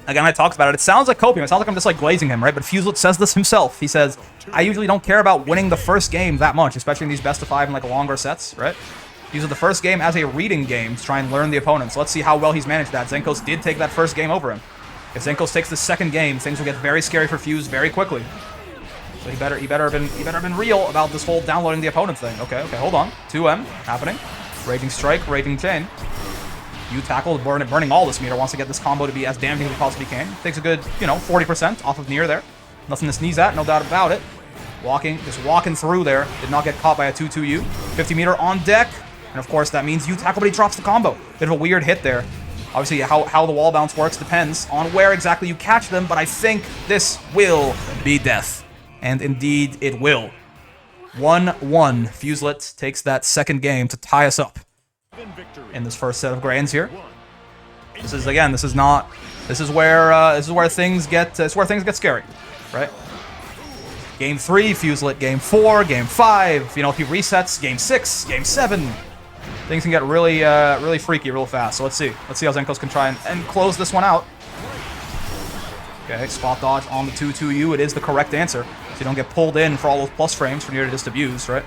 Again, I talked about it. It sounds like copium. It sounds like I'm just, like, glazing him, right? But Fuset says this himself. He says, I usually don't care about winning the first game that much, especially in these best of 5 and, like, longer sets, right? Use the first game as a reading game to try and learn the opponents. Let's see how well he's managed that. Zenos did take that first game over him. If Zenos takes the second game, things will get very scary for Fuse very quickly. So he better have been real about this whole downloading the opponent thing. Okay, hold on. 2M happening. Raging Strike, Raging Chain. U tackle, burning all this meter, wants to get this combo to be as damaging as he possibly can. Takes a good, 40% off of Nier there. Nothing to sneeze at, no doubt about it. Just walking through there. Did not get caught by a 2-2-U. 50 meter on deck. And of course that means U tackle, but he drops the combo. Bit of a weird hit there. Obviously, how the wall bounce works depends on where exactly you catch them, but I think this will be death. And indeed, it will. 1-1. Fuset takes that second game to tie us up in this first set of grands here. This is where things get scary, right? Game 3, Fuset. Game 4, Game 5. If he resets, Game 6, Game 7. Things can get really freaky real fast. So let's see. Let's see how Zenos can try and close this one out. Okay, spot dodge on the 2-2-U. It is the correct answer. So you don't get pulled in for all those plus frames for Nier to just abuse, right?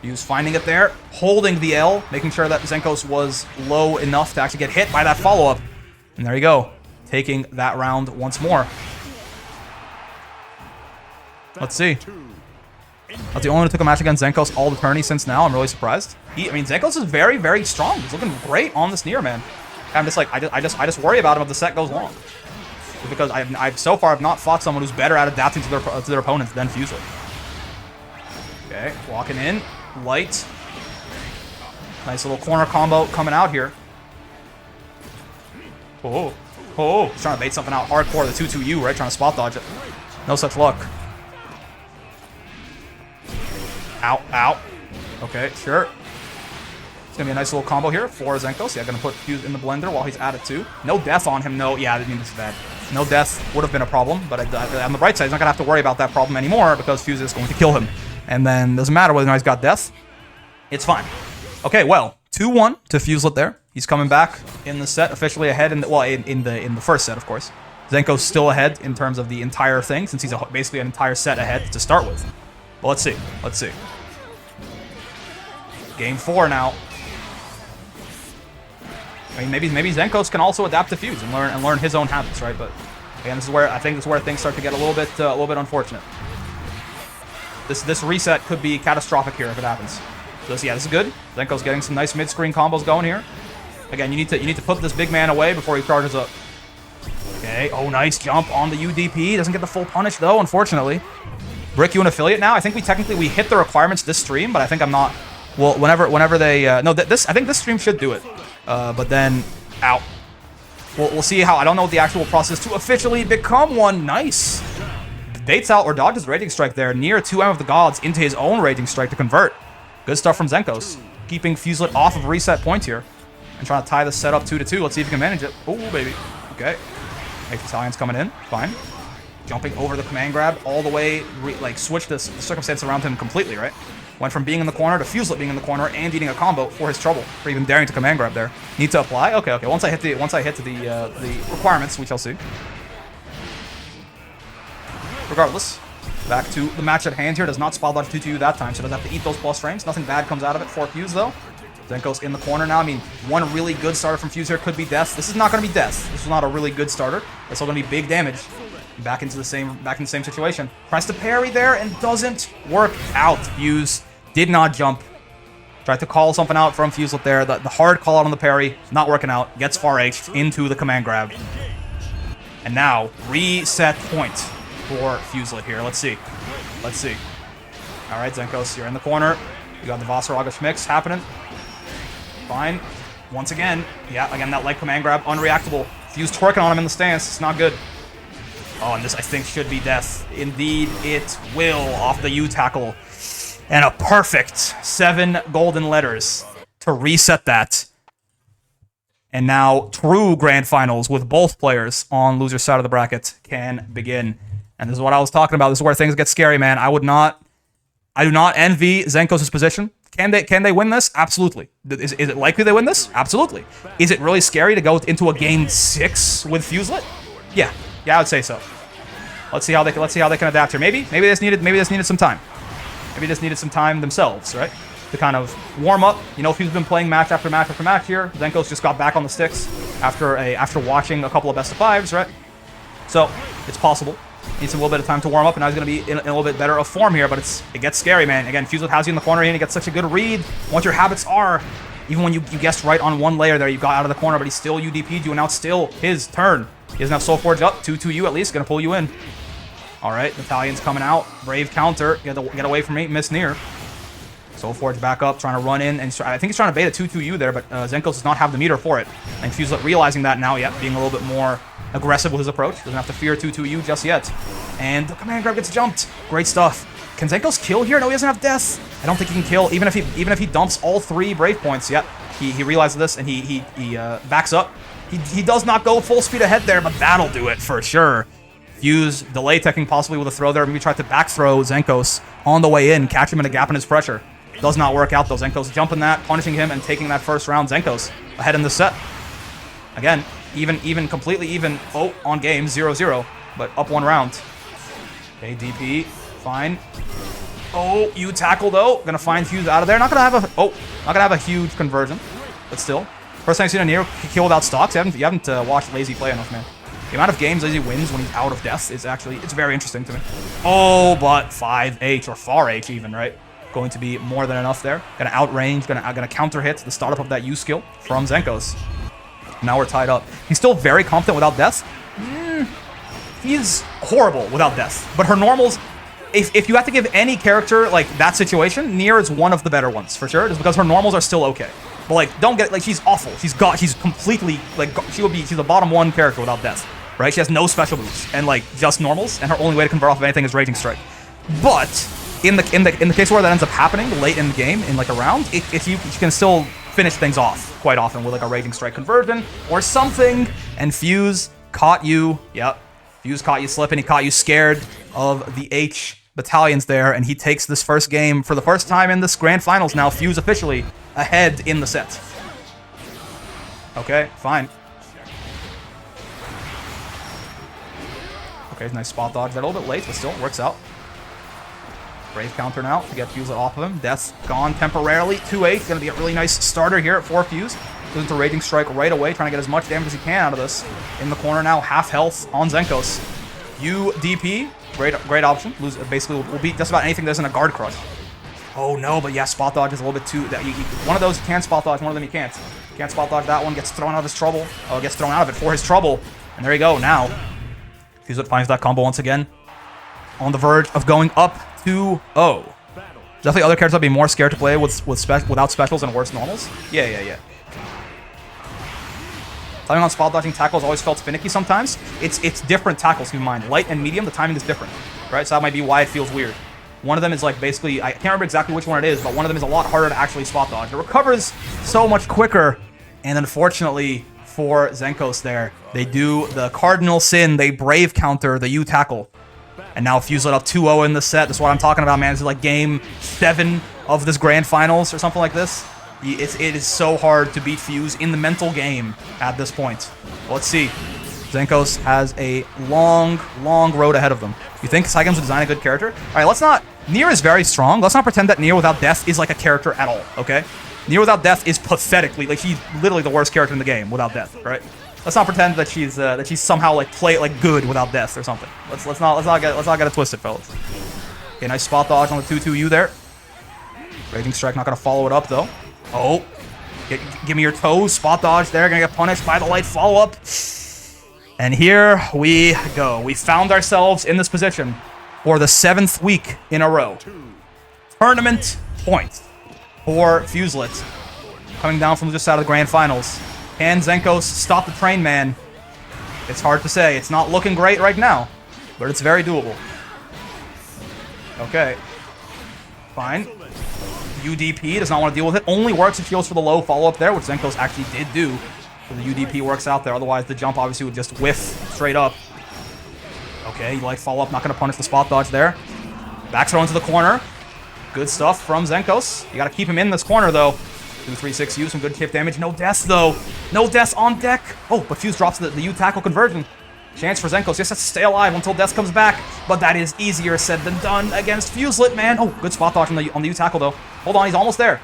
Fuse finding it there, holding the L, making sure that Zenos was low enough to actually get hit by that follow-up. And there you go, taking that round once more. Let's see. That's the only one who took a match against Zenos all the tourney since now. I'm really surprised. I mean, Zenos is very, very strong. He's looking great on this Nier, man. I'm just like, I just worry about him if the set goes long. Because I've so far I've not fought someone who's better at adapting to their opponents than Fuset. Okay, walking in, light. Nice little corner combo coming out here. Oh, he's trying to bait something out hardcore. The 2-2-U, right? Trying to spot dodge it. No such luck. Ow, ow. Okay, sure. It's gonna be a nice little combo here for Zenos. Yeah, gonna put Fuse in the blender while he's at it too. No death on him. No, yeah, I mean, this is bad. No death would have been a problem, but on the bright side, he's not gonna have to worry about that problem anymore because Fuse is going to kill him. And then doesn't matter whether or not he's got death. It's fine. Okay, well, 2-1 to Fuselet there. He's coming back in the set, officially ahead in the first set, of course. Zenos still ahead in terms of the entire thing, since he's basically an entire set ahead to start with. But let's see. Let's see. Game 4 now. I mean, maybe Zenos can also adapt to Fuse and learn his own habits, right? But again, this is where things start to get a little bit unfortunate. This reset could be catastrophic here if it happens. So this is good. Zenos getting some nice mid-screen combos going here. Again, you need to put this big man away before he charges up. Okay. Oh, nice jump on the UDP. Doesn't get the full punish though, unfortunately. Brick you an affiliate now. I think we hit the requirements this stream, but I think I'm not. Well, whenever they I think this stream should do it. But then, out. We'll see how. I don't know what the actual process to officially become one. Nice. Baits out or dodges Raging Strike there. Near 2M of the Gods into his own Raging Strike to convert. Good stuff from Zenos. Keeping Fuselet off of reset point here. And trying to tie the set up 2-2. Let's see if he can manage it. Oh, baby. Okay. Italian's coming in. Fine. Jumping over the command grab all the way. Switch the circumstance around him completely, right? Went from being in the corner to Fuselet being in the corner and eating a combo for his trouble, for even daring to command grab there. Need to apply? Okay. Once I hit the requirements, we shall see. Regardless, back to the match at hand here. Does not spot dodge 2-2 that time, so doesn't have to eat those plus frames. Nothing bad comes out of it for Fuse though. Zenos in the corner now. I mean, one really good starter from Fuse here could be death. This is not going to be death. This is not a really good starter. It's still going to be big damage. Back in the same situation. Tries to parry there and doesn't work out. Fuse did not jump. Tried to call something out from Fuselet there. The hard call out on the parry, not working out. Gets far H'd into the command grab. And now, reset point for Fuselet here. Let's see. Let's see. Alright, Zenos, you're in the corner. You got the Vasaragish mix happening. Fine. Once again, yeah, again, that light command grab, unreactable. Fuse twerking on him in the stance. It's not good. Oh, and this, I think, should be death. Indeed, it will, off the U-tackle. And a perfect 7 golden letters to reset that. And now, true grand finals with both players on loser's side of the bracket can begin. And this is what I was talking about. This is where things get scary, man. I do not envy Zenos' position. Can they win this? Absolutely. Is it likely they win this? Absolutely. Is it really scary to go into a game 6 with Fuselet? Yeah. Yeah, I would say so. Let's see how they can adapt here. Maybe they just needed some time. Maybe they just needed some time themselves, right? To kind of warm up. You know, Fuse has been playing match after match after match here. Zenos just got back on the sticks after watching a couple of best of 5s, right? So it's possible. Needs a little bit of time to warm up, and now he's going to be in a little bit better of form here, but it gets scary, man. Again, Fuselet has you in the corner here, and he gets such a good read. What your habits are. Even when you guessed right on one layer there, you got out of the corner, but he still UDP'd you, and now it's still his turn. He doesn't have Soul Forge up. 2-2-U at least. Going to pull you in. All right. Italian's coming out. Brave counter. Get away from me. Miss near. Soul Forge back up. Trying to run in. And I think he's trying to bait a 2-2-U there, but Zenos does not have the meter for it. And Fuselet realizing that now, yeah, being a little bit more aggressive with his approach. Doesn't have to fear 2-2-U just yet. And the command grab gets jumped. Great stuff. Can Zenos kill here? No, he doesn't have death. I don't think he can kill. Even if he dumps all 3 Brave points, yep. He realizes this and he backs up. He does not go full speed ahead there, but that'll do it for sure. Fuse delay teching possibly with a throw there. Maybe try to back throw Zenos on the way in, catch him in a gap in his pressure. Does not work out though. Zenos jumping that, punishing him, and taking that first round. Zenos ahead in the set. Again, completely even. Oh, on game 0-0, but up 1 round. Okay, DP, fine. Oh, you tackle though. Gonna find Fuse out of there. Not gonna have a huge conversion, but still. First time I've seen a Nier kill without stocks. You haven't watched Lazy play enough, man. The amount of games that he wins when he's out of death is actually, it's very interesting to me. Oh, but 5H, or far H even, right? Going to be more than enough there. Gonna outrange, gonna counter hit the startup of that U skill from Zenos. Now we're tied up. He's still very confident without death. He's horrible without death. But her normals, if you have to give any character like that situation, Nier is one of the better ones for sure. Just because her normals are still okay. But like, don't get like she's awful. She's completely like she's a bottom 1 character without death, right? She has no special moves and like just normals, and her only way to convert off of anything is Raging Strike. But in the case where that ends up happening late in the game in like a round, if you can still finish things off quite often with like a Raging Strike conversion or something. And Fuse caught you. Yep, Fuse caught you slipping. He caught you scared of the H battalions there, and he takes this first game for the first time in this grand finals. Now Fuse officially ahead in the set. Okay, fine. Okay, nice spot dodge. That a little bit late, but still works out. Brave counter now to get Fuse off of him. Death's gone temporarily. 2-8, gonna be a really nice starter here for Fuse. Goes into Raging Strike right away, trying to get as much damage as he can out of this. In the corner now, half health on Zenos. UDP, great option. Basically, will beat just about anything that isn't a guard crush. Oh no, but yeah, spot dodge is a little bit too. One of those you can spot dodge, one of them you can't. You can't spot dodge that one, gets thrown out of his trouble. Oh, gets thrown out of it for his trouble. And there you go, now. Fuset finds that combo once again. On the verge of going up 2-0. Definitely other characters I'd be more scared to play without specials and worse normals. Yeah. Timing on spot dodging tackles always felt finicky sometimes. It's different tackles, keep in mind. Light and medium, the timing is different, right? So that might be why it feels weird. One of them is like basically, I can't remember exactly which one it is, but one of them is a lot harder to actually spot dodge. It recovers so much quicker, and unfortunately for Zenos there, they do the cardinal sin, they brave counter the U tackle. And now Fuset up 2-0 in the set. That's what I'm talking about, man. This is like game 7 of this grand finals or something like this. It is so hard to beat Fuse in the mental game at this point. Let's see. Zenos has a long road ahead of them. You think Saigam's would design a good character? All right, let's not... Nier is very strong. Let's not pretend that Nier without death is like a character at all, okay? Nier without death is pathetically... Like, she's literally the worst character in the game without death, right? Let's not pretend that she's somehow like good without death or something. Let's not get it twisted, fellas. Okay, nice spot dodge on the 2-2U there. Raging Strike not gonna follow it up though. Oh, give me your toes. Spot dodge there. Gonna get punished by the light follow up. And here we go. We found ourselves in this position for the 7th week in a row. Tournament points for Fuselet. Coming down from just out of the grand finals. Can Zenos stop the train man? It's hard to say. It's not looking great right now, but it's very doable. Okay. Fine. UDP does not want to deal with it. Only works if she goes for the low follow-up there, which Zenos actually did do. So the UDP works out there. Otherwise, the jump obviously would just whiff straight up. Okay, light follow-up. Not going to punish the spot dodge there. Back throw into the corner. Good stuff from Zenos. You got to keep him in this corner, though. 2-3-6U, some good tip damage. No death, though. No death on deck. Oh, but Fuse drops the U tackle conversion. Chance for Zenos just to stay alive until death comes back. But that is easier said than done against Fuselet, man. Oh, good spot dodge on the U tackle, though. Hold on, he's almost there.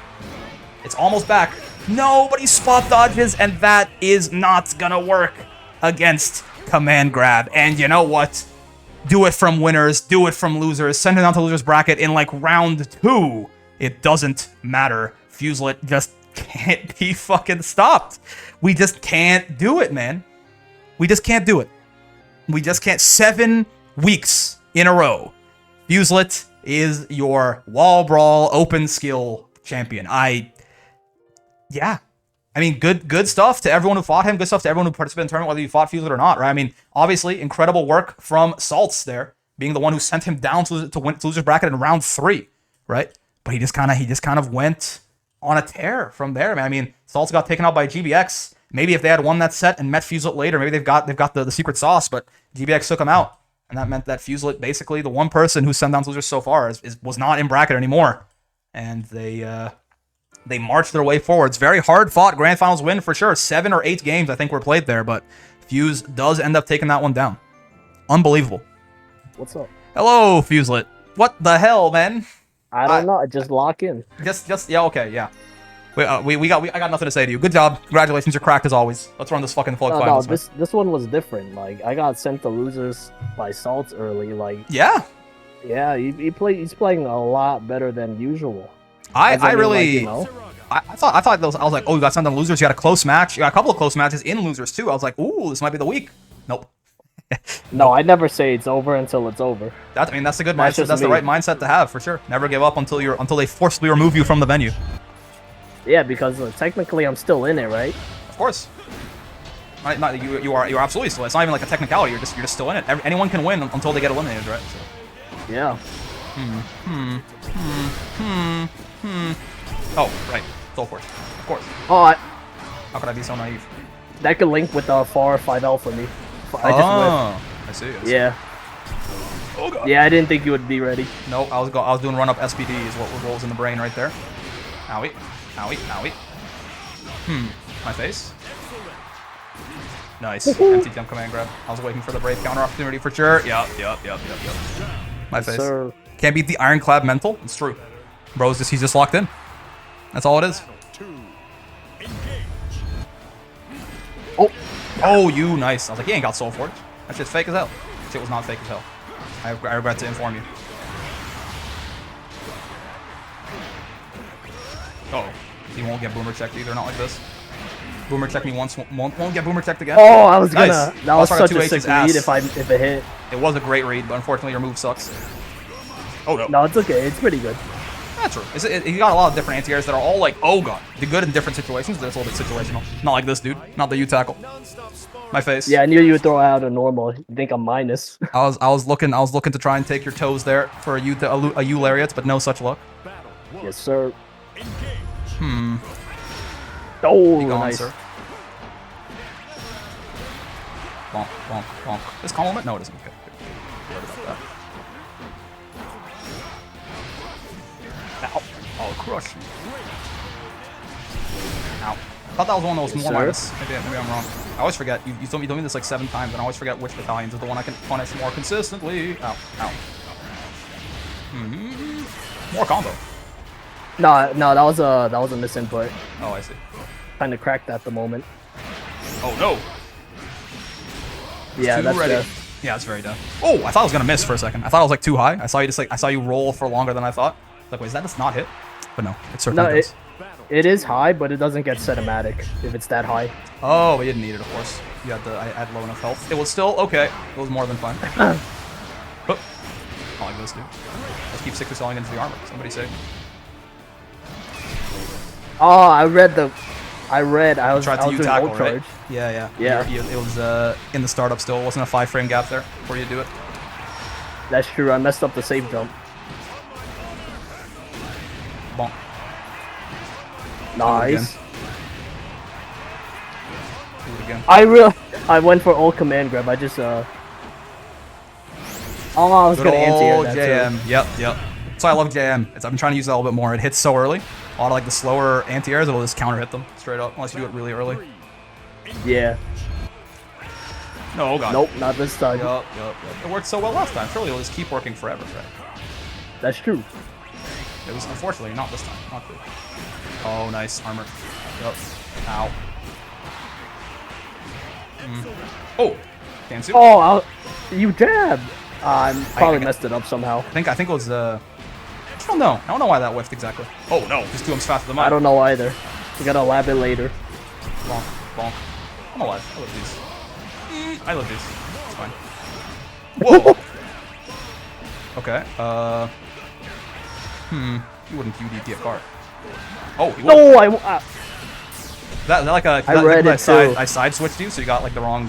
It's almost back. No, but he spot dodges, and that is not gonna work against Command Grab. And you know what? Do it from winners. Do it from losers. Send it down to losers bracket in, like, round 2. It doesn't matter. Fuselet just can't be fucking stopped. We just can't do it, man. We just can't do it. We just can't. 7 weeks in a row. Fuselet is your wall brawl open skill champion. Yeah. I mean, good stuff to everyone who fought him. Good stuff to everyone who participated in the tournament, whether you fought Fuselet or not, right? I mean, obviously, incredible work from Saltz there, being the one who sent him down to losers bracket in round 3, right? But he just kind of went on a tear from there, man. I mean, Saltz got taken out by GBX. Maybe if they had won that set and met Fuselet later, maybe they've got the secret sauce, but GBX took him out. And that meant that Fuselet, basically the one person who sent down losers so far, was not in bracket anymore. And they marched their way forward. It's very hard fought grand finals win for sure. 7 or 8 games I think were played there, but Fuse does end up taking that one down. Unbelievable. What's up? Hello, Fuselet. What the hell, man? I don't know. Just lock in. Just yeah, okay, yeah. I got nothing to say to you. Good job. Congratulations, you're cracked as always. Let's run this fucking Flug No, finals. this one was different. Like, I got sent to losers by Salts early. Like, Yeah. yeah, he's playing a lot better than usual. I really, like, you know? I thought those. I was like, oh, you got sent to losers. You had a close match. You got a couple of close matches in losers too. I was like, ooh, this might be the week. Nope. No, I never say it's over until it's over. I mean, that's a good mindset. That's the right mindset to have for sure. Never give up until they forcibly remove you from the venue. Yeah, because technically I'm still in it, right? Of course. You're absolutely still. It's not even like a technicality. You're just still in it. Anyone can win until they get eliminated, right? So. Yeah. Oh, right. Soul Force. Of course. Oh, How could I be so naive? that could link with 4-5L for me. I just whiffed. I see. Yeah. Oh god. Yeah, I didn't think you would be ready. No, I was doing run up SPD is what rolls in the brain right there. Owie. Owie. Owie. My face. Nice. Empty jump command grab. I was waiting for the brave counter opportunity for sure. Yup. My face. Sir. Can't beat the ironclad mental. It's true. He's just locked in. That's all it is. Oh, you nice. I was like, he ain't got Soul Forge. That shit's fake as hell. Shit was not fake as hell. I regret to inform you. Uh oh, he won't get boomer checked either. Not like this. Boomer checked me once, won't get boomer checked again. Oh, I was gonna. Nice. That was such a sick read if it hit. It was a great read, but unfortunately your move sucks. Oh no. No, it's okay. It's pretty good. That's true. He got a lot of different anti-airs that are all like, oh god, they're good in different situations, but it's a little bit situational. Not like this dude. Not the U tackle. My face. Yeah, I knew you would throw out a normal. You think I'm minus? I was looking to try and take your toes there for a U lariat, but no such luck. Yes, sir. Oh, gone, nice. Sir. Bonk, bonk, bonk. This compliment? No, it isn't. Okay. Worried about that. Ow. Oh, crush. Ow. I thought that was one of those more minus. Maybe I'm wrong. I always forget. You told me this like 7 times, and I always forget which battalions is the one I can punish more consistently. Ow. Ow. More combo. No, that was a misinput. Oh, I see. Kind of cracked at the moment. Oh no. Yeah, that's ready. Yeah, it's very dead. Oh, I thought I was gonna miss for a second. I thought I was like too high. I saw you roll for longer than I thought. Like, wait, is that just not hit? But no, it certainly does. It is high, but it doesn't get cinematic if it's that high. Oh, but you didn't need it, of course. I had low enough health. It was still okay. It was more than fine. Oh, I like this dude. Let's keep 6 selling into the armor. Somebody say. Oh, I was tried to doing tackle, ult right? charge. Yeah. It was in the startup still. It wasn't a 5-frame gap there before you do it. That's true. I messed up the save jump. Bonk. Nice. Do it again. I went for ult command grab. I just Oh, I was gonna anti-air that JM. too. Yep. So I love JM. I've been trying to use that a little bit more. It hits so early. A lot of like the slower anti-airs, it will just counter hit them straight up, unless you do it really early. Yeah. No, oh god. Nope, not this time. Yup. It worked so well last time. Surely it'll just keep working forever, right? That's true. It was unfortunately not this time. Not good. Oh, nice armor. Yup. Ow. Oh, cancel. Oh, you jabbed. I probably messed it up somehow. I think it was I don't know. I don't know why that whiffed exactly. Oh no, just do him faster than mine. I don't know either. We gotta lab it later. Bonk, bonk. I'm alive. I love these. I love these. It's fine. Whoa. Okay. You wouldn't QD PFR. Oh, he would. No, That like a. I read it too. I side switched you, so you got like the wrong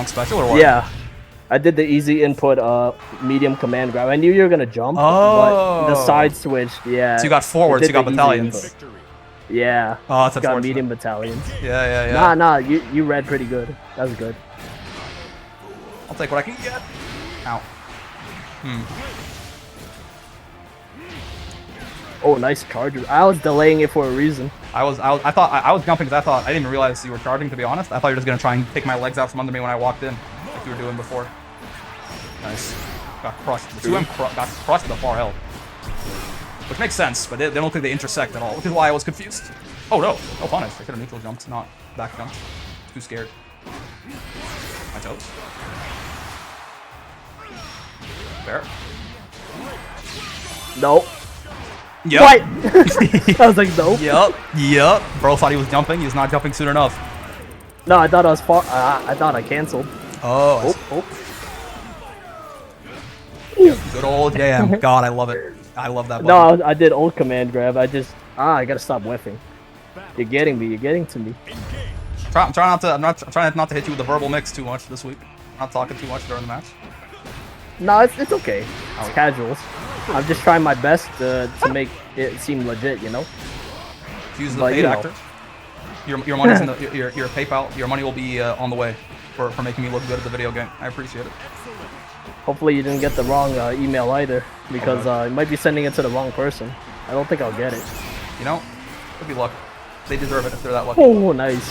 special or what? Yeah. I did the easy input medium command grab. I knew you were gonna jump, but the side switched, yeah. So you got forward, so you got battalions. Yeah. Oh, that's got medium battalions. Yeah. Nah, you read pretty good. That was good. I'll take what I can get. Ow. Oh, nice charger. I was delaying it for a reason. I was jumping because I didn't even realize you were charging, to be honest. I thought you were just gonna try and take my legs out from under me when I walked in, like you were doing before. Nice. Got crushed. The 2M got crushed with the far L. Which makes sense, but they don't think they intersect at all, which is why I was confused. Oh no, no punish. I could have neutral jumped, not back jumped. Too scared. My toes. Fair. Nope. Yep. What? I was like, nope. Yep. Bro thought he was jumping. He was not jumping soon enough. No, I thought I was far. I thought I canceled. Oh. Good old jam. God, I love it. I love that button. No, I did old command grab. I gotta stop whiffing. You're getting me. You're getting to me. I'm trying not to hit you with the verbal mix too much this week. I'm not talking too much during the match. No, it's okay. It's casuals. I'm just trying my best to make it seem legit, you know. Use the paid actor. Your money's in the your PayPal. Your money will be on the way for making me look good at the video game. I appreciate it. Hopefully you didn't get the wrong email either, because you might be sending it to the wrong person. I don't think I'll get it. You know, it'll be luck. They deserve it if they're that lucky. Oh, nice.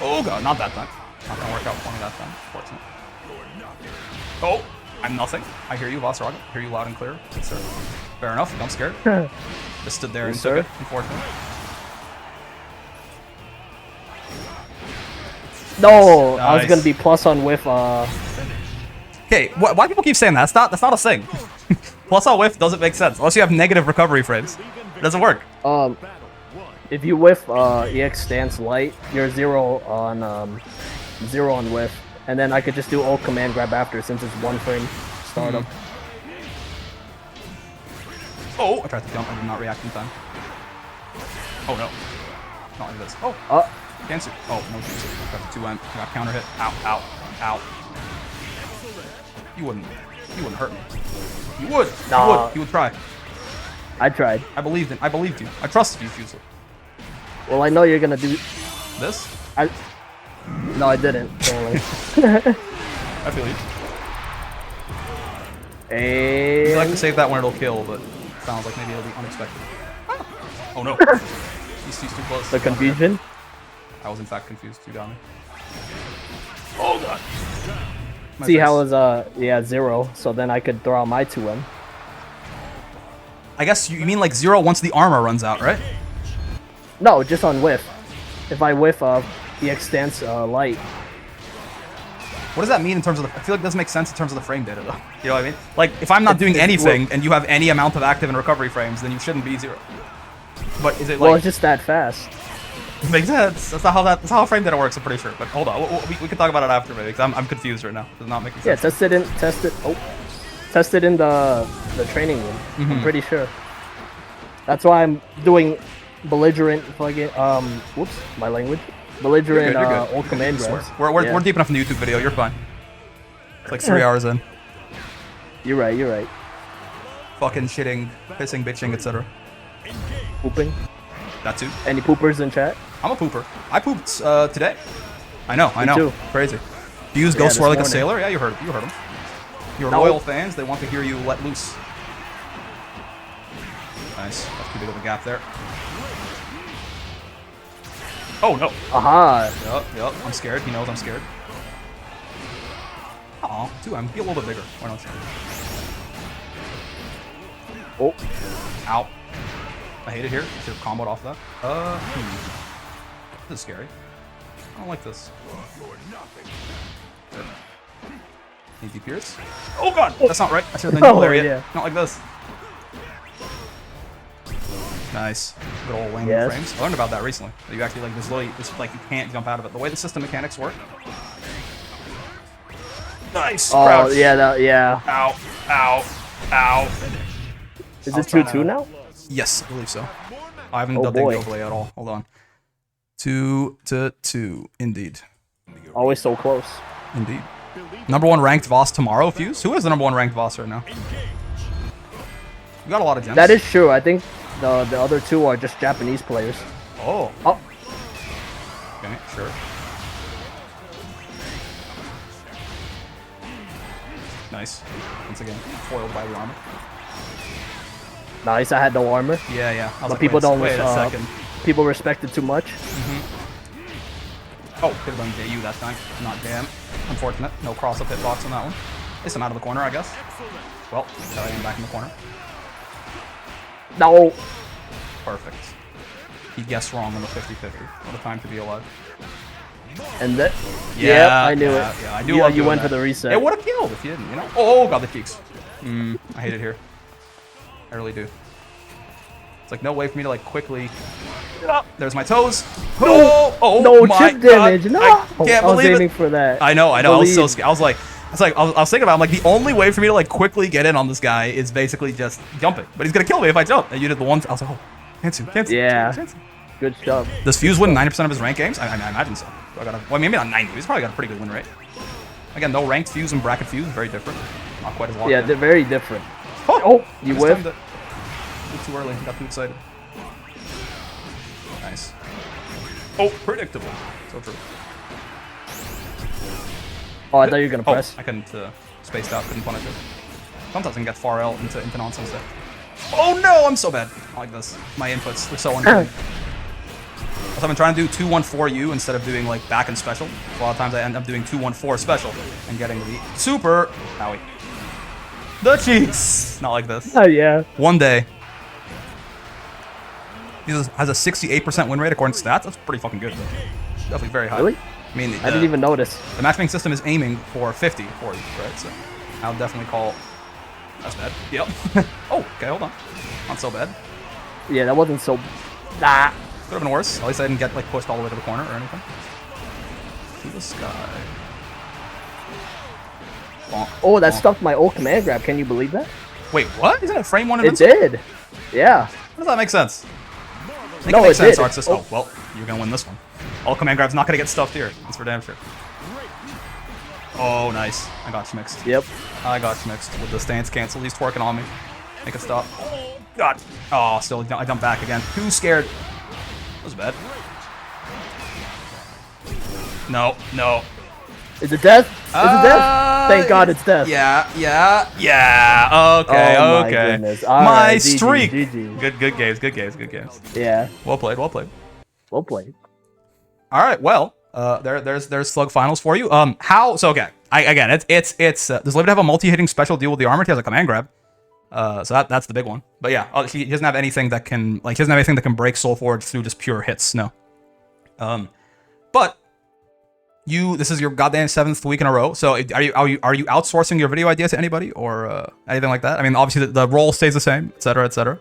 Oh god, not that time. Not gonna work out for me that time. Unfortunately. Oh, I'm nothing. I hear you, Voss Rocket. I hear you loud and clear. Yes, sir. Fair enough. I'm scared. Just stood there and took it, unfortunately. No, nice. I was gonna be plus on whiff. Okay, why do people keep saying that? That's not a thing. Plus on whiff doesn't make sense unless you have negative recovery frames. It doesn't work. If you whiff EX stance light, you're 0 on whiff, and then I could just do ult command grab after since it's 1 frame startup. Oh, I tried to jump. I did not react in time. Oh no, not like this. Oh, cancel. Oh no, cancel. I got the 2M. I got counter hit. Ow, ow, ow. You wouldn't hurt me. You would. Nah. You would. You would try. I tried. I believed you. I trusted you, Fuset. Well, I know you're gonna do this. No, I didn't. I feel you. Hey. I like to save that when it'll kill, but it sounds like maybe it'll be unexpected. Oh no. He's too close. The confusion? I was in fact confused. You got me. Oh god. See how it was 0, so then I could throw out my 2M. I guess you mean like 0 once the armor runs out, right? No, just on whiff. If I whiff EX stance light. What does that mean in terms of the... I feel like it doesn't make sense in terms of the frame data, though. You know what I mean? Like, if I'm not doing anything and you have any amount of active and recovery frames, then you shouldn't be 0. But is it like... Well, it's just that fast. It makes sense. That's how frame data works, I'm pretty sure. But hold on, we can talk about it after, maybe, because I'm confused right now. It's not making sense. Yeah, test it in the training room. I'm pretty sure. That's why I'm doing belligerent fucking whoops, my language. Belligerent you're good. old command grabs. We're deep enough in the YouTube video. You're fine. It's like 3 hours in. You're right. Fucking shitting, pissing, bitching, etc. Pooping. That too. Any poopers in chat? I'm a pooper. I pooped today. I know. Too. Crazy. Do you use Ghost Roar like a sailor? Yeah, you heard them. Your loyal fans, they want to hear you let loose. Nice. That's too big of a gap there. Oh no. Aha. Yup. I'm scared. He knows I'm scared. Aw, 2M. Be a little bit bigger. Why don't you? Oh. Ow. I hate it here. Should have comboed off that. This is scary. I don't like this. Need Pierce? Oh god! That's not right. I should have done there yet. Not like this. Nice. Good old landing frames. I learned about that recently. That you actually like you can't jump out of it. The way the system mechanics work. Nice. Oh crouch. yeah. Ow. Is it 2-2 now? Yes, I believe so. I haven't done the overlay at all. Hold on. 2-2, indeed. Always so close. Indeed. #1 ranked Voss tomorrow, Fuse? Who is the #1 ranked Voss right now? We got a lot of gems. That is true. I think the other 2 are just Japanese players. Oh. Okay, sure. Nice. Once again, foiled by the armor. Nice, I had no armor. Yeah. But people don't wait a second. People respect it too much. Oh, could have done JU that time. Not jam. Unfortunate. No cross-up hitbox on that one. At least I'm out of the corner, I guess. Well, got him back in the corner. No. Perfect. He guessed wrong on the 50-50. What a time to be alive. And that. Yeah, Yep, I knew it. Yeah, I do. Yeah, love you doing went that. for the reset. It would have killed if you didn't, you know? Oh, got the cheeks. I hate it here. I really do. It's like no way for me to like quickly. There's my toes. Oh No my chip God. damage. No. I can't I was believe aiming it. for that. I know. I was so Believe. scared. I was thinking about it. I'm like, the only way for me to like quickly get in on this guy is basically just jumping. But he's gonna kill me if I jump. And you did the one. I was like, oh, can't. Yeah. Good job. Does Fuse win 90% of his ranked games? I imagine so. I got well, maybe not 90. He's probably got a pretty good win rate. Again, no ranked Fuse and bracket Fuse, very different. Not quite as long. Yeah, they're very different. Oh, you whiffed. Too early. Got too excited. Nice. Oh, predictable. So true. Oh, I thought you were gonna press. I couldn't spaced out. Couldn't punish it. Sometimes I can get far L into nonsense there. Oh no, I'm so bad. I like this. My inputs, they're so unfair. So I've been trying to do 2-1-4U instead of doing like back and special. So a lot of times I end up doing 2-1-4 special and getting the super. Owie. The cheeks. Not like this. Oh yeah. One day. He has a 68% win rate according to stats. That's pretty fucking good. Definitely very high. Really? I mean, I didn't even notice. The matchmaking system is aiming for 50 for you, right? So I'll definitely call. That's bad. Yep. Oh, okay, hold on. Not so bad. Yeah, that wasn't so. Nah. Could have been worse. At least I didn't get like pushed all the way to the corner or anything. To the sky. Bonk, Oh, that bonk. stuffed my old command grab. Can you believe that? Wait, what? Isn't it frame one? It did. Yeah. How does that make sense? Make No, it make it sense, did. Arc System. Oh, well, you're gonna win this one. All command grab's not gonna get stuffed here. That's for damn sure. Oh, nice. I got you mixed. Yep. I got you mixed with the stance cancel. He's twerking on me. Make it stop. Oh, God. Oh, still, I jumped back again. Too scared. That was bad. No. Is it death? Is it death? Thank God it's death. Yeah. Okay, Oh my okay. goodness. All My right, GG, streak. GG. Good games. Yeah. Well played. Well played. All right, well, there's slug finals for you. How? So okay, again, it's does Livid have a multi-hitting special deal with the armor? He has a command grab. So that's the big one. But yeah, he doesn't have anything that can break Soul Forge through just pure hits. No. But this is your goddamn 7th week in a row. So are you outsourcing your video idea to anybody or anything like that? I mean, obviously the role stays the same, etc., etc.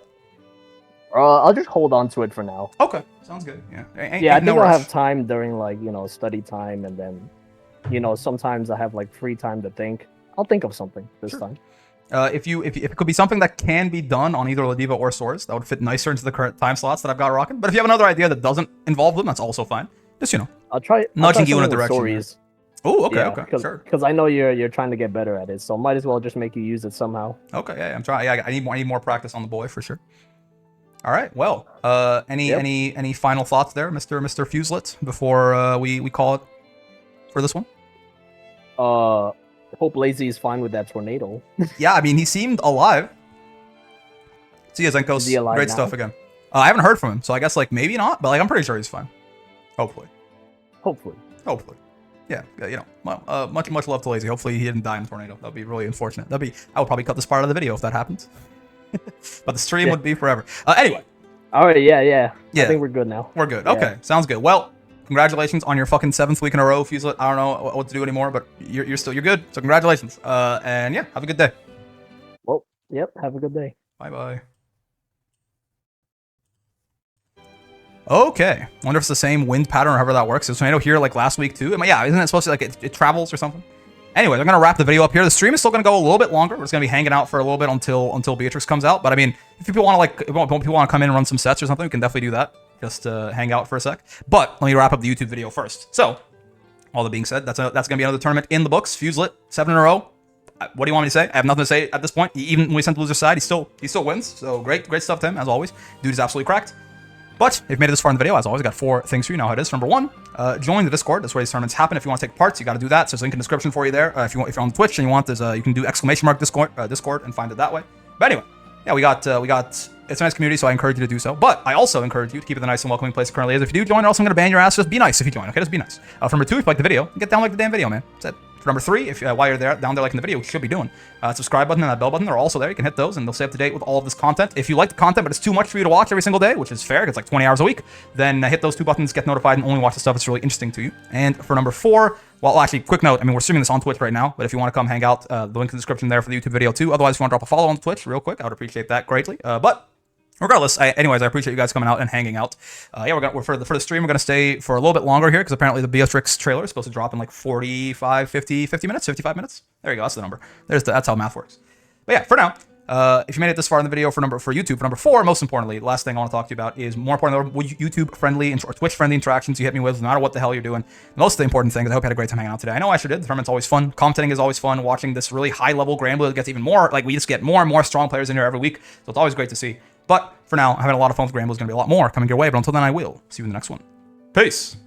I'll just hold on to it for now. Okay, sounds good. Yeah. I think I'll have time during like study time, and then sometimes I have like free time to think. I'll think of something this time. If it could be something that can be done on either Ladiva or Swords, that would fit nicer into the current time slots that I've got rocking. But if you have another idea that doesn't involve them, that's also fine. Just I'll try nudging you in a direction. Stories. Oh, okay, sure. Because I know you're trying to get better at it, so might as well just make you use it somehow. Okay, yeah, I'm trying. Yeah, I need more practice on the boy for sure. All right. Well, any final thoughts there, Mr. Fuselet, before we call it for this one? Hope Lazy is fine with that tornado. Yeah, I mean, he seemed alive. See ya, Zenkos. Is he alive Great now? stuff again. I haven't heard from him, so I guess like maybe not, but like I'm pretty sure he's fine. Hopefully. Yeah, much love to Lazy. Hopefully he didn't die in the tornado. That'd be really unfortunate. I would probably cut this part of the video if that happens. But the stream would be forever. Anyway. All right, yeah. I think we're good now. We're good. Okay, Yeah. sounds good. Well, congratulations on your fucking 7th week in a row, Fuselet. I don't know what to do anymore, but you're good. So congratulations. And yeah, have a good day. Well, yep. Have a good day. Bye. Okay. Wonder if it's the same wind pattern or however that works. Is tornado here like last week too? I mean, yeah, isn't it supposed to like it travels or something? Anyway, I'm gonna wrap the video up here. The stream is still gonna go a little bit longer. We're just gonna be hanging out for a little bit until Beatrix comes out. But I mean, if people want to come in and run some sets or something, we can definitely do that. Just hang out for a sec. But let me wrap up the YouTube video first. So, all that being said, that's gonna be another tournament in the books. Fuselet, 7 in a row. What do you want me to say? I have nothing to say at this point. Even when we sent the loser side, he still wins. So great stuff to him as always. Dude is absolutely cracked. But if you made it this far in the video, as always, I got 4 things for you. Know how it is. Number 1, join the Discord. That's where these tournaments happen. If you want to take parts, you got to do that. So there's a link in the description for you there. If you're on Twitch and you want, you can do !Discord and find it that way. But anyway, yeah, we got it's a nice community, so I encourage you to do so. But I also encourage you to keep it the nice and welcoming place it currently is. If you do join, or else I'm gonna ban your ass. Just be nice if you join. Okay, just be nice. For number 2, if you like the video, get down like the damn video, man. That's it. For number 3, if while you're there down there liking the video, which you should be doing, subscribe button and that bell button, they're also there. You can hit those and they'll stay up to date with all of this content. If you like the content but it's too much for you to watch every single day, which is fair, it's like 20 hours a week, then hit those 2 buttons, get notified, and only watch the stuff that's really interesting to you. And for number 4, well, actually, quick note, I mean, we're streaming this on Twitch right now, but if you want to come hang out, the link in the description there for the YouTube video too. Otherwise, if you want to drop a follow on Twitch real quick, I would appreciate that greatly. But regardless, anyways, I appreciate you guys coming out and hanging out. Yeah, for the stream, we're going to stay for a little bit longer here because apparently the Beatrix trailer is supposed to drop in like 45, 50 minutes, 55 minutes. There you go, that's the number. That's how math works. But yeah, for now, if you made it this far in the video for YouTube, for number 4, most importantly, the last thing I want to talk to you about is more importantly, YouTube-friendly or Twitch-friendly interactions you hit me with, no matter what the hell you're doing. Most of the important thing is I hope you had a great time hanging out today. I know I sure did. The tournament's always fun. Commentating is always fun. Watching this really high-level Granblue gets even more, like we just get more and more strong players in here every week, so it's always great to see. But for now, I'm having a lot of fun with Granblue. There's going to be a lot more coming your way, but until then, I will see you in the next one. Peace!